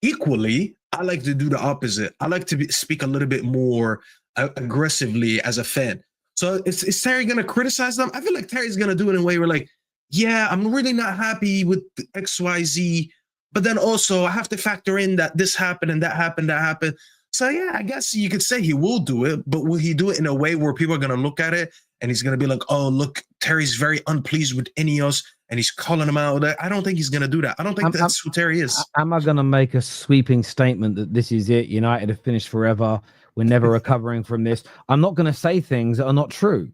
Equally, I like to do the opposite. I like to speak a little bit more aggressively as a fan. So is Terry going to criticize them? I feel like Terry's going to do it in a way where like, yeah, I'm really not happy with XYZ, but then also I have to factor in that this happened and that happened. So yeah, I guess you could say he will do it, but will he do it in a way where people are going to look at it and he's going to be like, oh, look, Terry's very unpleased with Ineos and he's calling him out. I don't think he's going to do that. I don't think that's who Terry is. Am I going to make a sweeping statement that this is it? United have finished forever. We're never recovering from this. I'm not going to say things that are not true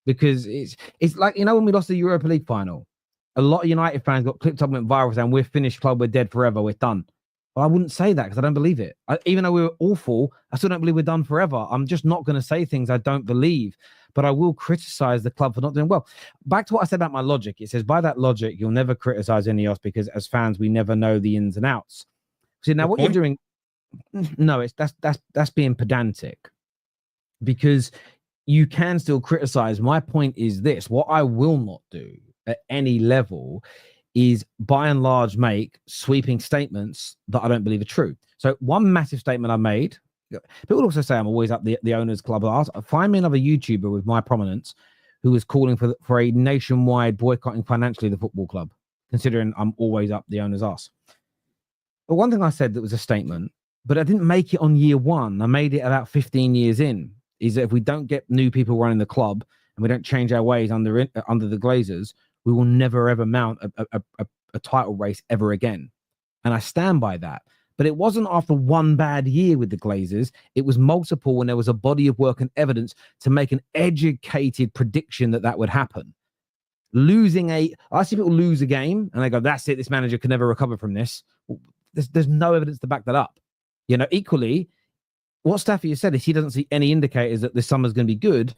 because it's like, when we lost the Europa League final, a lot of United fans got clipped up and went viral saying we're finished club, we're dead forever, we're done. Well, I wouldn't say that because I don't believe it. Even though we were awful, I still don't believe we're done forever. I'm just not going to say things I don't believe, but I will criticize the club for not doing well. Back to what I said about my logic. It says, by that logic, you'll never criticize Ineos because as fans, we never know the ins and outs. See, now what you're doing, no, that's being pedantic because you can still criticize. My point is this: what I will not do at any level is by and large make sweeping statements that I don't believe are true. So one massive statement I made, people also say I'm always up the owners club. Find me another YouTuber with my prominence who is calling for a nationwide boycotting financially the football club, considering I'm always up the owner's ass. But one thing I said that was a statement, but I didn't make it on year one. I made it about 15 years in, is that if we don't get new people running the club and we don't change our ways under the Glazers, we will never, ever mount a title race ever again. And I stand by that. But it wasn't after one bad year with the Glazers. It was multiple when there was a body of work and evidence to make an educated prediction that would happen. I see people lose a game and they go, that's it, this manager can never recover from this. There's no evidence to back that up. Equally, what Staffy has said is he doesn't see any indicators that this summer's going to be good.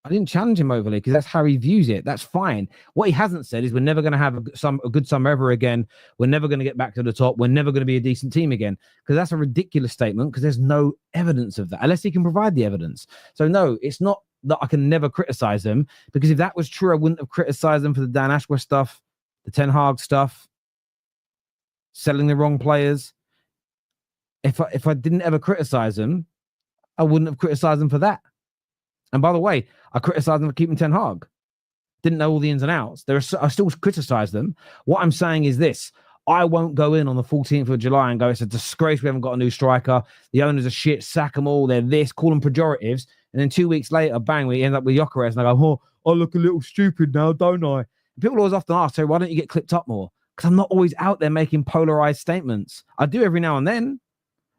I didn't challenge him overly because that's how he views it. That's fine. What he hasn't said is we're never going to have a good summer ever again. We're never going to get back to the top. We're never going to be a decent team again, because that's a ridiculous statement because there's no evidence of that unless he can provide the evidence. So no, it's not that I can never criticize them, because if that was true, I wouldn't have criticized them for the Dan Ashworth stuff, the Ten Hag stuff, selling the wrong players. If I didn't ever criticize them, I wouldn't have criticized them for that. And by the way, I criticized them for keeping Ten Hag. Didn't know all the ins and outs. I still criticize them. What I'm saying is this: I won't go in on the 14th of July and go, it's a disgrace we haven't got a new striker. The owners are shit. Sack them all. They're this. Call them pejoratives. And then 2 weeks later, bang, we end up with Gyokeres. And I go, I look a little stupid now, don't I? And people always often ask, so why don't you get clipped up more? Because I'm not always out there making polarized statements. I do every now and then,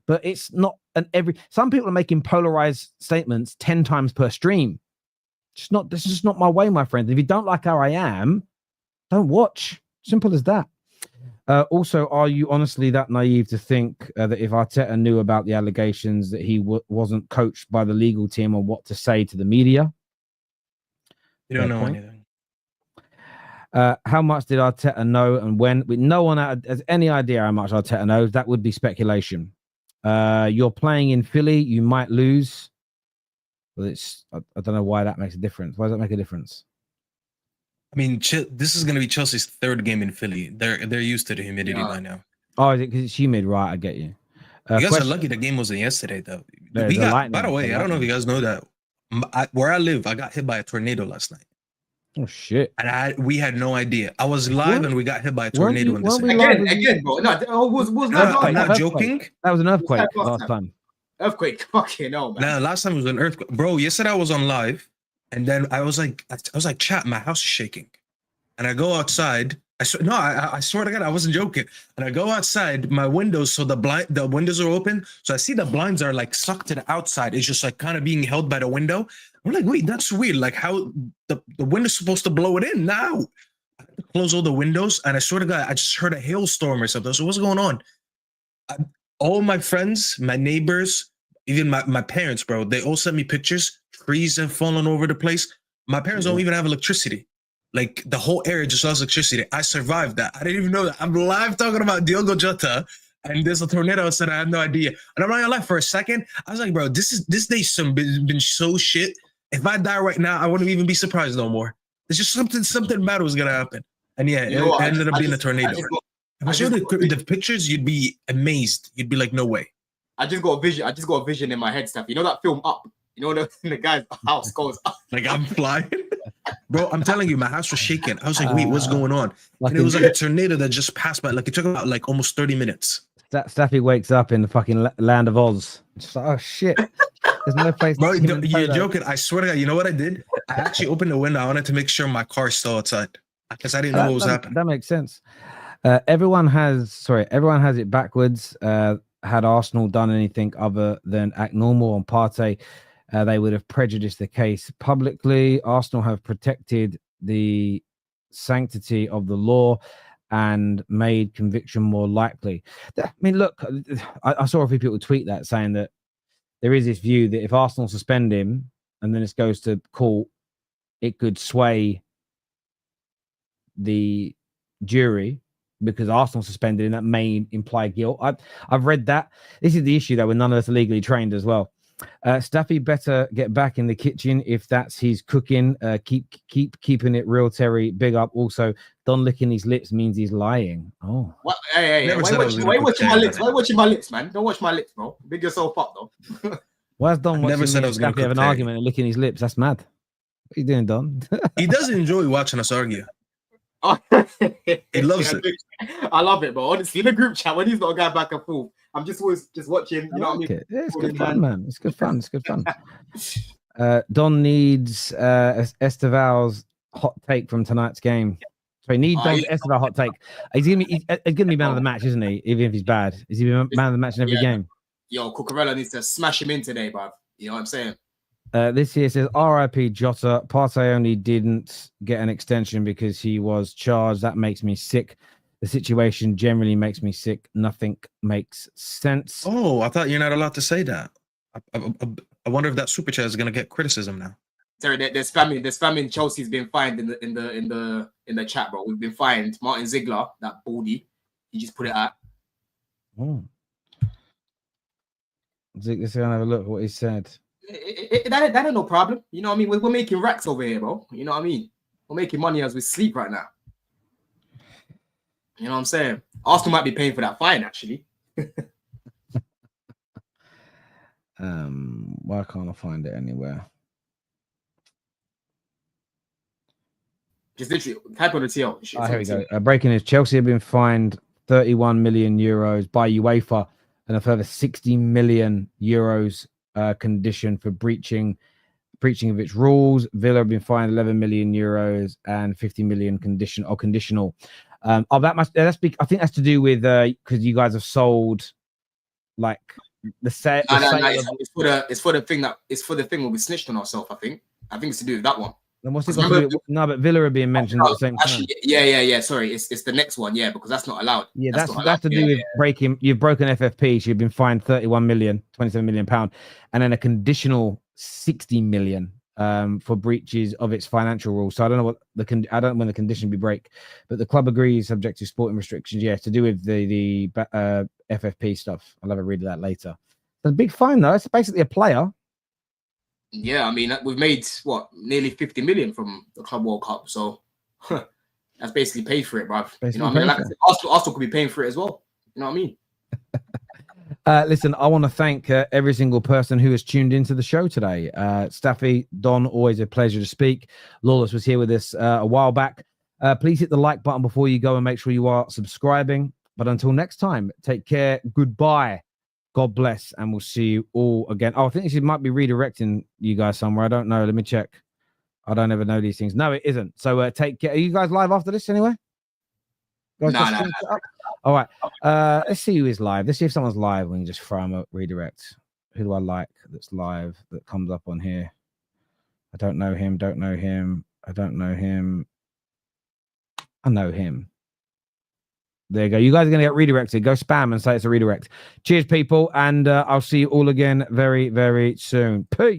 but it's not some people are making polarized statements 10 times per stream. This is just not my way, my friend. If you don't like how I am, don't watch. Simple as that. Also, are you honestly that naive to think that if Arteta knew about the allegations that he wasn't coached by the legal team on what to say to the media? You don't know anything. How much did Arteta know and when? No one has any idea how much Arteta knows. That would be speculation. You're playing in Philly. You might lose. Well, I don't know why that makes a difference. Why does that make a difference? I mean, this is going to be Chelsea's third game in Philly. They're used to the humidity by now. Oh, is it because it's humid? Right, I get you. You guys are lucky the game wasn't yesterday, though. By the way, I don't know if you guys know that. Where I live, I got hit by a tornado last night. Oh shit! And we had no idea. I was live and we got hit by a tornado in the same. Again, bro. I'm not joking. That was an earthquake last time. Earthquake, fucking hell, man. Nah, last time it was an earthquake, bro. Yesterday I was on live, and then I was like, chat, my house is shaking, and I go outside. I swear to God, I wasn't joking. And I go outside, my windows, so the windows are open, so I see the blinds are like sucked to the outside. It's just like kind of being held by the window. I'm like, wait, that's weird. Like how the window's supposed to blow it in now. I close all the windows, and I swear to God, I just heard a hailstorm or something. So what's going on? All my friends, my neighbors, even my parents, bro, they all sent me pictures. Trees have fallen over the place. My parents don't even have electricity. Like the whole area just lost electricity. I survived that. I didn't even know that. I'm live talking about Diogo Jota, and there's a tornado outside. I have no idea. And I'm not gonna lie, for a second, I was like, bro, this day's been so shit. If I die right now, I wouldn't even be surprised no more. There's just something bad was gonna happen. And yeah, it ended up being a tornado. If I showed the pictures, you'd be amazed. You'd be like, no way. I just got a vision in my head, Staffy. You know that film Up? You know when the guy's house goes up. Like I'm flying. Bro, I'm telling you, my house was shaking. I was like, wait, what's going on? And it was like a tornado that just passed by. Like it took about like almost 30 minutes. Staffy wakes up in the fucking land of Oz. Just like, oh shit. There's no place. Bro, you're joking. I swear to God, you know what I did? I actually opened the window. I wanted to make sure my car's still outside. Because I didn't know what was happening. That makes sense. Everyone has it backwards. Had Arsenal done anything other than act normal on Partey, they would have prejudiced the case publicly. Arsenal have protected the sanctity of the law and made conviction more likely. I mean, look, I saw a few people tweet that saying that there is this view that if Arsenal suspend him and then this goes to court, it could sway the jury because Arsenal suspended him. That may imply guilt. I've read that. This is the issue though, when none of us are legally trained as well. Staffy better get back in the kitchen if that's his cooking. Keeping it real, Terry. Big up. Also, Don licking his lips means he's lying. Oh, what? Hey, why watching my lips? Why watching my lips, man? Don't watch my lips, bro. Big yourself up, though. Why is Don watching Staffy have an argument and licking his lips? That's mad. What are you doing, Don? He does enjoy watching us argue. He loves it. I love it, bro. Honestly, in the group chat when he's not going back and forth, I'm just always just watching. You know what I mean? Yeah, it's good fun, man. It's good fun. It's good fun. Don needs Esteval's hot take from tonight's game. So he needs Don's Esteval hot take. He's gonna be man of the match, isn't he? Even if he's bad, is he man of the match in every game? Yo, Cucurella needs to smash him in today, bro. You know what I'm saying? This here says RIP Jota. Partey only didn't get an extension because he was charged. That makes me sick. The situation generally makes me sick. Nothing makes sense. Oh, I thought you're not allowed to say that. I wonder if that super chat is going to get criticism now. Sorry, there's spamming. Chelsea's been fined in the chat, bro. We've been fined. Martin Ziegler, that baldy, he just put it out. Oh. Let's go and have a look at what he said. That ain't no problem. You know what I mean? We're making racks over here, bro. You know what I mean? We're making money as we sleep right now. You know what I'm saying? Arsenal might be paying for that fine, actually. Why can't I find it anywhere? Just literally type on the TL. Here we go. Breaking news: Chelsea have been fined 31 million euros by UEFA and a further 60 million euros condition for breaching of its rules. Villa have been fined 11 million euros and 50 million conditional. I think that's to do with because you guys have sold like the set. It's for the thing where we snitched on ourselves. I think it's to do with that one. Then what's it got to do? No, but Villa are being mentioned at the same time. Yeah. Sorry, it's the next one. Yeah, because that's not allowed. Yeah, that's to do with breaking. You've broken FFP. So you've been fined 27 million pound, and then a conditional 60 million for breaches of its financial rules. So I don't know when the condition be break, but the club agrees subject to sporting restrictions. Yeah, to do with the FFP stuff. I'll have a read of that later. It's a big fine though. It's basically a player. Yeah, I mean we've made nearly 50 million from the Club World Cup, so that's basically paid for it, bruv. You know what I mean? Like Arsenal could be paying for it as well. You know what I mean? Listen, I want to thank every single person who has tuned into the show today. Staffy, Don, always a pleasure to speak. Lawless was here with us a while back. Please hit the like button before you go and make sure you are subscribing. But until next time, take care. Goodbye. God bless. And we'll see you all again. Oh, I think this might be redirecting you guys somewhere. I don't know. Let me check. I don't ever know these things. No, it isn't. So take care. Are you guys live after this anyway? No. All right. Let's see who is live. Let's see if someone's live. We can just throw them a redirect. Who do I like that's live that comes up on here? I don't know him. I know him. There you go. You guys are going to get redirected. Go spam and say it's a redirect. Cheers, people. And I'll see you all again very, very soon. Peace.